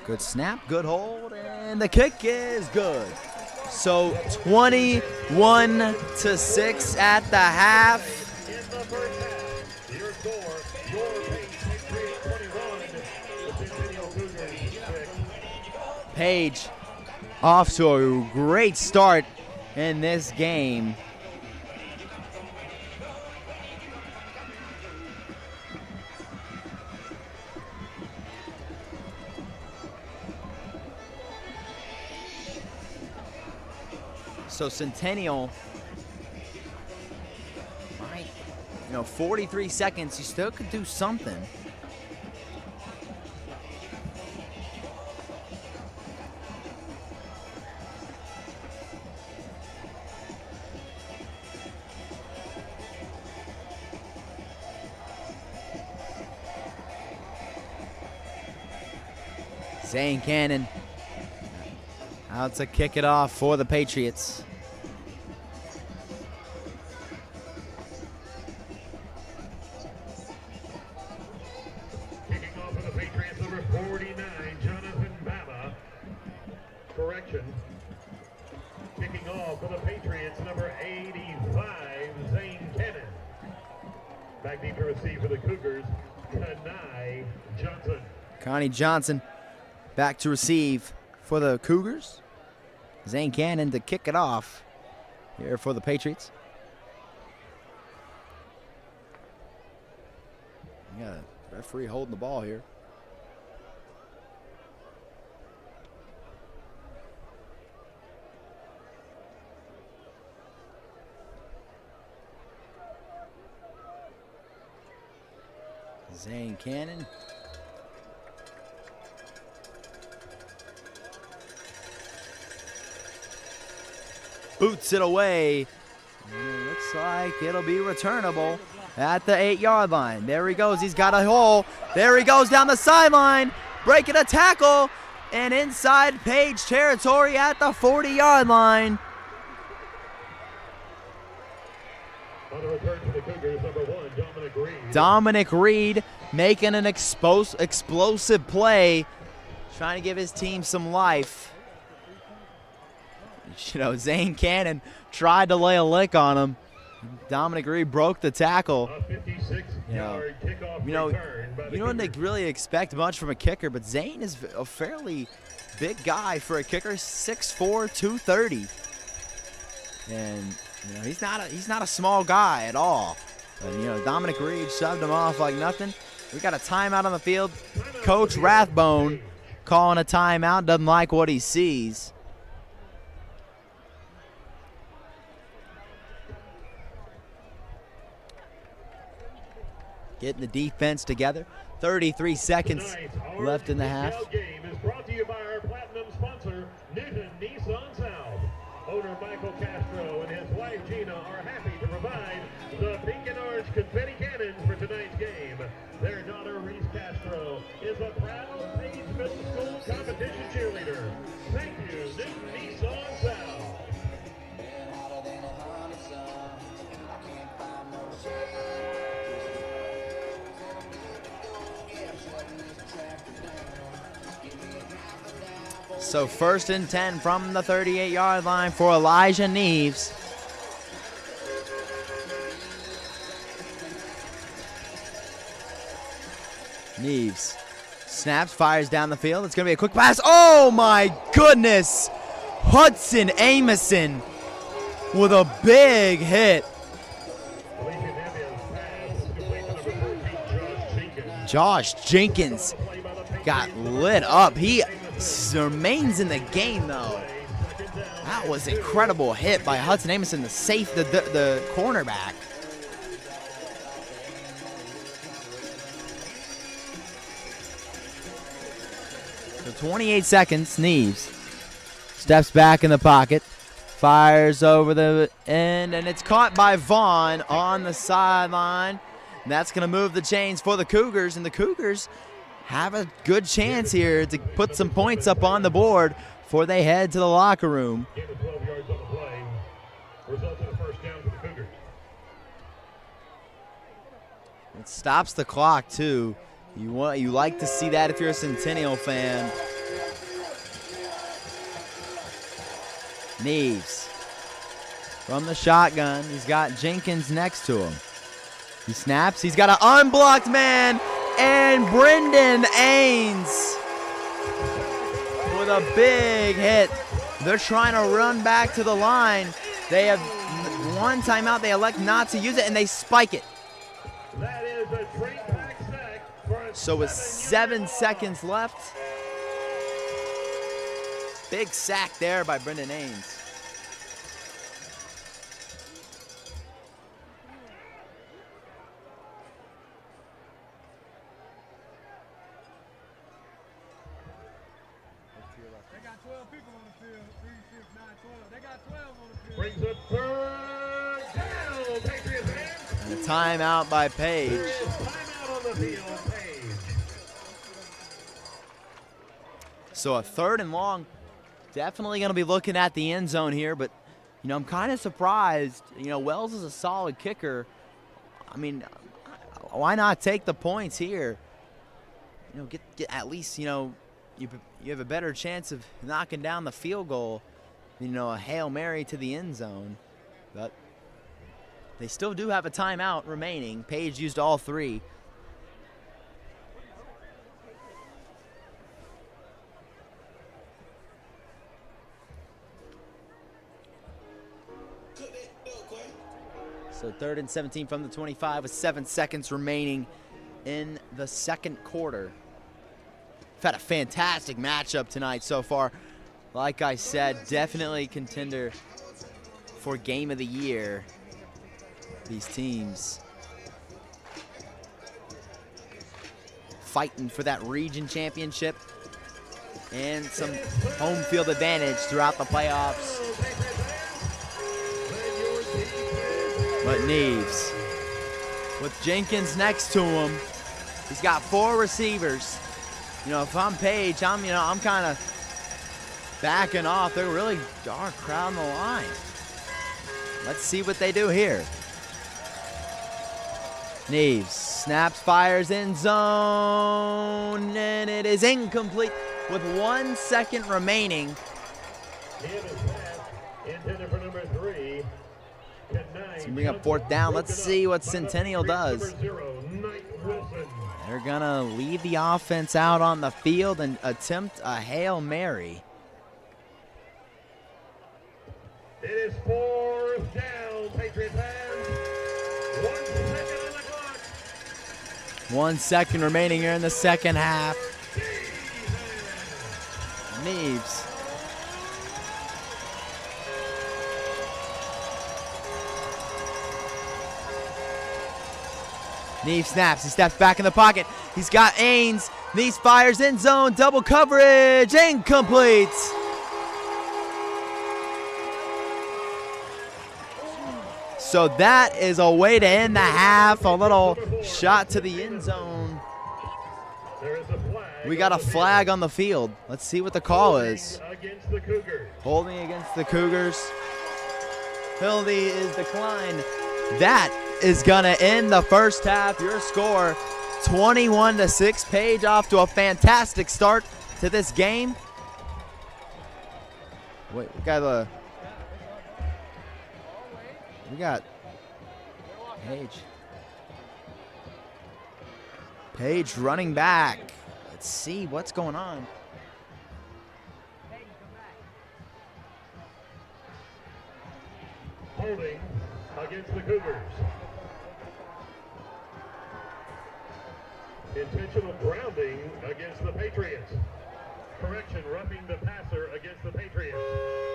Good snap, good hold, and the kick is good. So 21-6 at the half. Page off to a great start in this game. So Centennial, 43 seconds, you still could do something. Zane Cannon out to kick it off for the Patriots. Kicking off for the Patriots, number 49, Jonathan Baba. Correction. Kicking off for the Patriots, number 85, Zane Cannon. Back deep to receive for the Cougars, Connie Johnson. Connie Johnson back to receive for the Cougars. Zane Cannon to kick it off here for the Patriots. You got a referee holding the ball here. Zane Cannon. Boots it away. It looks like it'll be returnable at the 8-yard line. There he goes. He's got a hole. There he goes down the sideline. Breaking a tackle. And inside Page territory at the 40-yard line. On the return to the Cougars, number 1, Dominic Reed. Dominic Reed making an explosive play. Trying to give his team some life. Zane Cannon tried to lay a lick on him. Dominic Reed broke the tackle. You don't really expect much from a kicker, but Zane is a fairly big guy for a kicker, 6'4", 230. And he's not a small guy at all. But, Dominic Reed shoved him off like nothing. We got a timeout on the field. Coach Rathbone calling a timeout, doesn't like what he sees. Getting the defense together. 33 seconds left in the half. WCS Game is brought to you by our platinum sponsor, Newton Nissan South. Owner Michael Castro and his wife Gina are happy to provide the pink and orange confetti cannons for tonight's game. Their daughter Reese Castro is a proud Page Middle School competition cheerleader. Thank you, Newton Nissan South. So 1st and 10 from the 38-yard line for Elijah Neves. Neves snaps, fires down the field. It's going to be a quick pass. Oh my goodness! Hudson Amison with a big hit. Josh Jenkins got lit up. He remains in the game, though. That was an incredible hit by Hudson Amison, the cornerback. So 28 seconds, Neves steps back in the pocket, fires over the end, and it's caught by Vaughn on the sideline. And that's going to move the chains for the Cougars, and the Cougars have a good chance here to put some points up on the board before they head to the locker room. It stops the clock, too. You like to see that if you're a Centennial fan. Neves from the shotgun. He's got Jenkins next to him. He snaps. He's got an unblocked man, and Brendan Ains with a big hit. They're trying to run back to the line. They have one timeout. They elect not to use it, and they spike it. So with 7 seconds left, big sack there by Brendan Ains. They got 12 people on the field. 3, 6, 9, 12. They got 12 on the field. Brings up third down. Patriots fans. And a timeout by Page. Timeout on the field, Page. So a 3rd and long. Definitely going to be looking at the end zone here, but, you know, I'm kind of surprised. You know, Wells is a solid kicker. I mean, why not take the points here? You know, get at least, you know, you have a better chance of knocking down the field goal, you know, a Hail Mary to the end zone. But they still do have a timeout remaining. Page used all 3. So 3rd and 17 from the 25 with 7 seconds remaining in the second quarter. We've had a fantastic matchup tonight so far. Like I said, definitely contender for Game of the Year. These teams fighting for that region championship and some home field advantage throughout the playoffs. But Neves, with Jenkins next to him, he's got 4 receivers. You know, if I'm Page, I'm kind of backing off. They really are crowding the line. Let's see what they do here. Neves snaps, fires, end zone, and it is incomplete with 1 second remaining. Intended for number 3. So bring up 4th down. Let's see what Centennial does. They're going to leave the offense out on the field and attempt a Hail Mary. It is 4th down, Patriot fans. 1 second on the clock. 1 second remaining here in the second half. Neves. Neves snaps, he steps back in the pocket. He's got Ains. Neves fires in zone, double coverage, incomplete. So that is a way to end the half. A little shot to the end zone. We got a flag on the field. Let's see what the call is. Holding against the Cougars. Penalty is declined. That is gonna end the first half. Your score, 21-6. Page off to a fantastic start to this game. Wait, we got Page running back. Let's see what's going on. Holding against the Cougars. Intentional grounding against the Patriots. Correction, roughing the passer against the Patriots.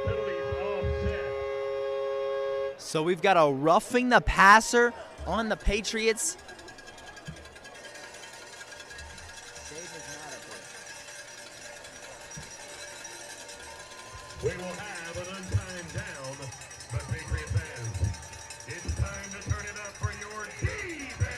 Penalties offset. So we've got a roughing the passer on the Patriots. We will have an untimed down, but Patriot fans, it's time to turn it up for your defense.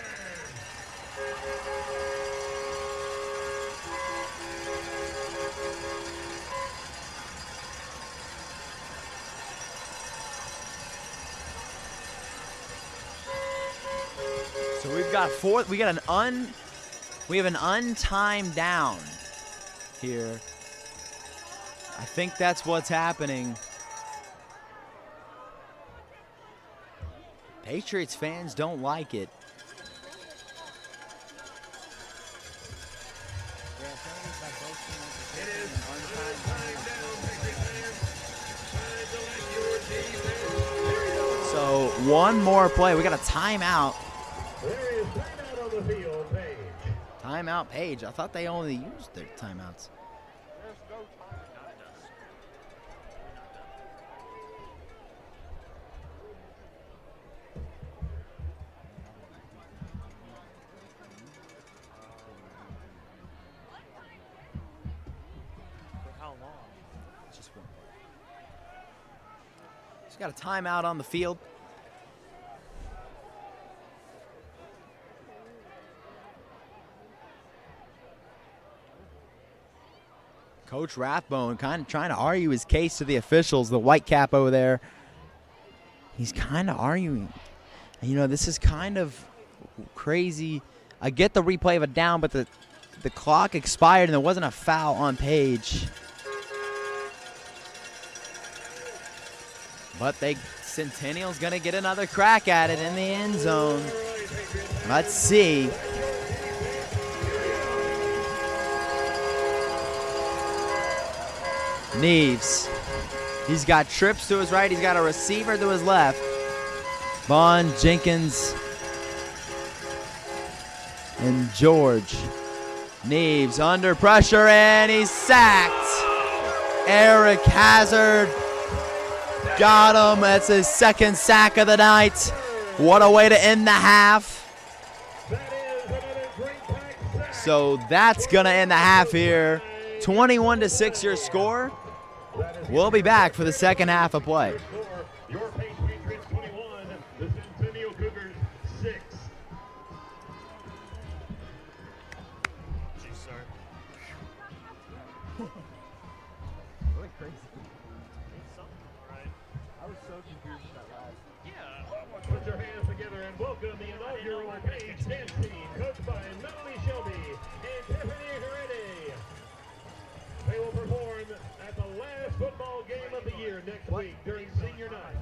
So we have an untimed down here. I think that's what's happening. Patriots fans don't like it. So one more play. We got a timeout. There is timeout on the field, Page. Timeout, Page. I thought they only used their timeouts. He's got a timeout on the field. Coach Rathbone kind of trying to argue his case to the officials, the white cap over there. He's kind of arguing. You know, this is kind of crazy. I get the replay of a down, but the clock expired and there wasn't a foul on Page. But Centennial's going to get another crack at it in the end zone. Let's see. Neves. He's got trips to his right. He's got a receiver to his left. Vaughn, Jenkins, and George. Neves under pressure, and he's sacked. Eric Hazard got him. That's his second sack of the night. What a way to end the half. So that's going to end the half here. 21-6 your score. We'll be back for the second half of play. Your Page Patriots 21, the Centennial Cougars 6. Jeez, sorry. Really crazy. Right. I was so confused with that last. Yeah. Put your hands together and welcome the inaugural Page dance team, coached by Melanie Shelby and Tiffany Heredia. They will perform at the last football game of the year next week during senior night.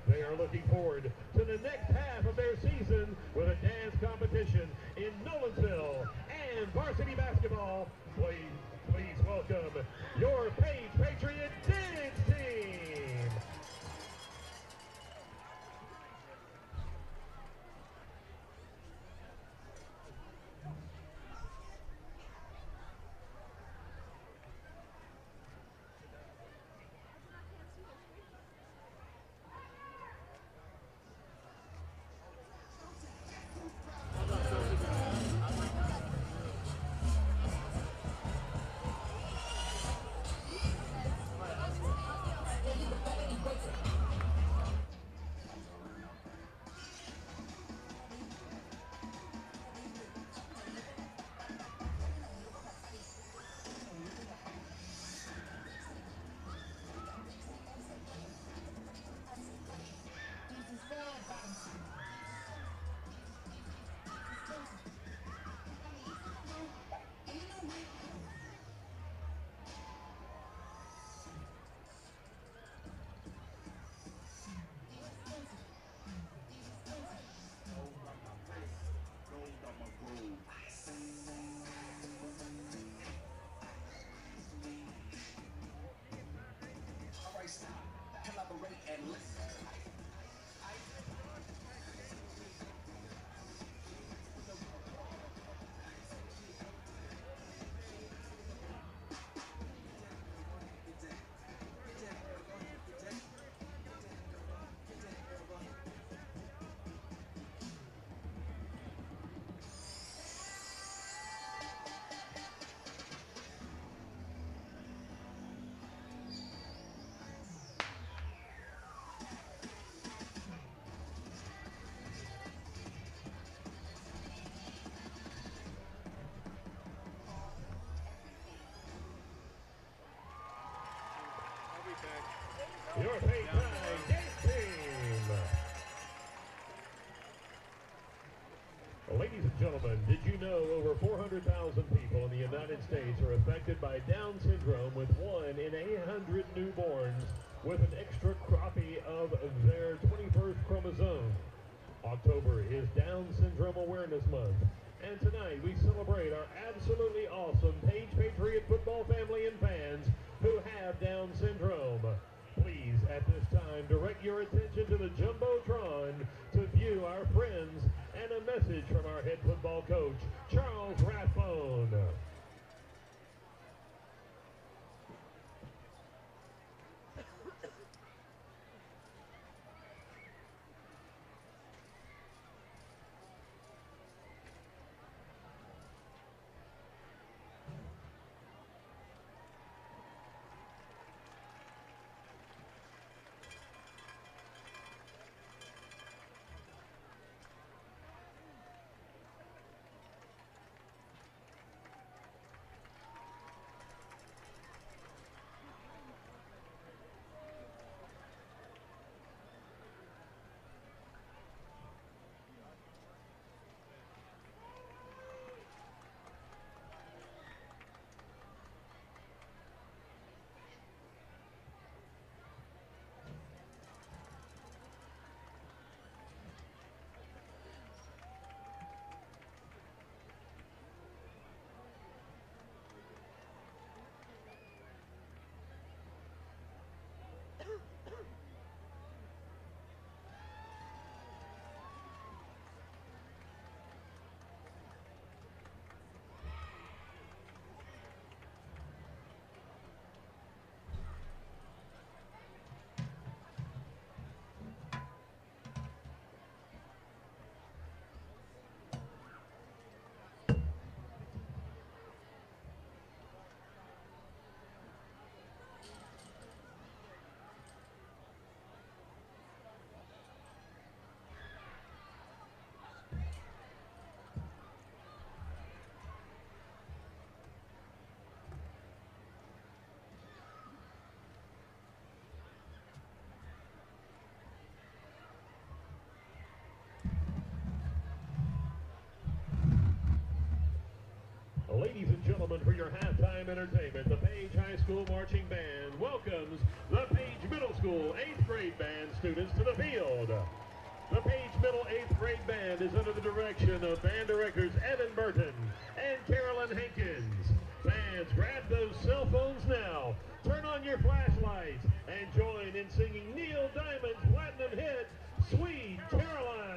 They are looking forward to the next half of their season with a dance competition in Nolensville and varsity basketball. Please welcome your Page Patriot dance team. Your Paytime Game Team. Ladies and gentlemen, did you know over 400,000 people in the United States are affected by Down syndrome, with 1 in 800 newborns with an extra copy of their 21st chromosome? October is Down Syndrome Awareness Month, and tonight we celebrate our absolutely awesome Page Patriot football family and fans who have Down syndrome. Please, at this time, direct your attention to the Jumbotron to view our friends and a message from our head football coach, Charles Rathbone. Ladies and gentlemen, for your halftime entertainment, the Page High School Marching Band welcomes the Page Middle School 8th grade band students to the field. The Page Middle 8th grade band is under the direction of band directors Evan Burton and Carolyn Hankins. Fans, grab those cell phones now, turn on your flashlights, and join in singing Neil Diamond's platinum hit, Sweet Caroline.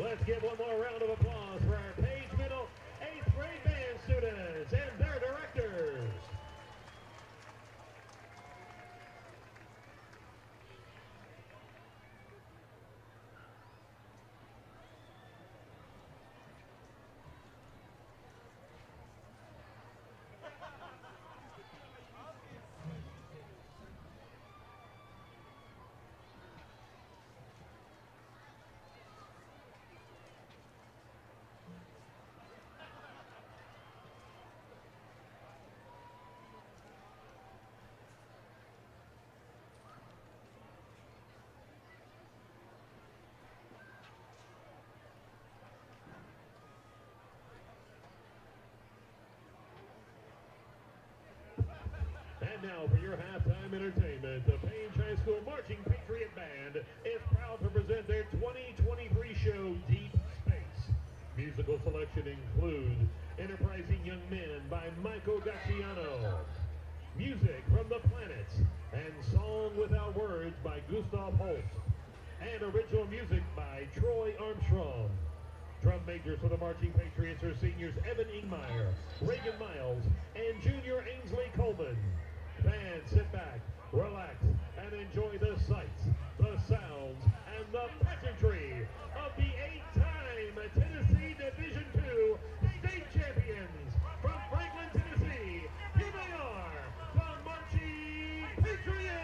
Let's give one more round of applause for our Page Middle 8th grade band students. And now for your halftime entertainment, the Page High School Marching Patriot Band is proud to present their 2023 show, Deep Space. Musical selection includes Enterprising Young Men by Michael Gaciano, Music from the Planets, and Song Without Words by Gustav Holst, and original music by Troy Armstrong. Drum majors for the Marching Patriots are seniors Evan Ingmeyer, Reagan Miles, and junior Ainsley Coleman. Fans, sit back, relax, and enjoy the sights, the sounds, and the pageantry of the 8-time Tennessee Division II state champions. From Franklin, Tennessee, here they are, the Marching Patriots!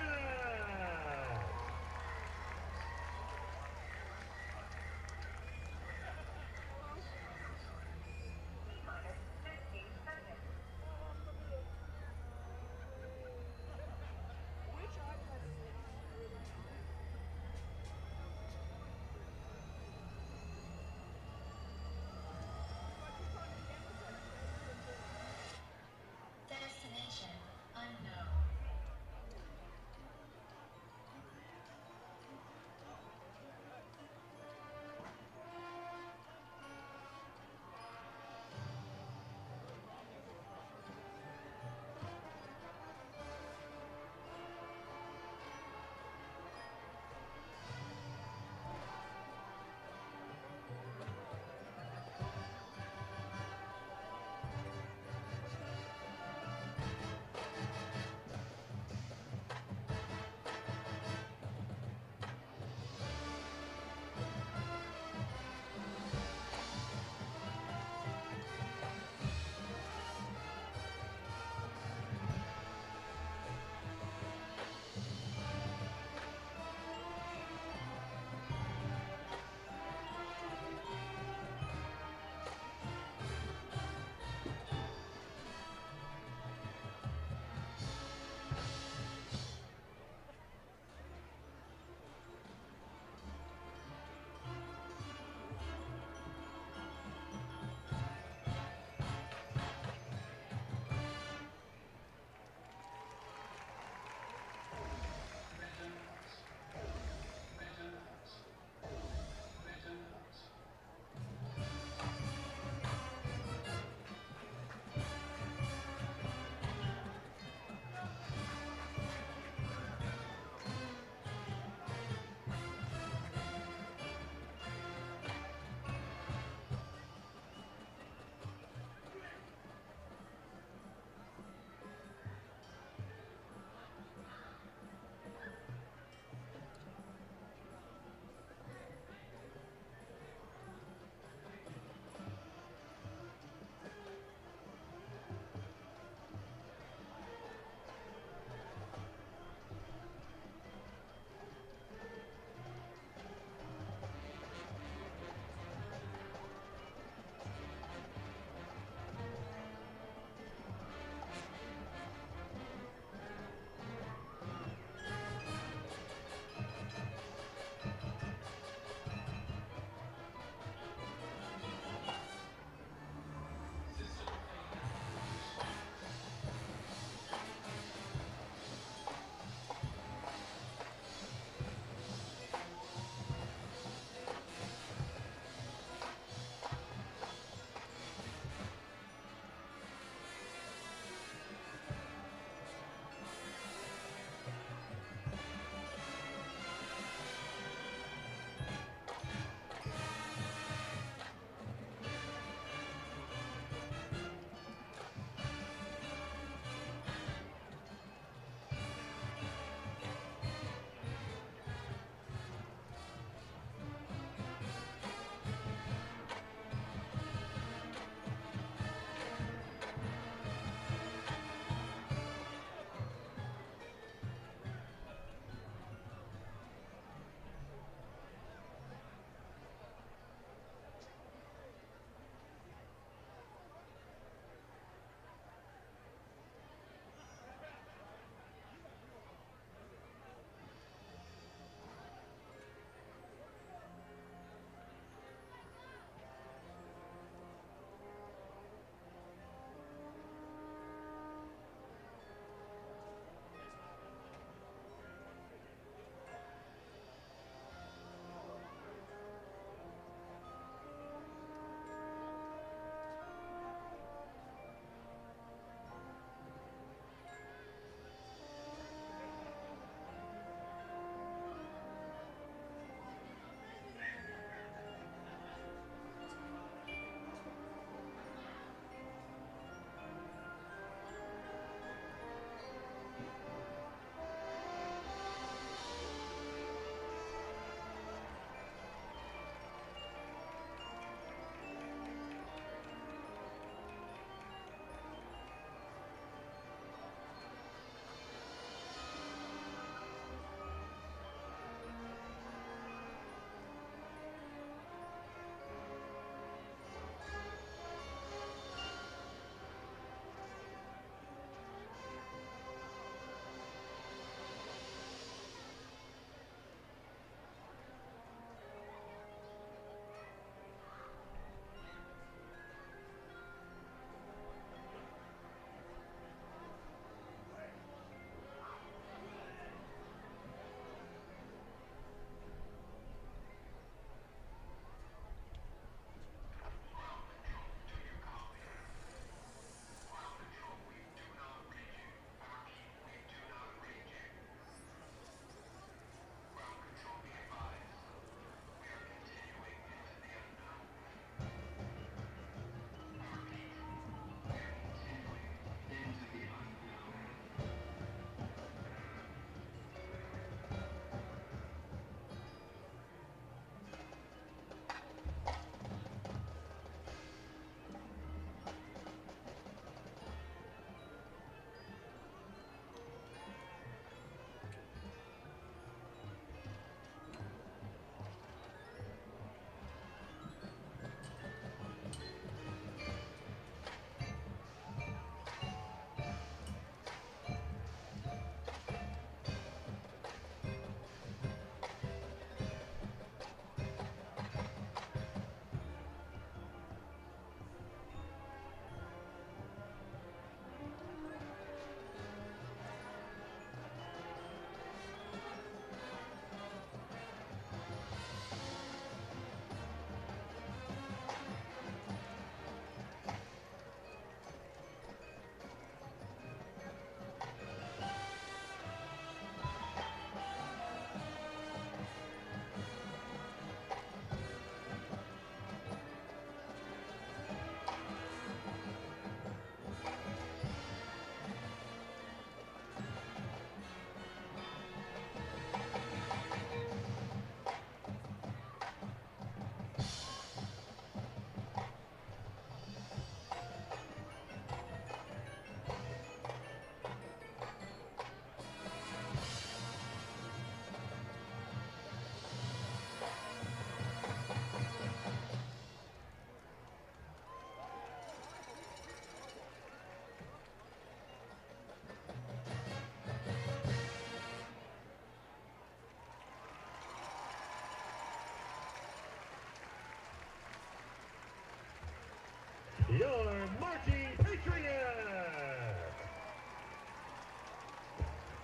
your marching Patriots.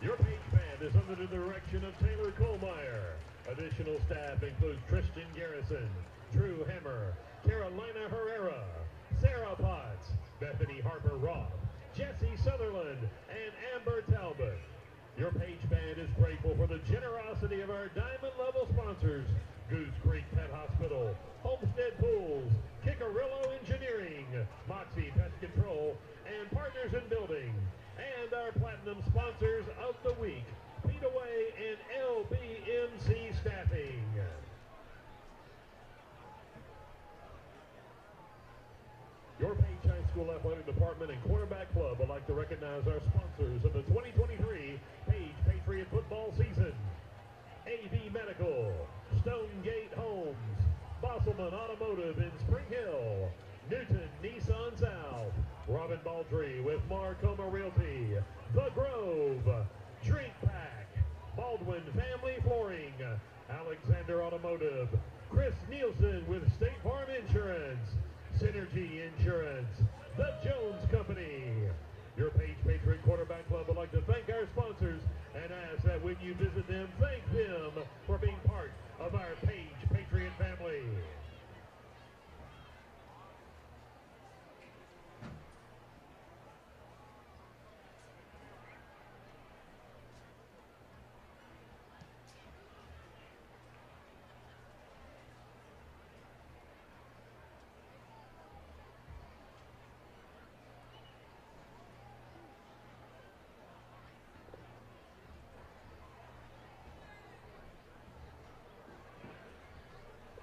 Your Page Band is under the direction of Taylor Kohlmeyer. Additional staff includes Tristan Garrison, Drew Hammer, Carolina Herrera, Sarah Potts, Bethany Harper Roth, Jesse Sutherland, and Amber Talbot. Your Page Band is grateful for the generosity of our diamond level sponsors, Goose Creek Pet Hospital, Homestead Pools, Kickarillo Engineering, Moxie Pest Control, and Partners in Building. And our platinum sponsors of the week, Feedaway and LBMC Staffing. Your Page High School Athletic Department and Quarterback Club would like to recognize our sponsors of the 2023 Page Patriot football season. AV Medical, Stonegate Homes, Bosselman Automotive in Spring Hill, Newton Nissan South, Robin Baldry with Marcoma Realty, The Grove, Drink Pack, Baldwin Family Flooring, Alexander Automotive, Chris Nielsen with State Farm Insurance, Synergy Insurance, The Jones Company. Your Page Patriot Quarterback Club would like to thank our sponsors and ask that when you visit them, thank them for being part of our Page Patriot family.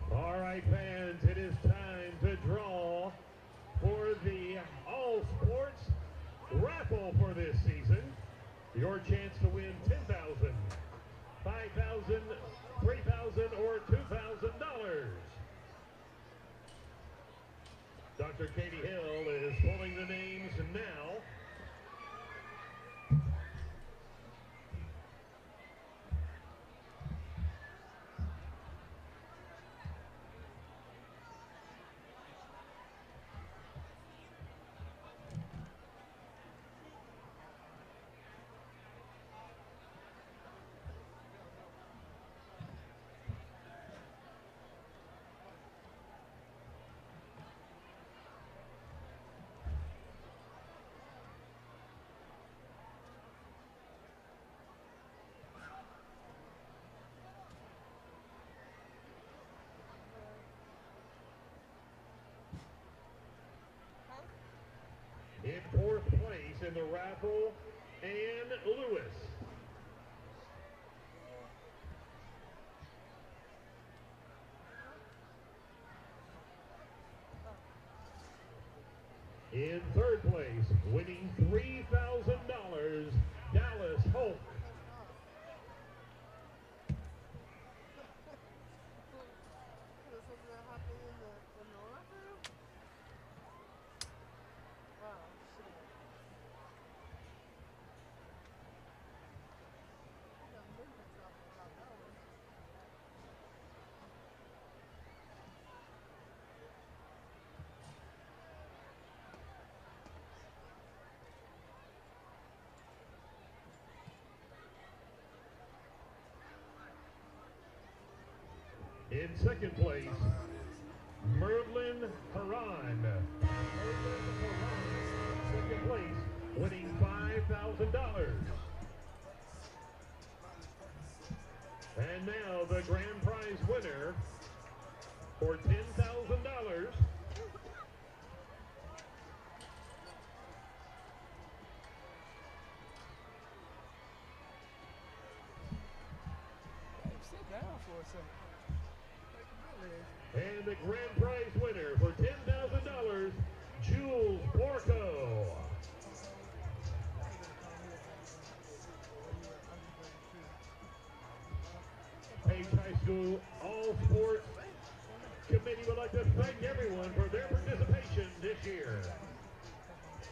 All right, fans, it is time to draw for the All Sports raffle for this season. Your chance to win $10,000, $5,000, $3,000, or $2,000. Dr. Katie Hill is pulling the names now. In fourth place in the raffle, Ann Lewis. In third place, winning $3,000, Dallas Holt. In second place, Merlin Haran. Second place, winning $5,000. And now the grand prize winner for $10,000. Sit down for a second. And the grand prize winner for $10,000, Jules Porco. Page High School All Sports Committee would like to thank everyone for their participation this year.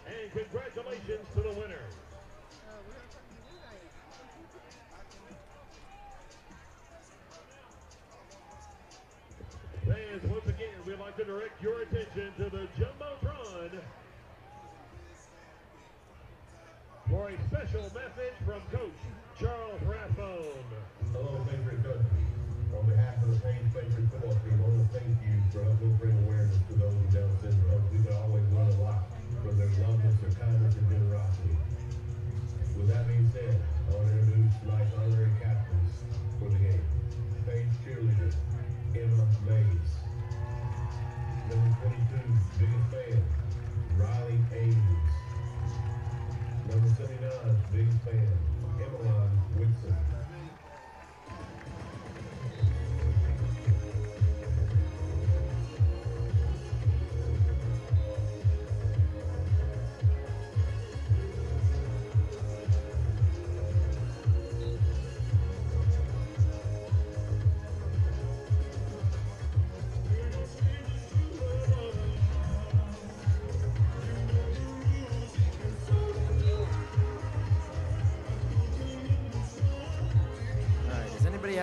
And congratulations to the winners. Fans, once again, we'd like to direct your attention to the Jumbotron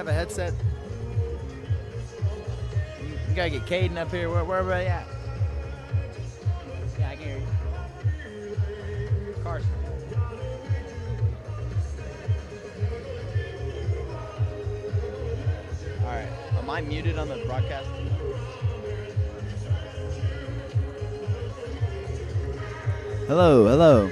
have a headset? You gotta get Caden up here. Where everybody at? Yeah, I can hear you. Carson. All right. Am I muted on the broadcast? Hello, hello.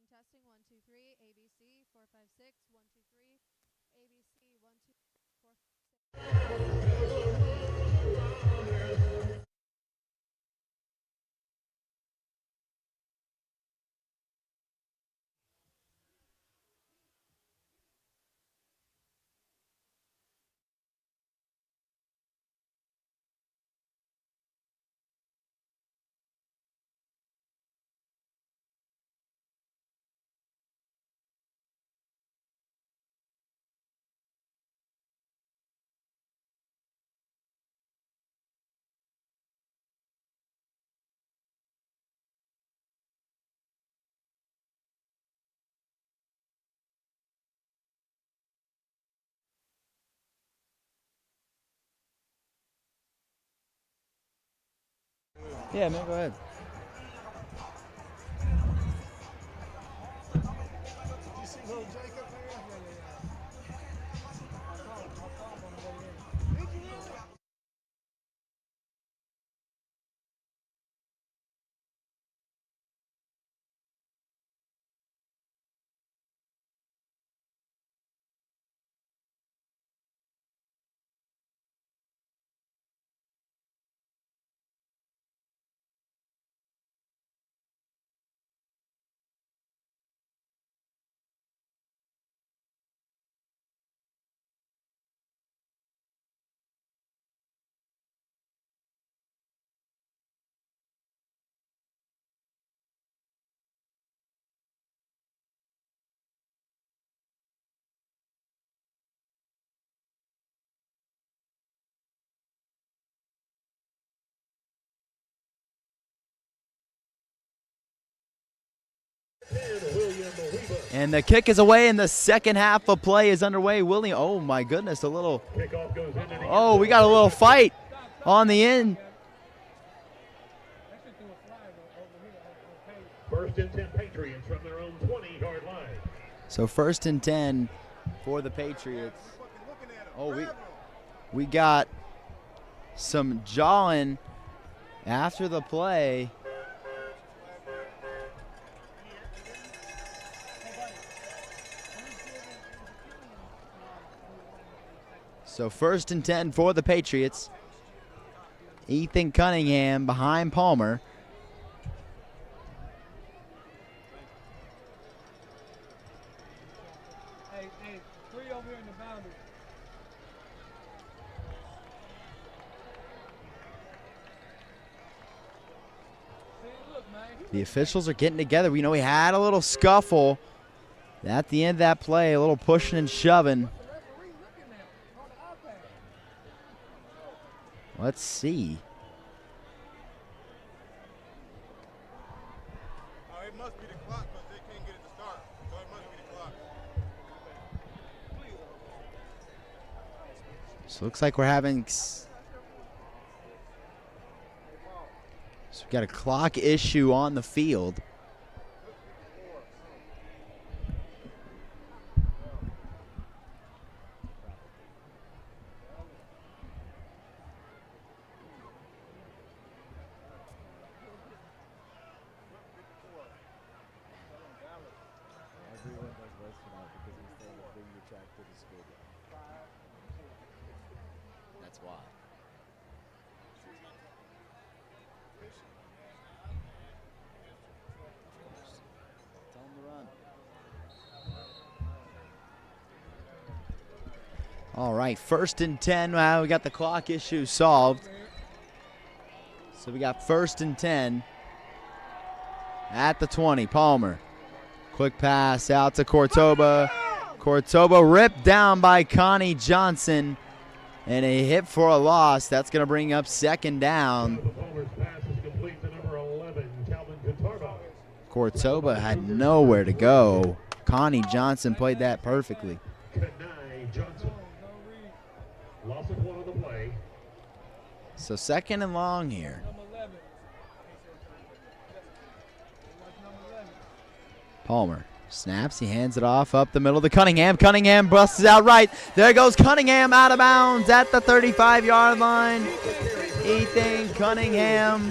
Testing 1 2 3 ABC 4 5 6 1 2 3 ABC 1 2 4 Yeah, man, go ahead. And the kick is away, and the second half of play is underway. William, oh my goodness, a little. Oh, we got a little fight on the end. First and 10 Patriots from their own 20-yard line. So 1st and 10 for the Patriots. Oh, we got some jawing after the play. So 1st and 10 for the Patriots. Ethan Cunningham behind Palmer. Hey, free over here in the boundary. The officials are getting together. We know we had a little scuffle at the end of that play, a little pushing and shoving. Let's see. Oh, it must be the clock because they can't get it to start. So it must be the clock. So it looks like we're having. So we got a clock issue on the field. That's why. Tell him to run. All right, 1st and 10. Well, we got the clock issue solved. So we got 1st and 10 at the 20. Palmer. Quick pass out to Cordoba. Cordoba ripped down by Connie Johnson. And a hit for a loss. That's going to bring up 2nd down. Cordoba had nowhere to go. Connie Johnson played that perfectly. So 2nd and long here. Palmer snaps, he hands it off up the middle to Cunningham. Cunningham busts out right. There goes Cunningham out of bounds at the 35-yard line. Ethan Cunningham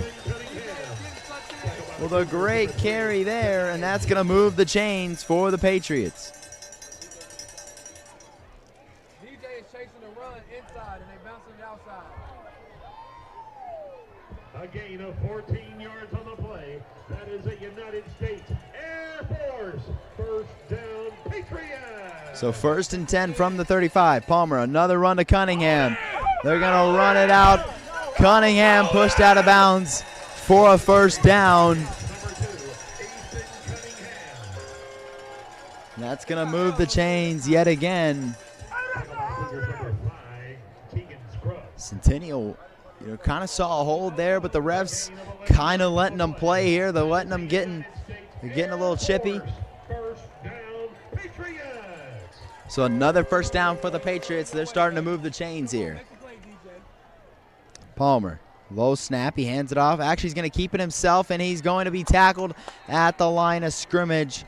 with a great carry there, and that's going to move the chains for the Patriots. DJ is chasing the run inside, and they bouncing it outside. A gain of 14 yards on the play. That is a United States Air Force 1st down Patriots. So 1st and 10 from the 35. Palmer, another run to Cunningham. They're going to run it out. Cunningham pushed out of bounds for a 1st down. That's going to move the chains yet again. Centennial, kind of saw a hold there, but the refs kind of letting them play here. They're letting them they're getting a little chippy. So another 1st down for the Patriots. They're starting to move the chains here. Palmer, low snap, he hands it off. Actually, he's going to keep it himself, and he's going to be tackled at the line of scrimmage.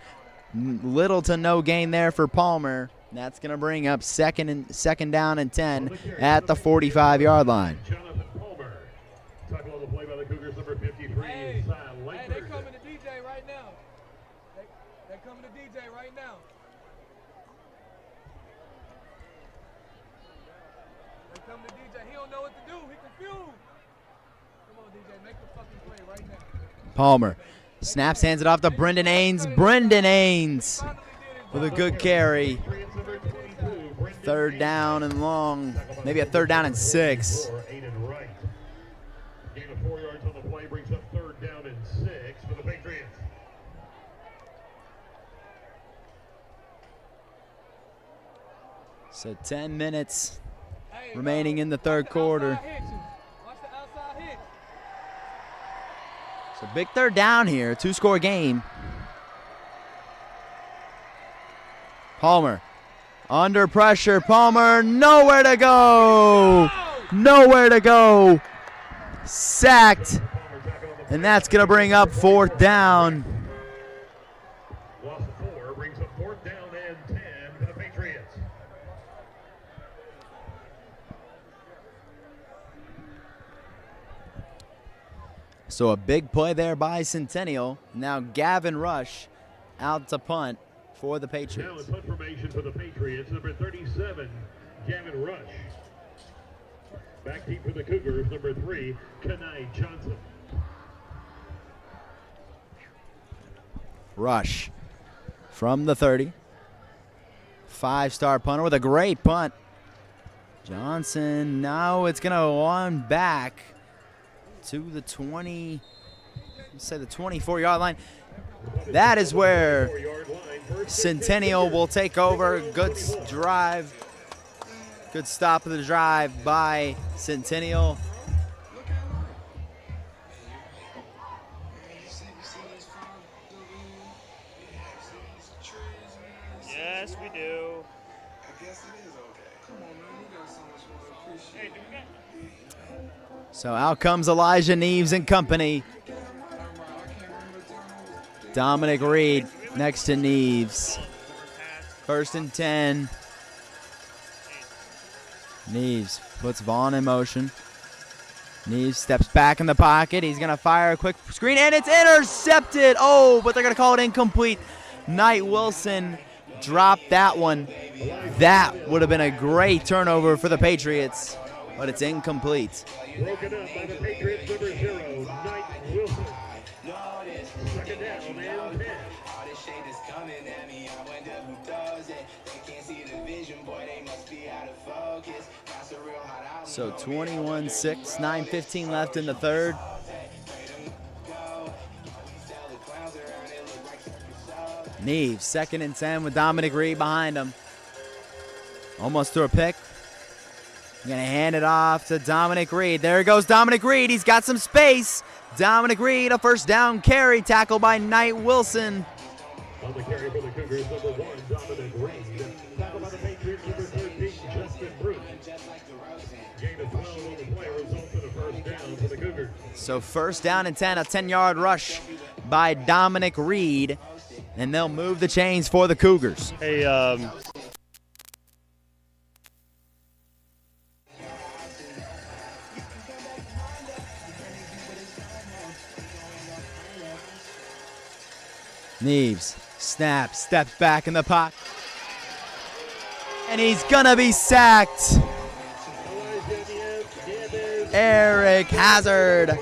Little to no gain there for Palmer. That's going to bring up 2nd down and 10 at the 45-yard line. Tackle on the play by the Cougars, number 53. Hey, they coming to DJ right now. They coming to DJ right now. They coming to DJ. He don't know what to do. He confused. Come on, DJ. Make the fucking play right now. Palmer snaps, hands it off to Brendan Ains. Brendan Ains with a good carry. 3rd down and long. Maybe a 3rd down and 6. Gain of 4 yards on the play brings up 3rd down and 6 for the Patriots. So 10 minutes remaining in the 3rd quarter. So big 3rd down here, 2-score game. Palmer under pressure. Palmer nowhere to go. Nowhere to go. Sacked. And that's going to bring up 4th down. Loss of 4 brings up 4th down and 10 for the Patriots. So a big play there by Centennial. Now Gavin Rush out to punt for the Patriots. Now in punt formation for the Patriots, number 37, Gavin Rush. Back deep for the Cougars, number 3, Kenai Johnson. Rush from the 30. 5-star punter with a great punt. Johnson, now it's going to run back to the 20, let's say the 24-yard line. That is where Centennial will take over. Good drive. Good stop of the drive by Centennial. Yes, we do. So out comes Elijah Neves and company. Dominic Reed next to Neves. 1st and 10. Neves puts Vaughn in motion. Neves steps back in the pocket. He's going to fire a quick screen, and it's intercepted. Oh, but they're going to call it incomplete. Knight Wilson dropped that one. That would have been a great turnover for the Patriots, but it's incomplete. Broken up by the Patriots, number 0, Knight Wilson. 2nd down and 10. So 21-6, 9:15 left in the third. Neves, 2nd and 10 with Dominic Reed behind him. Almost threw a pick. Gonna hand it off to Dominic Reed. There goes Dominic Reed. He's got some space. Dominic Reed, a first down carry, tackled by Knight Wilson. On the carry for the Cougars, number 1, Dominic Reed. Tackled by the Patriots, number 13, Justin Bruce. Gain of 12 on the play results in a first down for the Cougars. So 1st down and 10, a 10-yard rush by Dominic Reed, and they'll move the chains for the Cougars. Hey, Neves snaps, steps back in the pocket, and he's gonna be sacked. Eric Hazard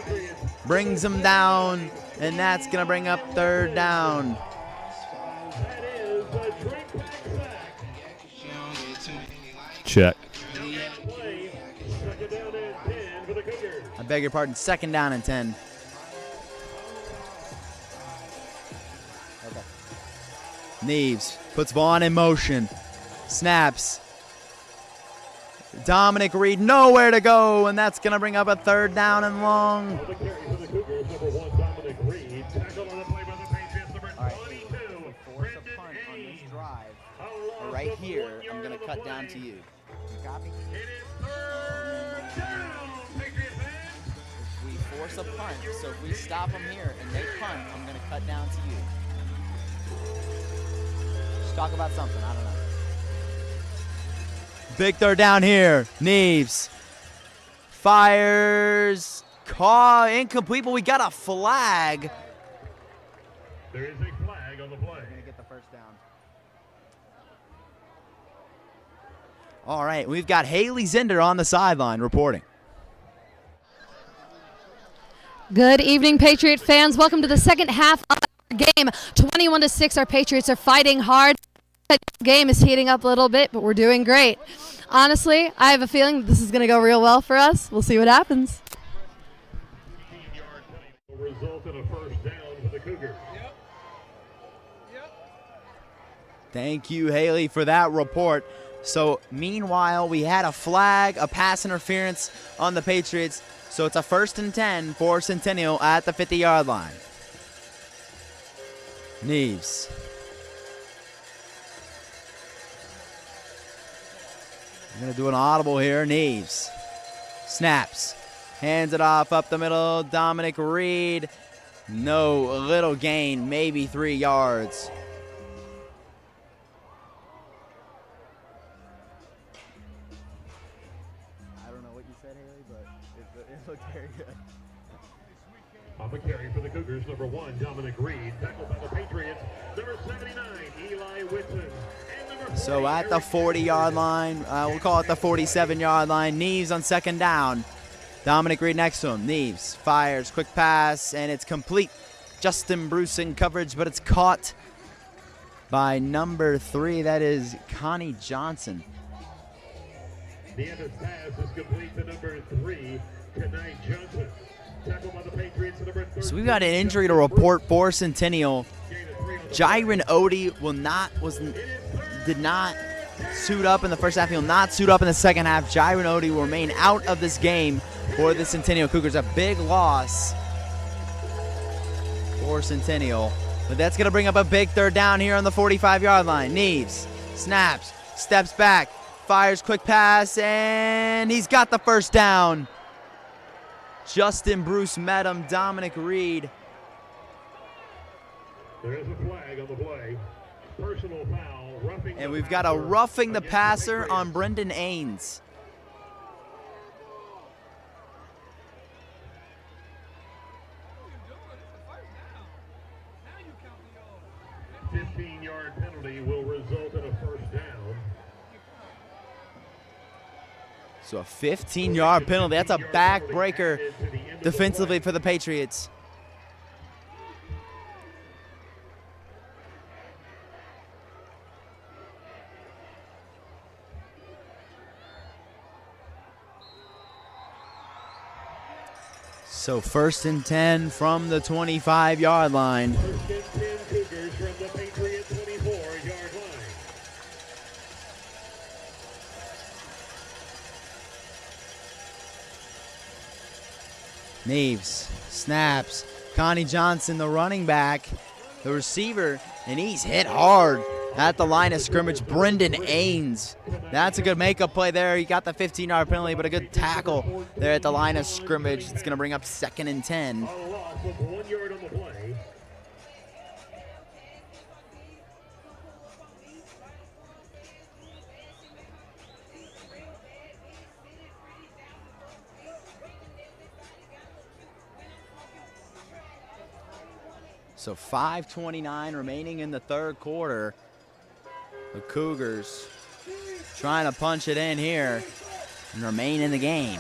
brings him down, and that's gonna bring up 3rd down. Check. I beg your pardon, 2nd down and 10. Neves puts Vaughn in motion, snaps. Dominic Reed nowhere to go, and that's going to bring up a 3rd down and long. Right here, I'm going to cut down to you. You copy? If we force a punt, so if we stop them here and they punt, I'm going to cut down to you. Just talk about something, I don't know. Big 3rd down here. Neves fires. Call incomplete, but we got a flag. There is a flag on the play. We're going to get the 1st down. All right, we've got Haley Zinder on the sideline reporting. Good evening, Patriot fans. Welcome to the second half of our game. 21-6, our Patriots are fighting hard. The game is heating up a little bit, but we're doing great. Honestly, I have a feeling this is going to go real well for us. We'll see what happens. Will result in a first down for the Cougars. Thank you, Haley, for that report. So, meanwhile, we had a flag, a pass interference on the Patriots. So it's a 1st and 10 for Centennial at the 50-yard line. Neves. I'm going to do an audible here. Neves. Snaps. Hands it off up the middle. Dominic Reed. No, little gain, maybe 3 yards. I don't know what you said, Haley, but it looked very good. On the carry for the Cougars, number 1, Dominic Reed. Tackled by the Patriots, number 79, Eli Whitson. So at the 40-yard line, we'll call it the 47-yard line. Neves on 2nd down. Dominic Reed next to him. Neves fires, quick pass, and it's complete. Justin Bruce in coverage, but it's caught by number 3. That is Connie Johnson. The end of pass is complete to number 3, Knight Johnson. Tackled by the Patriots, number 13. So we've got an injury to report for Centennial. Jyron Odie did not suit up in the first half. He'll not suit up in the second half. Jyron Odie will remain out of this game for the Centennial Cougars. A big loss for Centennial. But that's going to bring up a big 3rd down here on the 45-yard line. Neves snaps, steps back, fires quick pass, and he's got the 1st down. Justin Bruce met him. Dominic Reed. There is a flag on the play. Personal foul, roughing. And we've got a roughing the passer on Brendan Ains. A 15-yard penalty will result in a first down. So a 15-yard penalty. That's a backbreaker defensively for the Patriots. So 1st and 10 from the 25-yard line. 1st and 10 Cougars from the Patriot 24-yard line. Neves snaps. Connie Johnson, the running back, the receiver, and he's hit hard at the line of scrimmage. Brendan Ains. That's a good makeup play there. He got the 15-yard penalty, but a good tackle there at the line of scrimmage. It's going to bring up 2nd and 10. A loss of 1 yard on the play. So 5:29 remaining in the 3rd quarter. The Cougars trying to punch it in here and remain in the game.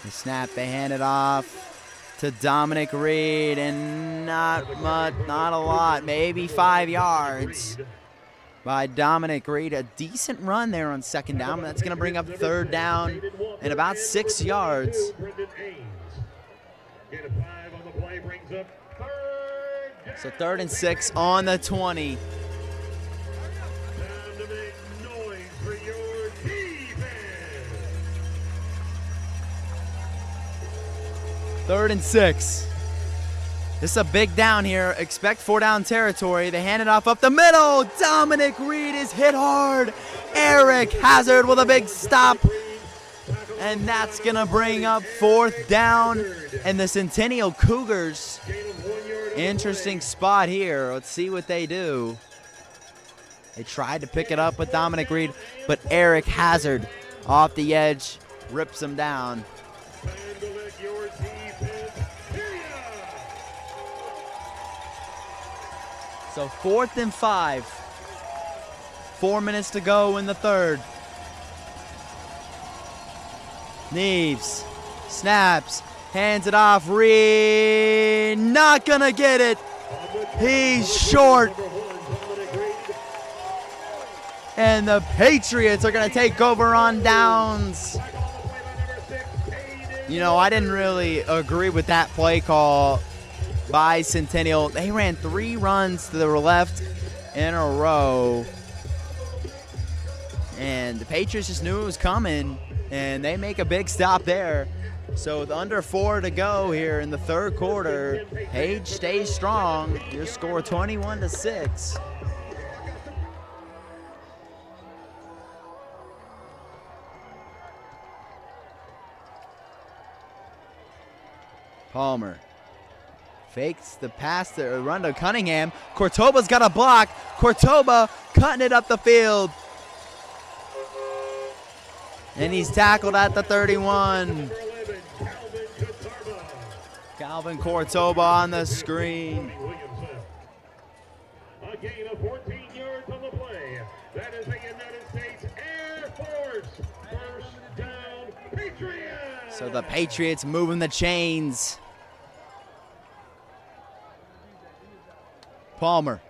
The snap, they hand it off to Dominic Reed, and not much, not a lot, maybe 5 yards by Dominic Reed. A decent run there on 2nd down. That's going to bring up 3rd down and about 6 yards. So 3rd and 6 on the 20. Third and 6. This is a big down here. Expect 4-down territory. They hand it off up the middle. Dominic Reed is hit hard. Eric Hazard with a big stop. And that's going to bring up 4th down. And the Centennial Cougars, interesting spot here. Let's see what they do. They tried to pick it up with Dominic Reed, but Eric Hazard off the edge rips him down. So 4th and 5. 4 minutes to go in the 3rd. Neves snaps, hands it off. Reed not gonna get it. He's short. And the Patriots are gonna take over on downs. You know, I didn't really agree with that play call by Centennial. They ran 3 runs to the left in a row. And the Patriots just knew it was coming, and they make a big stop there. So with under 4 to go here in the 3rd quarter, Page stays strong. Your score 21-6. Palmer fakes the pass to run to Cunningham. Cordoba's got a block. Cordoba cutting it up the field. And he's tackled at the 31. Calvin Cordoba on the screen. A gain of 14 yards on the play. That is a United States Air Force. 1st down, Patriots. So the Patriots moving the chains. Palmer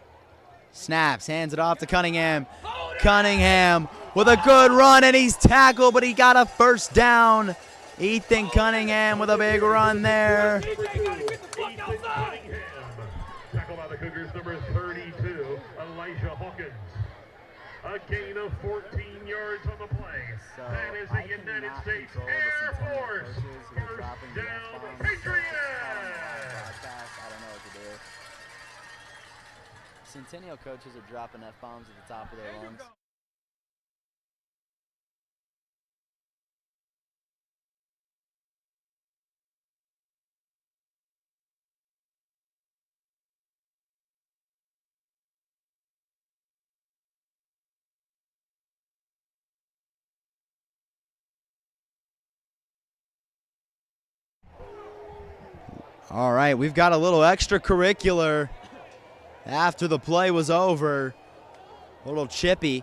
snaps, hands it off to Cunningham. Cunningham with a good run, and he's tackled, but he got a 1st down. Ethan Cunningham with a big run there. Tackled by the Cougars, number 32, Elijah Hawkins. A gain of 14 yards on the play. That is the United States Air Force. 1st down, Patriots. I don't know what to do. Centennial coaches are dropping F-bombs at the top of their lungs. All right, we've got a little extracurricular after the play was over. A little chippy.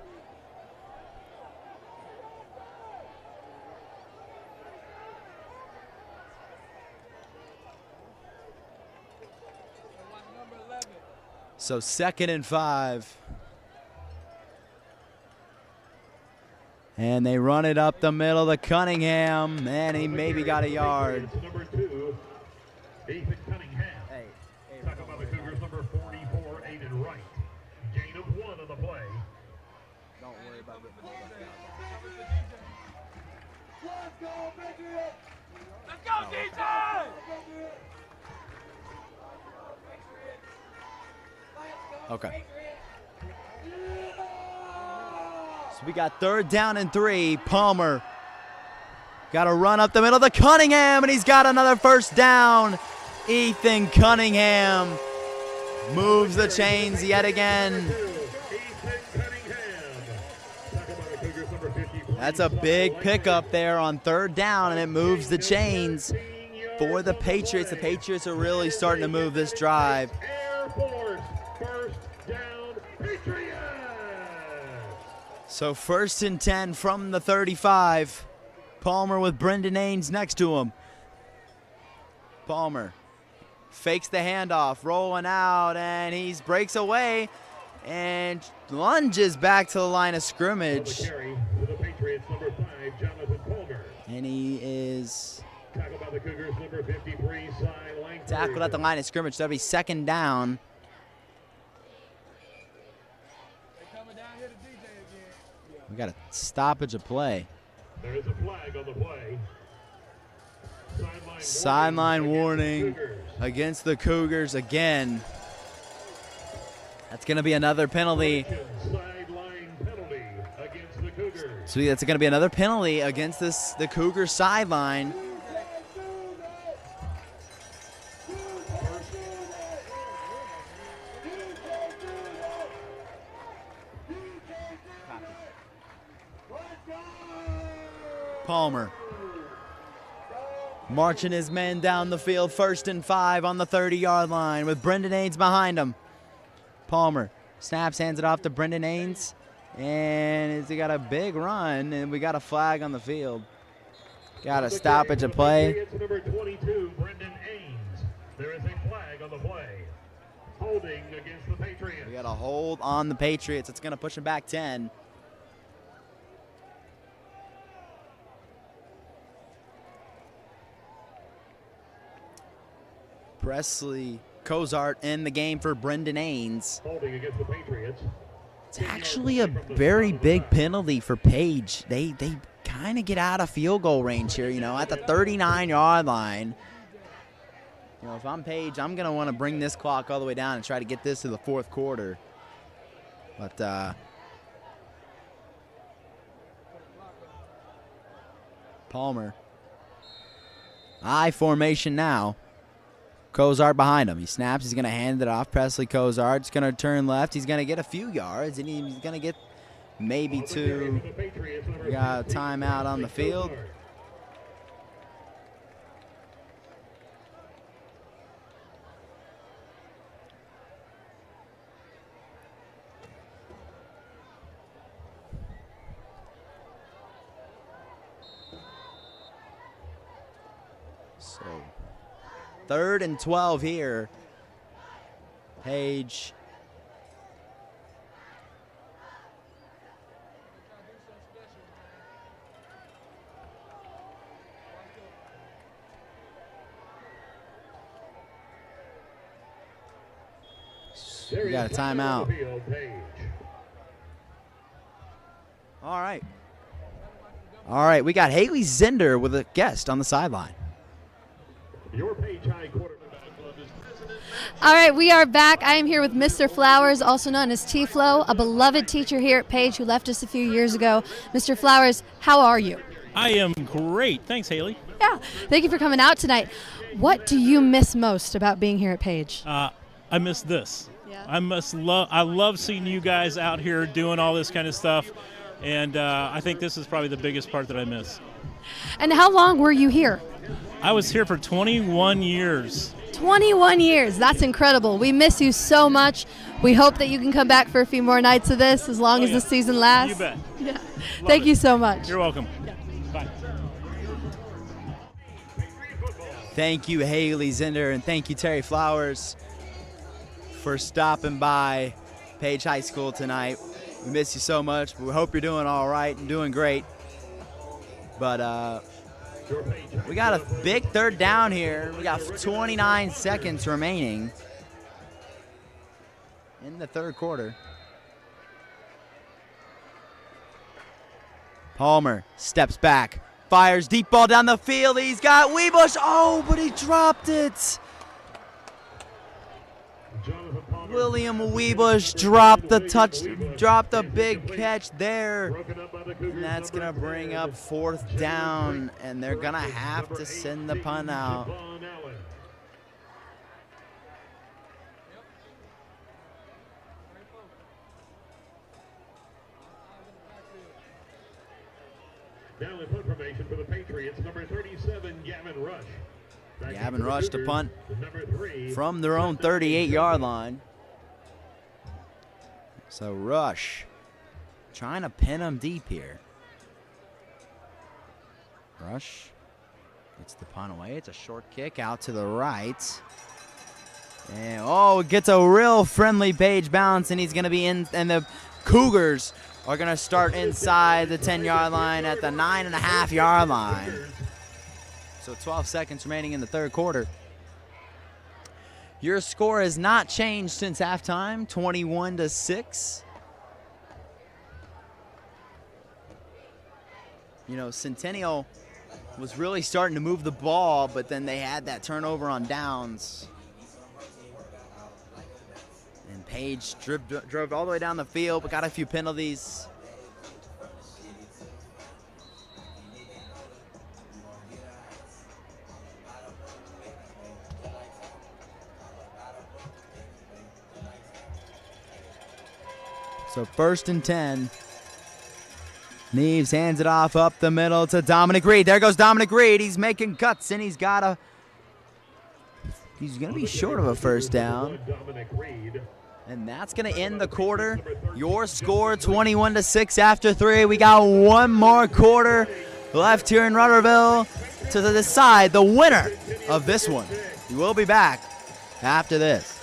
So 2nd and 5. And they run it up the middle to Cunningham, and he maybe got a yard. Number 2, Ethan Cunningham. Tackled by the Cougars, number 44, Aiden Wright. Gain of 1 on the play. Don't worry about getting the ball Let's go, Patriots! Let's go, DJ! Okay. So we got 3rd down and 3. Palmer got to run up the middle to Cunningham, and he's got another 1st down. Ethan Cunningham moves the chains yet again. That's a big pickup there on 3rd down, and it moves the chains for the Patriots. The Patriots are really starting to move this drive. Air Force, 1st down, Patriots! So 1st and 10 from the 35. Palmer with Brendan Ains next to him. Palmer fakes the handoff, rolling out, and he breaks away and lunges back to the line of scrimmage. And he is tackled by the Cougars, number 53, tackled at the line of scrimmage. That'll be 2nd down. We got a stoppage of play. There is a flag on the play. Sideline warning against the Cougars again. That's going to be another penalty. So that's going to be another penalty against the Cougars sideline. Palmer marching his men down the field, 1st and 5 on the 30-yard line with Brendan Ains behind him. Palmer snaps, hands it off to Brendan Ains, and he got a big run, and we got a flag on the field. Got a stoppage of play. Number 22, Brendan Ains. There is a flag on the play. Holding against the Patriots. We got a hold on the Patriots. It's going to push them back 10. Presley Cozart in the game for Brendan Ains. Holding against the Patriots. It's actually a very big penalty for Page. They kind of get out of field goal range here, at the 39-yard line. If I'm Page, I'm going to want to bring this clock all the way down and try to get this to the 4th quarter. But Palmer. I formation now. Cozart behind him. He snaps. He's going to hand it off. Presley Cozart's going to turn left. He's going to get a few yards, and he's going to get maybe 2. We got a timeout on the field. So 3rd and 12 here. Page. We got a timeout. All right. All right, we got Haley Zender with a guest on the sideline. Your Page High quarterback club is president. All right, we are back. I am here with Mr. Flowers, also known as T-Flow, a beloved teacher here at Page who left us a few years ago. Mr. Flowers, how are you? I am great. Thanks, Haley. Yeah, thank you for coming out tonight. What do you miss most about being here at Page? I miss this. Yeah. I love seeing you guys out here doing all this kind of stuff, and I think this is probably the biggest part that I miss. And how long were you here? I was here for 21 years. 21 years. That's incredible. We miss you so much. We hope that you can come back for a few more nights of this as long as the season lasts. You bet. Yeah. Thank you so much. You're welcome. Yeah. Bye. Thank you, Haley Zender, and thank you, Terry Flowers, for stopping by Page High School tonight. We miss you so much. We hope you're doing all right and doing great. But We got a big third down here. We got 29 seconds remaining in the third quarter. Palmer steps back, fires deep ball down the field. He's got Weebush. Oh, but he dropped it. William Weebush dropped a big catch there. And that's going to bring up fourth down, and they're going to have to send the punt out. Now in punt formation for the Patriots, number 37, Gavin Rush. Gavin Rush to punt from their own 38-yard line. So Rush trying to pin him deep here. Rush gets the punt away. It's a short kick out to the right. And oh, gets a real friendly Page bounce, and he's going to be in, and the Cougars are going to start inside the 10-yard line at the 9.5-yard line. So 12 seconds remaining in the third quarter. Your score has not changed since halftime, 21-6. You know, Centennial was really starting to move the ball, but then they had that turnover on downs. And Page drove all the way down the field, but got a few penalties. So 1st and 10. Neves hands it off up the middle to Dominic Reed. There goes Dominic Reed. He's making cuts, and he's going to be short of a first down. And that's going to end the quarter. Your score 21-6 after 3. We got one more quarter left here in Rutherville to decide the winner of this one. We will be back after this.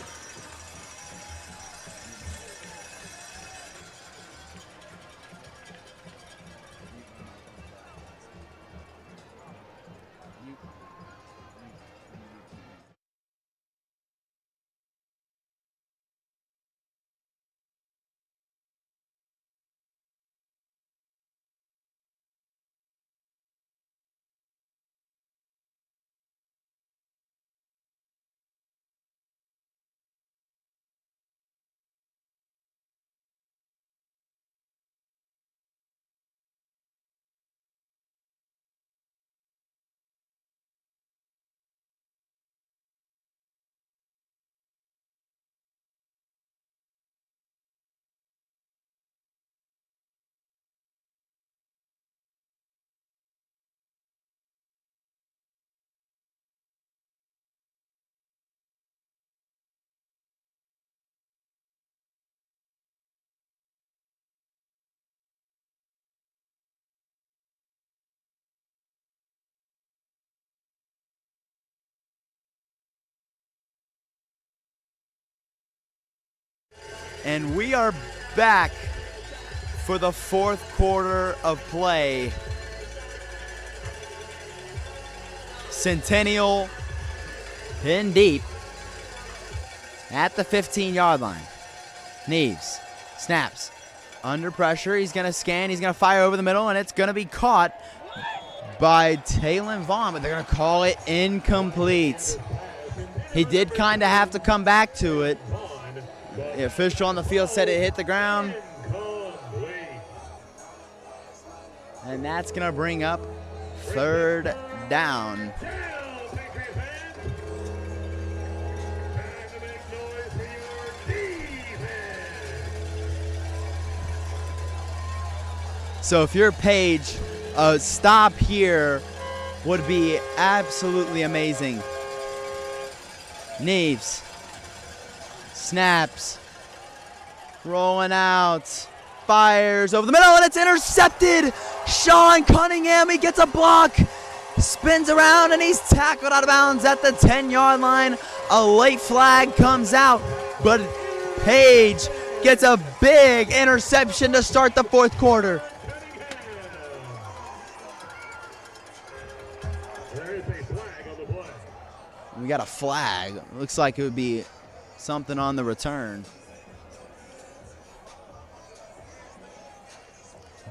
And we are back for the fourth quarter of play. Centennial in deep at the 15-yard line. Neves snaps under pressure. He's going to scan. He's going to fire over the middle, and it's going to be caught by Taylon Vaughn, but they're going to call it incomplete. He did kind of have to come back to it. The official on the field said it hit the ground. And that's going to bring up third down. So if you're Page, a stop here would be absolutely amazing. Neves snaps, rolling out, fires over the middle, and it's intercepted. Sean Cunningham, he gets a block, spins around, and he's tackled out of bounds at the 10-yard line. A late flag comes out, but Page gets a big interception to start the fourth quarter. got a flag. Looks like it would be something on the return.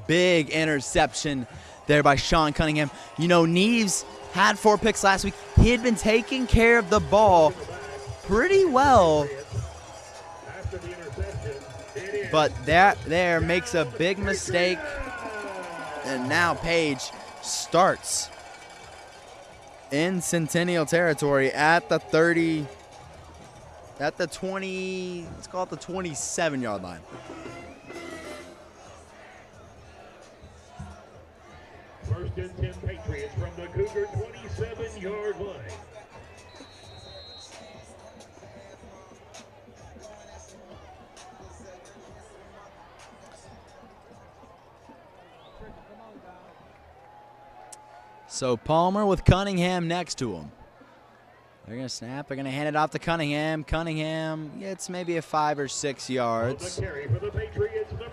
Big interception there by Sean Cunningham. You know, Neves had 4 picks last week. He had been taking care of the ball pretty well. But that there makes a big mistake. And now Page starts in Centennial territory at the 30, at the 20, let's call it the 27-yard line. First and 10 Patriots from the Cougar 27-yard line. So Palmer with Cunningham next to him. They're going to snap. They're going to hand it off to Cunningham. Cunningham gets maybe a 5 or 6 yards.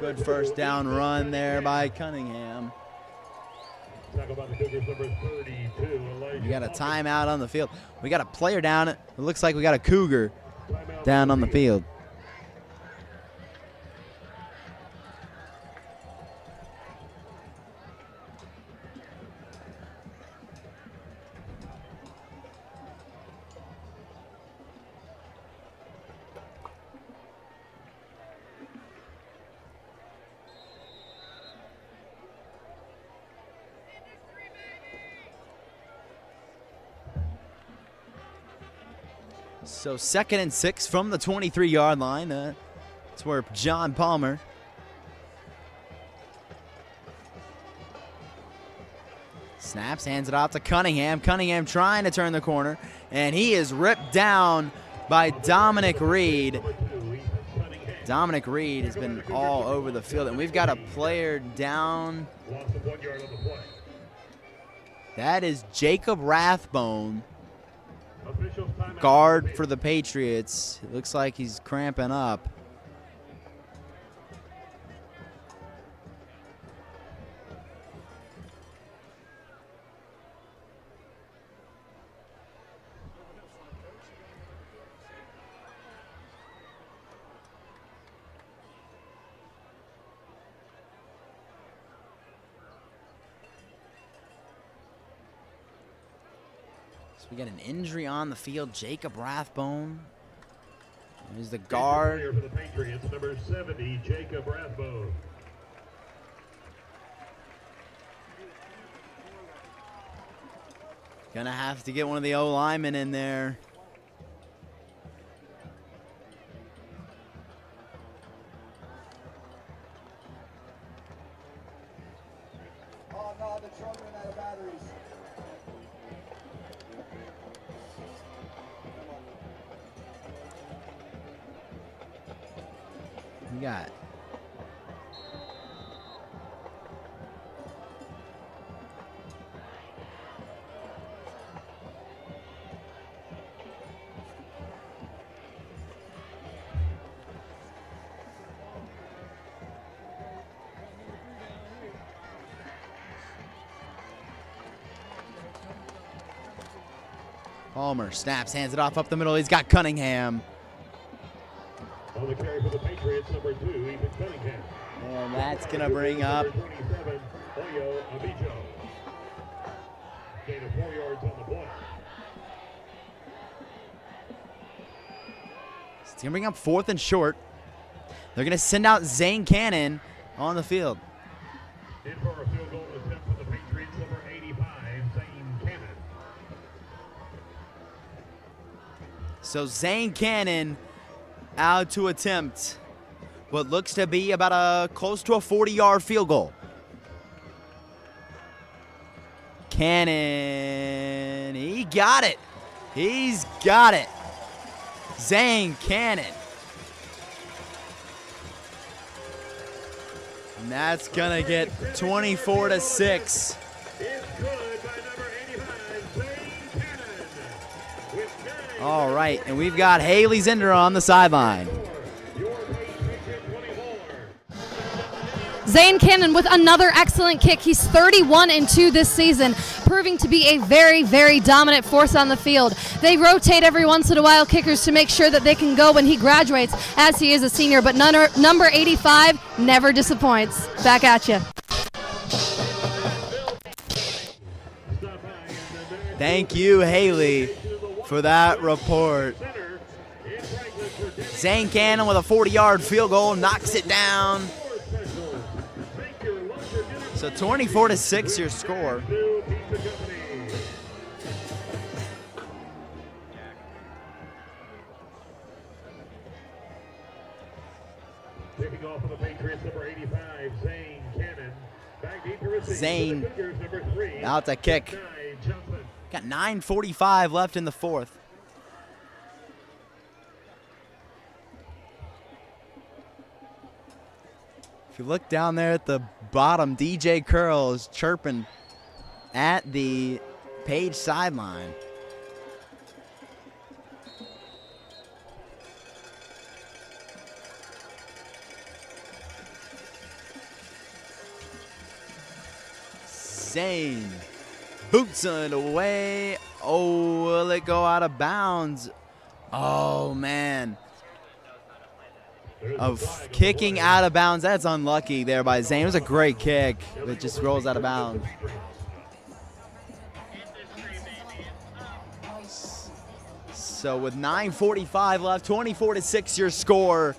Good first down run there by Cunningham. We got a timeout on the field. We got a player down. It looks like we got a Cougar down on the field. So 2nd and 6 from the 23-yard line. That's where John Palmer snaps, hands it off to Cunningham. Cunningham trying to turn the corner, and he is ripped down by Dominic Reed. Dominic Reed has been all over the field, and we've got a player down. That is Jacob Rathbone, guard for the Patriots. It looks like he's cramping up. We got an injury on the field. Jacob Rathbone is the guard. For the Patriots, number 70, Jacob Rathbone. Gonna have to get one of the O-linemen in there. Oh no, the children out of batteries. We got Palmer snaps, hands it off up the middle. He's got Cunningham. On the carry for the Patriots, number 2, Ethan Cunningham. And that's going to bring up Number 27, Oyo Abijo. Gain of 4 yards on the play. It's going to bring up 4th and short. They're going to send out Zane Cannon on the field. In for a field goal attempt for the Patriots, number 85, Zane Cannon. So Zane Cannon out to attempt what looks to be about close to a 40-yard field goal. Cannon, he got it. He's got it. Zane Cannon. And that's gonna get 24-6. All right, and we've got Haley Zender on the sideline. Zane Cannon with another excellent kick. He's 31-2 this season, proving to be a very, very dominant force on the field. They rotate every once in a while kickers to make sure that they can go when he graduates, as he is a senior, but number 85 never disappoints. Back at you. Thank you, Haley, for that report. Zane Cannon with a 40-yard field goal knocks it down. So 24-6 your score. Taking off for the Patriots, number 85, Zane Cannon. Back deep to receive. Zane Number 3. out to kick. Got 9:45 left in the fourth. If you look down there at the bottom, DJ Curl is chirping at the Page sideline. Zane hoots it away. Oh, will it go out of bounds? Oh, man. Of kicking out of bounds. That's unlucky there by Zane. It was a great kick. It just rolls out of bounds. So with 9:45 left, 24-6 your score.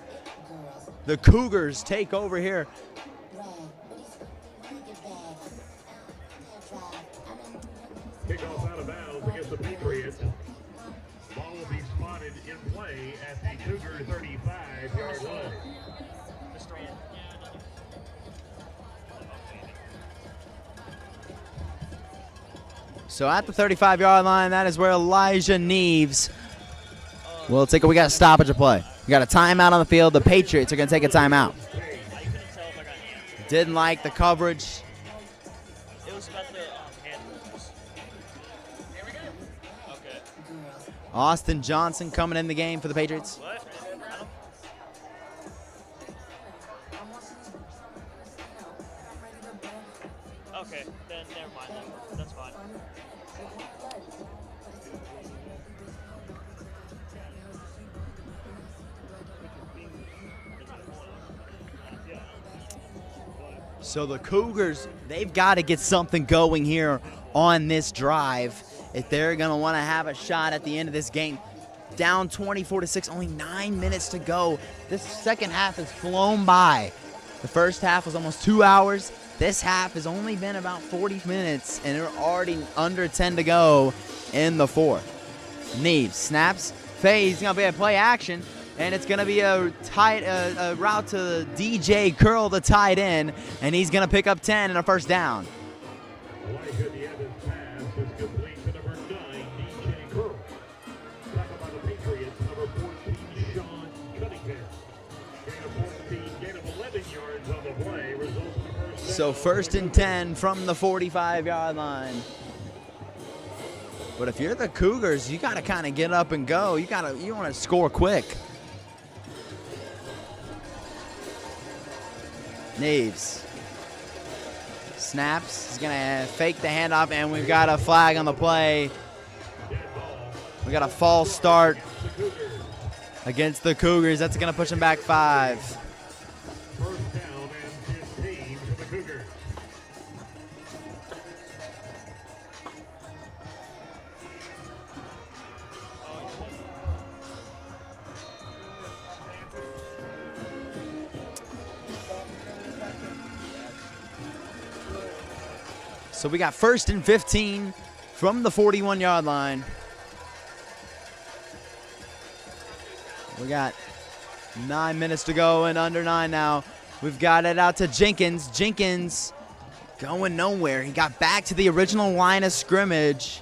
The Cougars take over here. Kickoff out of bounds against the Patriots. Ball will be spotted in play at the Cougar 35-yard line. So at the 35-yard line, that is where Elijah Neves will take it. We got a stoppage of play. We got a timeout on the field. The Patriots are going to take a timeout. Didn't like the coverage. It was about the handles. Here we go. Okay. Austin Johnson coming in the game for the Patriots. What? Okay, then never mind then. That's fine. So the Cougars, they've got to get something going here on this drive if they're going to want to have a shot at the end of this game. Down 24-6, only 9 minutes to go. This second half has flown by. The first half was almost 2 hours. This half has only been about 40 minutes, and they're already under 10 to go in the fourth. Neves snaps, fades, going to be a play action. And it's going to be a route to DJ Curl, the tight end, and he's going to pick up 10 and a first down. Elijah Neves' pass is complete to number 9, DJ Curl. Tackled by the Patriots, number 14, Sean Cunningham. Gain of 14, gain of 11 yards on the play, results in a first down. So first and 10 from the 45-yard line. But if you're the Cougars, you got to kind of get up and go. You want to score quick. Neves snaps. He's going to fake the handoff, and we've got a flag on the play. We got a false start against the Cougars. That's going to push them back 5. First down and 15 for the Cougars. So we got first and 15 from the 41-yard line. We got 9 minutes to go and under 9 now. We've got it out to Jenkins. Jenkins going nowhere. He got back to the original line of scrimmage.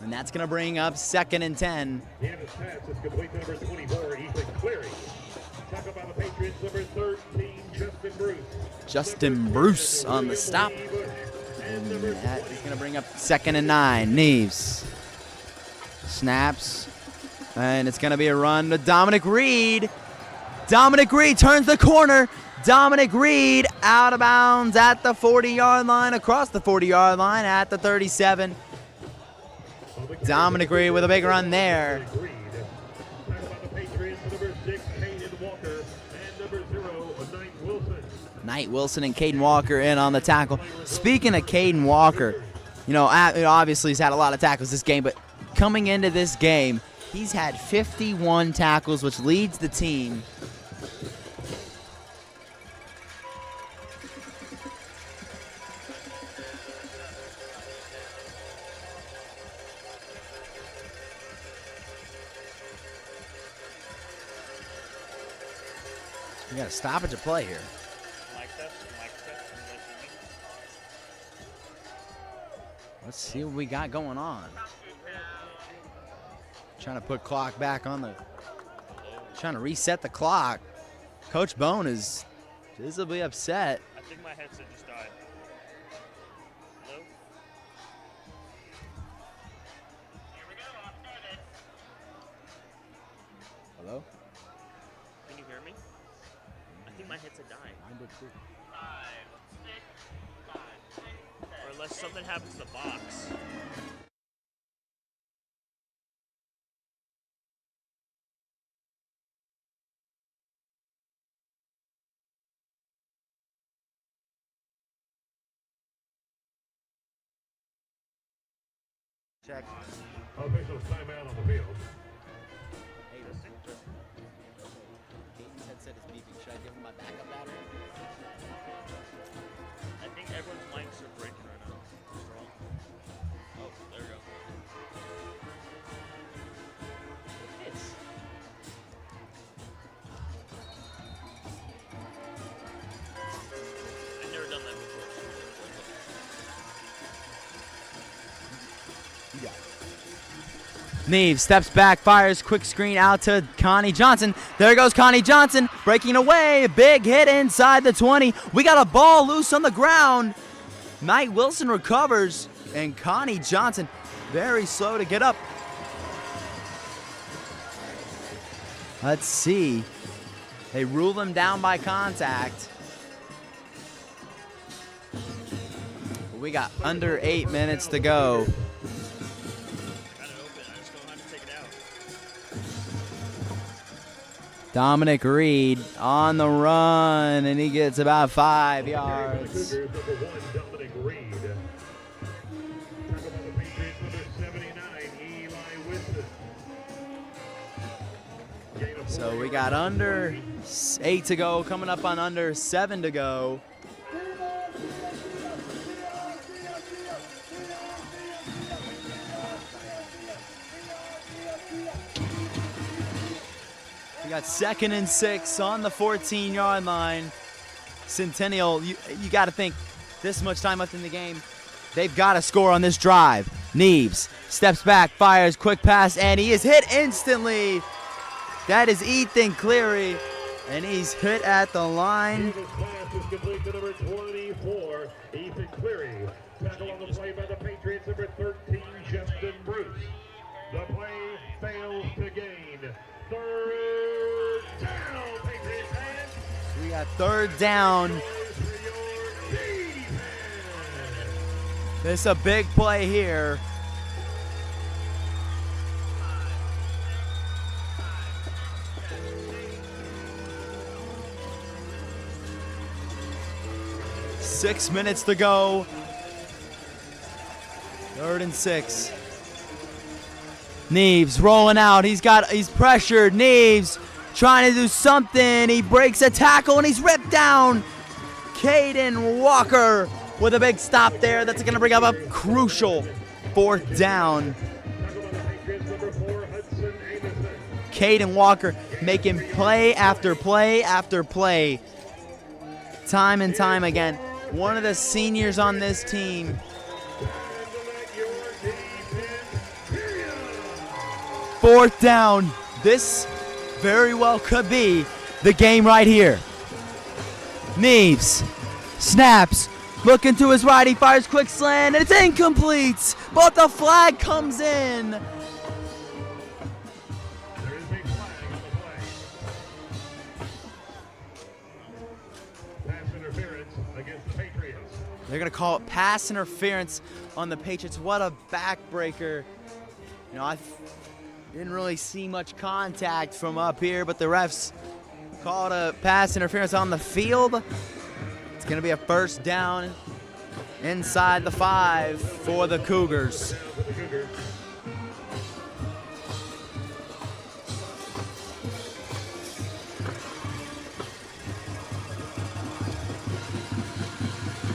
And that's going to bring up second and 10. Neves' pass is complete to number 24, Ethan Cleary. Tackled by the Patriots, number 13, Justin Bruce. Justin Bruce on the stop. And that is going to bring up second and 9. Neves snaps. And it's going to be a run to Dominic Reed. Dominic Reed turns the corner. Dominic Reed out of bounds at the 40-yard line, across the 40-yard line at the 37. Dominic Reed with a big run there. Knight Wilson and Caden Walker in on the tackle. Speaking of Caden Walker, you know, obviously he's had a lot of tackles this game, but coming into this game, he's had 51 tackles, which leads the team. We got a stoppage of play here. Let's see what we got going on. Trying to put clock back on the, trying to reset the clock. Coach Bone is visibly upset. I think my headset just died. Hello? Hello? Can you hear me? I think my headset died. Mine did too. Or unless something happens to the box. Check. Officials timeout on the field. Caden's headset is beeping. Should I give him my backup battery? I think everyone's mics are breaking right now. Strong. Oh, there we go. It's. I've never done that before. Neves steps back, fires, quick screen out to Connie Johnson. There goes Connie Johnson, breaking away. Big hit inside the 20. We got a ball loose on the ground. Knight Wilson recovers, and Connie Johnson very slow to get up. Let's see. They rule him down by contact. We got under 8 minutes to go. Dominic Reed on the run, and he gets about 5 yards. So we got under 8 to go, coming up on under 7 to go. We got 2nd and 6 on the 14-yard line. Centennial, you got to think this much time left in the game. They've got to score on this drive. Neves steps back, fires, quick pass, and he is hit instantly. That is Ethan Cleary, and he's hit at the line. Pass is complete to number 24, Ethan Cleary. Tackle on the play by the Patriots, number 13, Justin Bruce. The play fails to gain. Third down, Patriots fans. We got 3rd down. This is a big play here. Six minutes to go. 3rd and 6. Neves rolling out. He's pressured. Neves trying to do something. He breaks a tackle and he's ripped down. Caden Walker with a big stop there. That's going to bring up a crucial 4th down. Caden Walker making play after play after play. Time and time again. One of the seniors on this team. 4th down. This very well could be the game right here. Neves snaps, looking to his right, he fires quick slant, and it's incomplete, but the flag comes in. against the Patriots. They're going to call it pass interference on the Patriots. What a backbreaker. You know, I didn't really see much contact from up here, but the refs called a pass interference on the field. It's going to be a first down inside the 5 for the Cougars.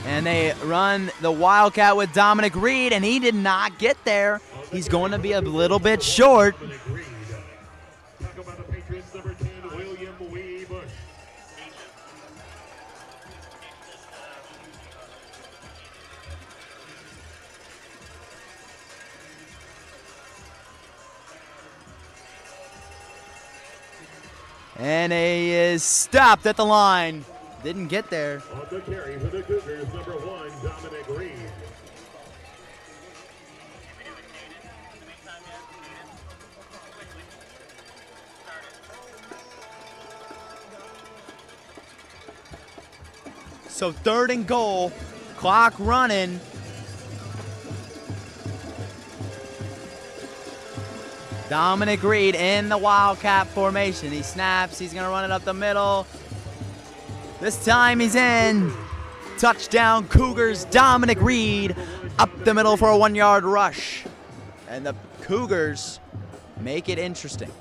And they run the Wildcat with Dominic Reed, and he did not get there. He's going to be a little bit short. And he is stopped at the line. Didn't get there. On the carry for the Cougars, number 1, Dominic Reed. So 3rd and goal, clock running. Dominic Reed in the Wildcat formation. He snaps, he's gonna run it up the middle. This time he's in. Touchdown Cougars, Dominic Reed up the middle for a 1-yard rush. And the Cougars make it interesting.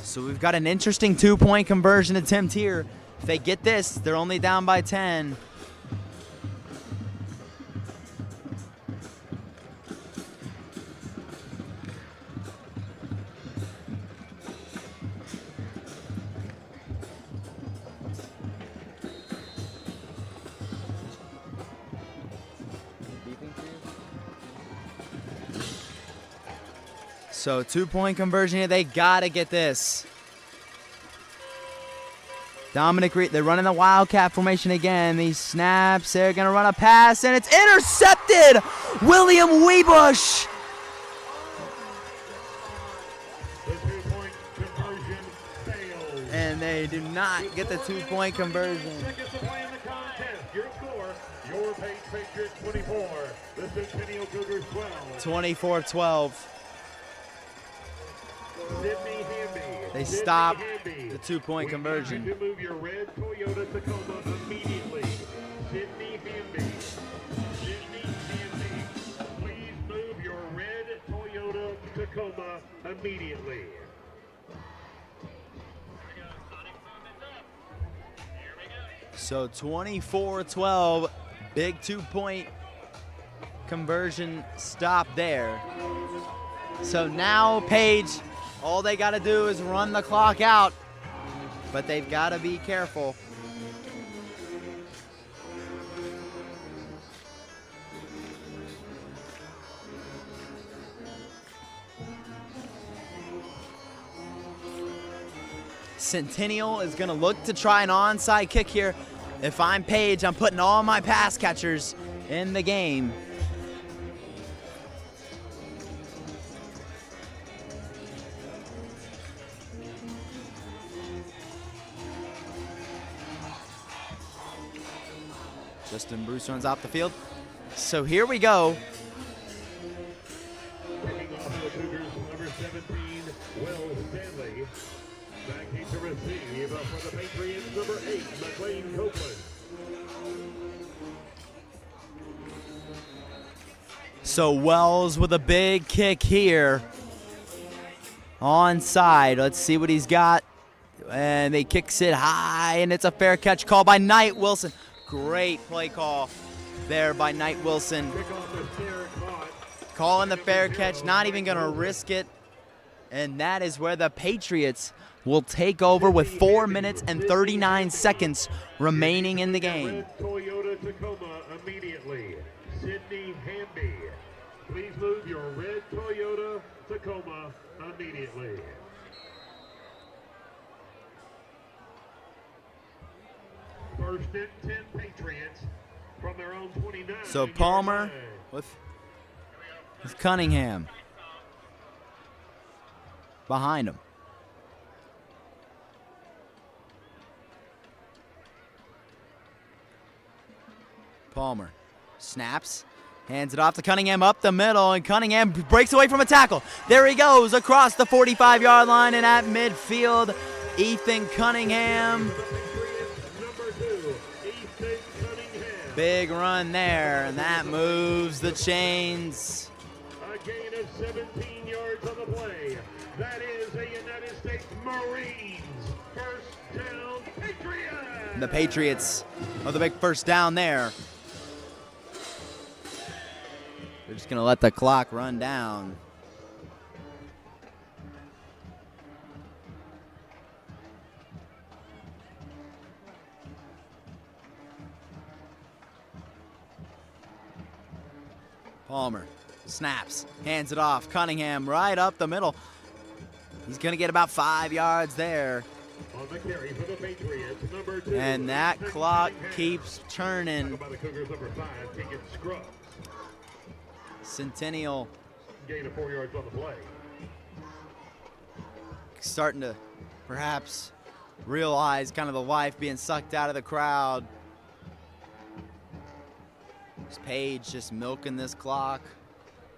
So we've got an interesting 2-point conversion attempt here. If they get this, they're only down by 10. So 2-point conversion here, they gotta get this. Dominic Reed, they're running the Wildcat formation again. These snaps, they're gonna run a pass, and it's intercepted! William Weebush! The 2-point conversion fails. And they do not get the 2-point conversion. Seconds to play in the contest. Your score, your Page Patriots 24, the Centennial Cougars 12. 24-12. They stop the 2-point conversion. To move your red Toyota Tacoma immediately. Sydney Hamby. Sydney Hamby. Please move your red Toyota Tacoma immediately. So 24-12, big 2-point conversion stop there. So now Page, all they got to do is run the clock out, but they've got to be careful. Centennial is going to look to try an onside kick here. If I'm Page, I'm putting all my pass catchers in the game. Justin Bruce runs off the field. So here we go. Taking off the Cougars, number 17, Will Stanley. Back to receive for the Patriots, number 8, McLean Copeland. So Wells with a big kick here. Onside. Let's see what he's got. And he kicks it high, and it's a fair catch call by Knight Wilson. Great play call there by Knight Wilson. Calling the fair catch, not even going to risk it. And that is where the Patriots will take over with 4 minutes and 39 seconds remaining in the game. Toyota Tacoma immediately. Sydney Hamby. Please move your red Toyota Tacoma immediately. First and 10 Patriots from their own 29. So Palmer with Cunningham behind him. Palmer snaps, hands it off to Cunningham up the middle, and Cunningham breaks away from a tackle. There he goes across the 45-yard line and at midfield. Ethan Cunningham. Big run there, and that moves the chains. A gain of 17 yards on the play. That is a United States Marines first down Patriots. The Patriots are the big first down there. They're just going to let the clock run down. Palmer snaps, hands it off. Cunningham right up the middle. He's going to get about 5 yards there. On the carry for the Patriots, number 2. And that clock keeps churning. By the Cougars, number 5, Keegan Scruggs. Centennial Gain of 4 yards on the play. starting to perhaps realize kind of the life being sucked out of the crowd. This Page just milking this clock,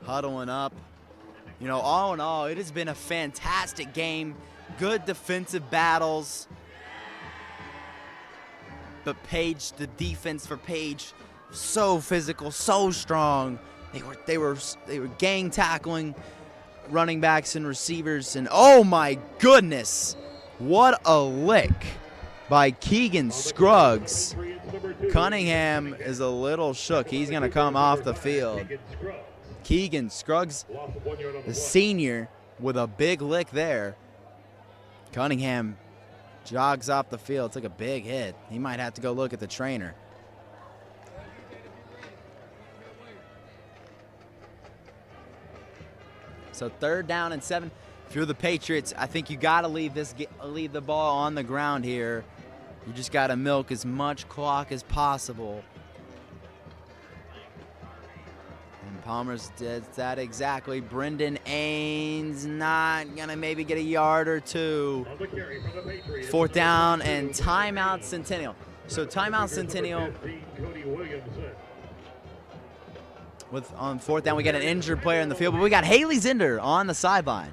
huddling up. You know, all in all, it has been a fantastic game. Good defensive battles. But Page, the defense for Page, so physical, so strong. They were gang tackling running backs and receivers, and oh my goodness, what a lick by Keegan Scruggs. Cunningham is a little shook. He's going to come off the field. Keegan Scruggs, the senior, with a big lick there. Cunningham jogs off the field, took a big hit. He might have to go look at the trainer. So 3rd down and 7. If you're the Patriots, I think you got to leave the ball on the ground here. You just got to milk as much clock as possible. And Palmer's did that exactly. Brendan Ains not going to maybe get a yard or two. 4th down and timeout Centennial. So timeout Centennial. On 4th down, we got an injured player in the field, but we got Haley Zinder on the sideline.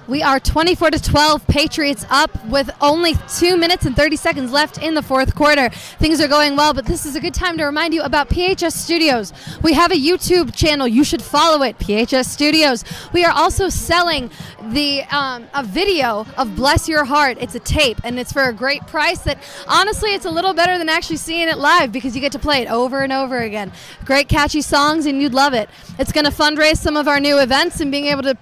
We are 24-12, Patriots up with only 2 minutes and 30 seconds left in the 4th quarter. Things are going well, but this is a good time to remind you about PHS Studios. We have a YouTube channel. You should follow it, PHS Studios. We are also selling a video of Bless Your Heart. It's a tape, and it's for a great price that, honestly, it's a little better than actually seeing it live because you get to play it over and over again. Great catchy songs, and you'd love it. It's going to fundraise some of our new events and being able to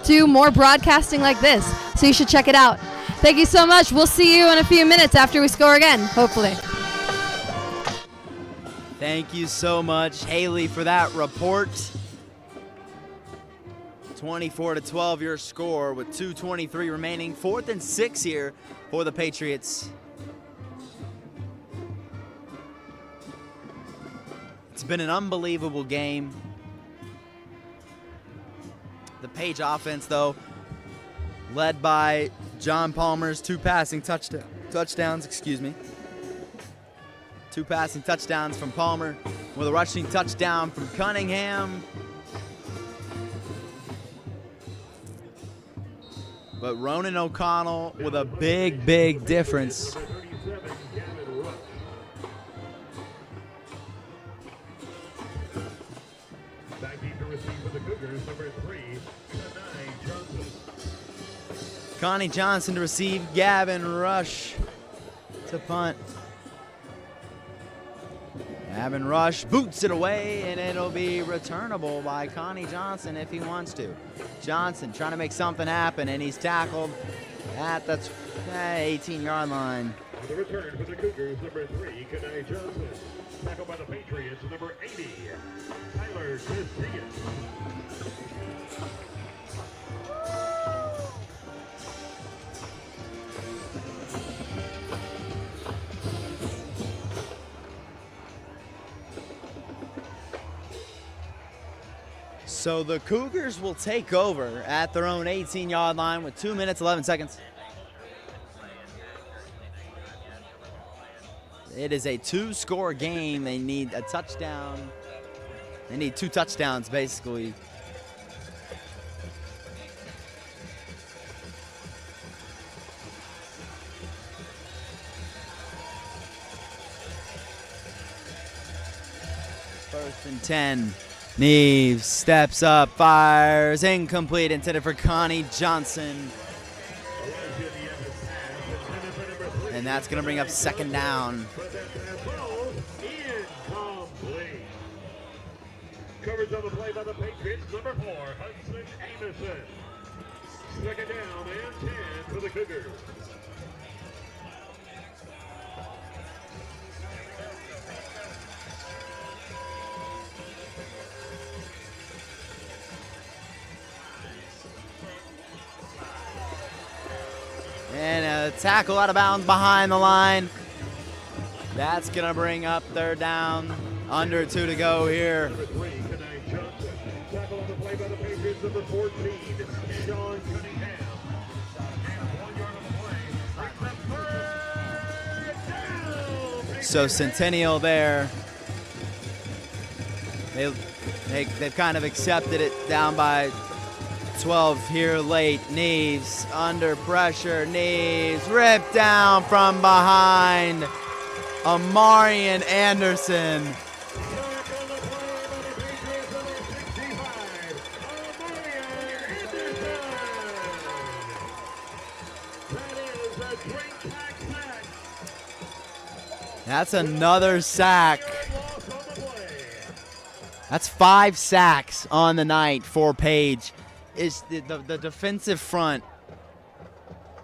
do more broadcasting like this, so you should check it out. Thank you so much. We'll see you in a few minutes after we score again, hopefully. Thank you so much, Haley, for that report. 24-12 your score with 2:23 remaining. 4th and 6 here for the Patriots. It's been an unbelievable game. The Page offense, though, led by John Palmer's 2 passing touchdowns. 2 passing touchdowns from Palmer with a rushing touchdown from Cunningham. But Ronan O'Connell with a big, big difference. Connie Johnson to receive, Gavin Rush to punt. Gavin Rush boots it away, and it'll be returnable by Connie Johnson if he wants to. Johnson trying to make something happen, and he's tackled at the 18-yard line. On the return for the Cougars, number 3, Kenai Johnson. Tackled by the Patriots, number 80, Tyler Castillo. So the Cougars will take over at their own 18-yard line with 2 minutes, 11 seconds. It is a 2-score game. They need a touchdown. They need 2 touchdowns, basically. First and 10. Neves steps up, fires, incomplete, intended for Connie Johnson. And that's going to bring up second down. Coverage on the play by the Patriots, number 4, Hudson Amerson. Second down and 10 for the Cougars. And a tackle out of bounds behind the line. That's going to bring up third down. Under 2 to go here. Number 3, Kanai Johnson. Tackle on the play by the Patriots, number 14, Sean Cunningham. And 1 yard on the play. So Centennial there. They've kind of accepted it, down by 12 here late. Neves under pressure. Neves ripped down from behind. Amarian Anderson. That's another sack. That's 5 sacks on the night for Page. Is the defensive front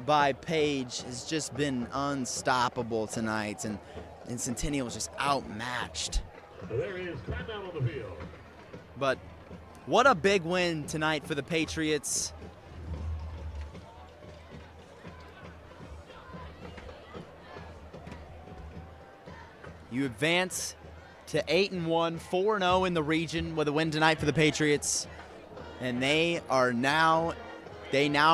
by Page has just been unstoppable tonight, and Centennial was just outmatched. There is timeout on the field. But what a big win tonight for the Patriots. You advance to 8-1, 4-0 in the region with a win tonight for the Patriots. And they now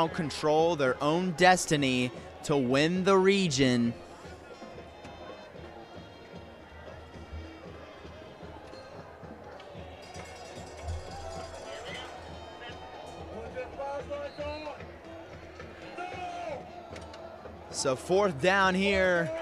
control their own destiny to win the region. So fourth down here.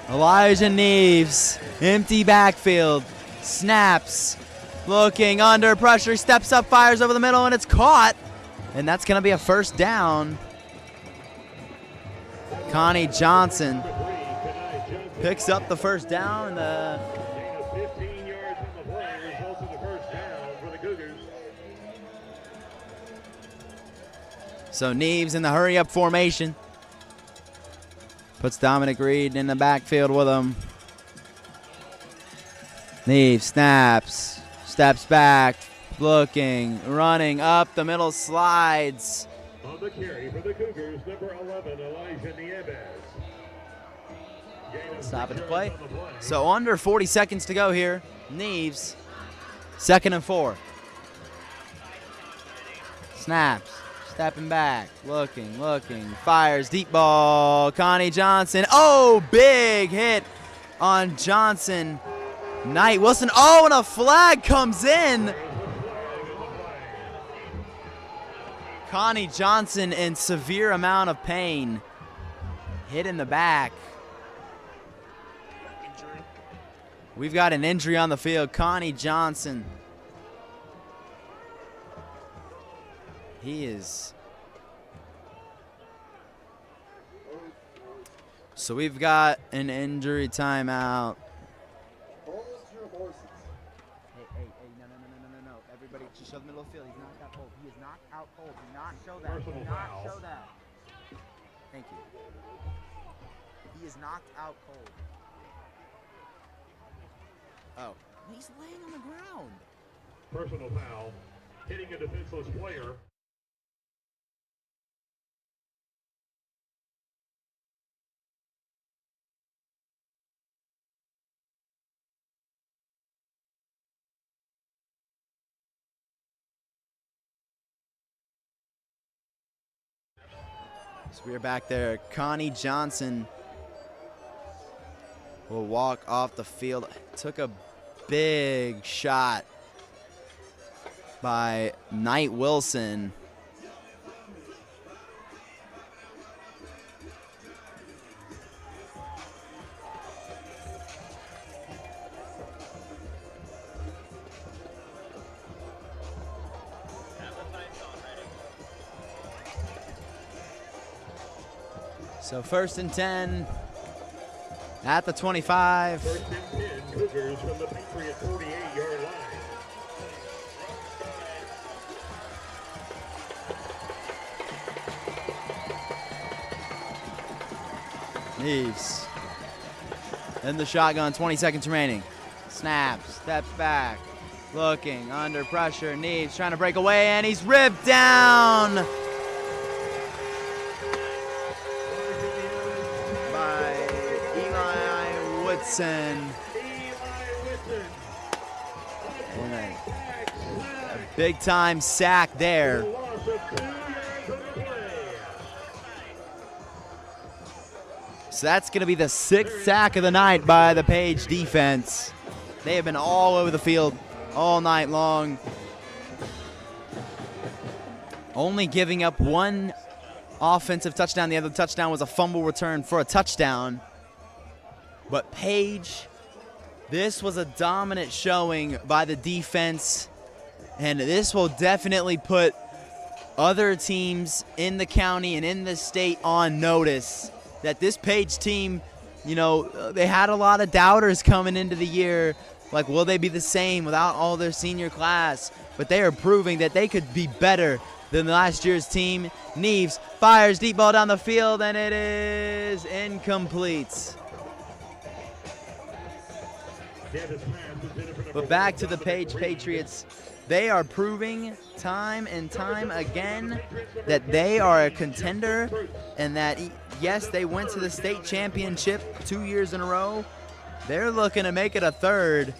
Elijah Neves, empty backfield, snaps, looking under pressure, steps up, fires over the middle, and it's caught. And that's going to be a first down. Connie Johnson picks up the first down. 15 yards on the play results in the first down for the Cougars. So Neves in the hurry-up formation. Puts Dominic Reed in the backfield with him. Neves snaps, steps back, looking, running up the middle, slides. On the carry for the Cougars, number 11, Elijah Nieves. Stop at the play. So under 40 seconds to go here. Neves, 2nd and 4. Snaps. Stepping back, looking, fires, deep ball, Connie Johnson. Oh, big hit on Johnson. Knight Wilson, oh, and a flag comes in. Connie Johnson in severe amount of pain. Hit in the back. We've got an injury on the field, Connie Johnson. He is. So we've got an injury timeout. Hey, no. Everybody just show the middle of the field. He's knocked out cold. He is knocked out cold. Do not show that. Do not show that. Thank you. He is knocked out cold. Oh. He's laying on the ground. Personal foul, hitting a defenseless player. So we're back there. Connie Johnson will walk off the field. Took a big shot by Knight Wilson. So 1st and 10 at the 25. 1st and 10, Cougars from the Patriot 48-yard line. Neves in the shotgun, 20 seconds remaining. Snaps, steps back, looking under pressure. Neves trying to break away, and he's ripped down by Eli Woodson. And a big time sack there. So that's going to be the 6th sack of the night by the Page defense. They have been all over the field all night long. Only giving up one offensive touchdown. The other touchdown was a fumble return for a touchdown. But Page, this was a dominant showing by the defense. And this will definitely put other teams in the county and in the state on notice that this Page team, you know, they had a lot of doubters coming into the year. Like, will they be the same without all their senior class? But they are proving that they could be better than last year's team. Neves fires deep ball down the field, and it is incomplete. But back to the Page Patriots. They are proving time and time again that they are a contender and that, yes, they went to the state championship 2 years in a row. They're looking to make it a 3rd.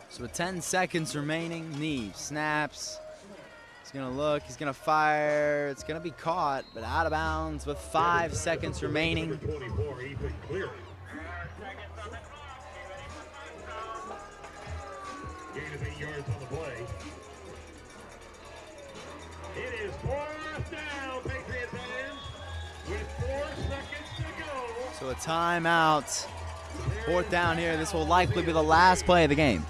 So with 10 seconds remaining, Neves snaps. He's going to look, he's going to fire. It's going to be caught, but out of bounds with 5 seconds remaining. Gain of 8 yards on the play. It is 4th down, Patriot fans, with 4 seconds to go. So a timeout. 4th down here. This will likely be the last play of the game.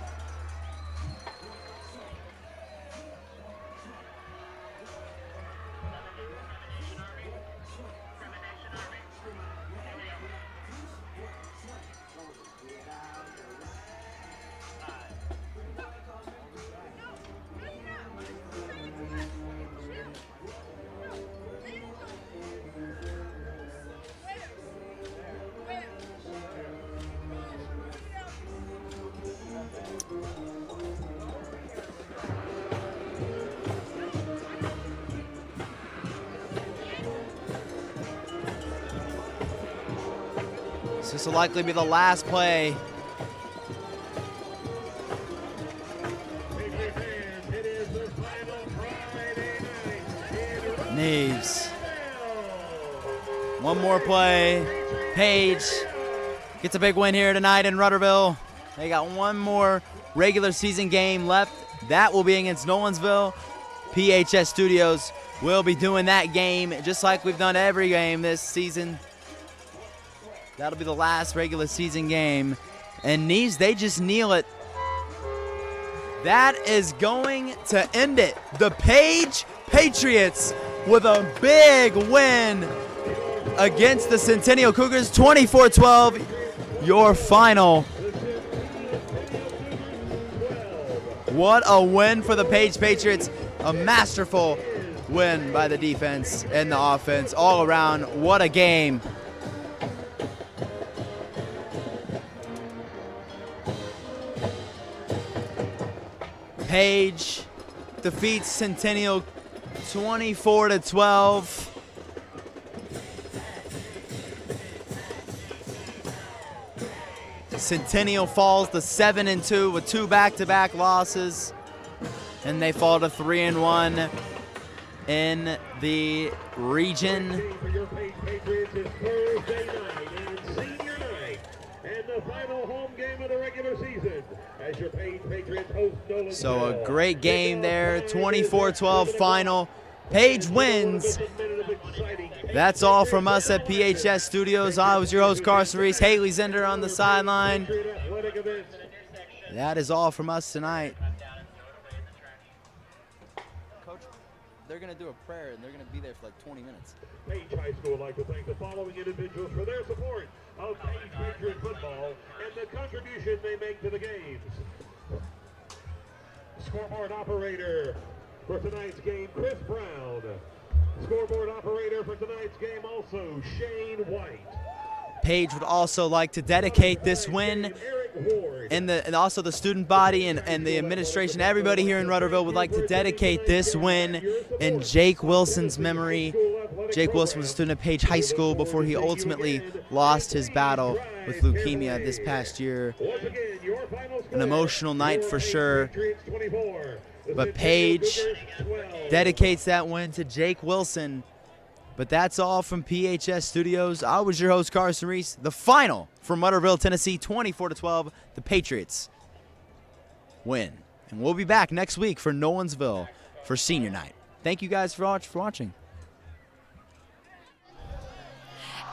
This will likely be the last play. Neves. One more play. Page gets a big win here tonight in Rutterville. They got one more regular season game left. That will be against Nolensville. PHS Studios will be doing that game just like we've done every game this season. That'll be the last regular season game. And Neves, they just kneel it. That is going to end it. The Page Patriots with a big win against the Centennial Cougars, 24-12, your final. What a win for the Page Patriots. A masterful win by the defense and the offense. All around, what a game. Page defeats Centennial 24-12. Centennial falls to 7-2 with 2 back-to-back losses, and they fall to 3-1 in the region. So a great game there, 24-12 final. Page wins. That's all from us at PHS Studios. I was your host, Carson Reese. Haley Zender on the sideline. That is all from us tonight. Coach, they're going to do a prayer, and they're going to be there for like 20 minutes. Page High School would like to thank the following individuals for their support of Page Patriot football and the contribution they make to the games. Scoreboard operator for tonight's game, Chris Brown. Scoreboard operator for tonight's game, also Shane White. Page would also like to dedicate this win, and also the student body and the administration, everybody here in Rudderville would like to dedicate this win in Jake Wilson's memory. Jake Wilson was a student at Page High School before he ultimately lost his battle with leukemia this past year. An emotional night for sure. But Page dedicates that win to Jake Wilson. But that's all from PHS Studios. I was your host, Carson Reese. The final from Rudderville, Tennessee, 24-12. The Patriots win. And we'll be back next week for Nolensville for senior night. Thank you guys for watching.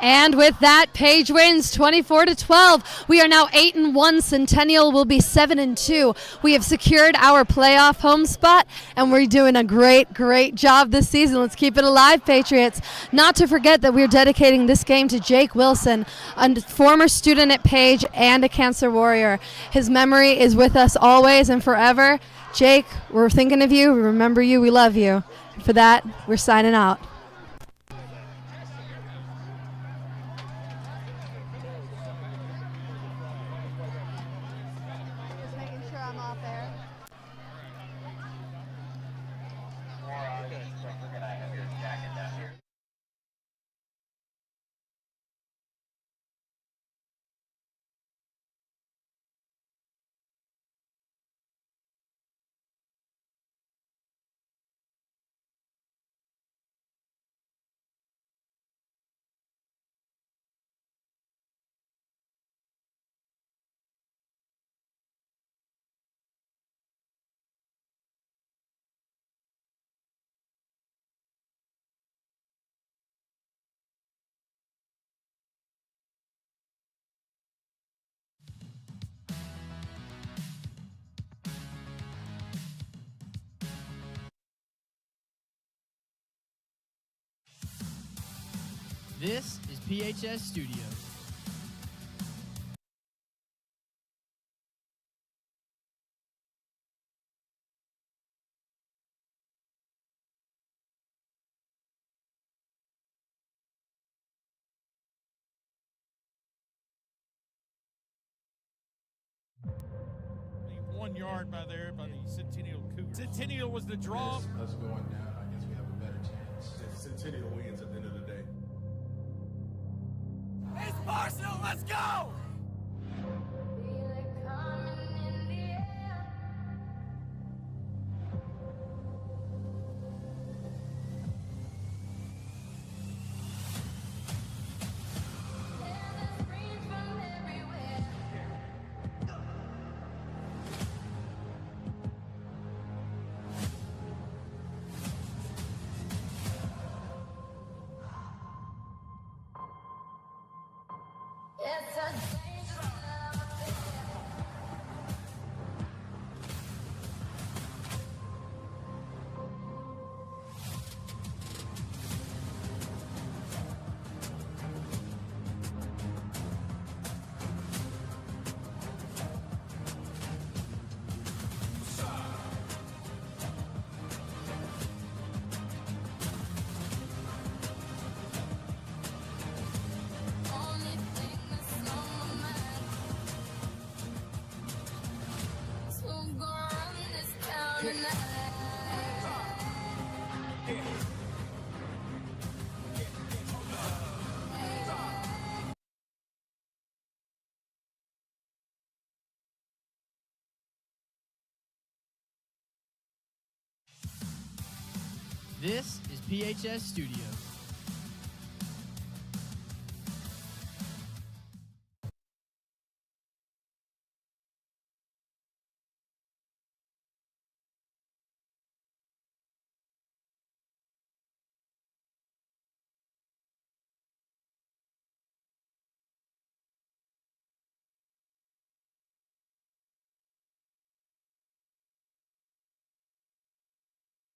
And with that, Page wins 24-12. We are now 8-1. Centennial will be 7-2. We have secured our playoff home spot, and we're doing a great job this season. Let's keep it alive, Patriots. Not to forget that we're dedicating this game to Jake Wilson, a former student at Page and a cancer warrior. His memory is with us always and forever. Jake, we're thinking of you. We remember you. We love you. For that, we're signing out. This is PHS Studios. The 1 yard by the Centennial Cougars. Centennial was the draw. Us going down, I guess we have a better chance. Centennial wins at the end of the day. It's Marshall, let's go! This is PHS Studios.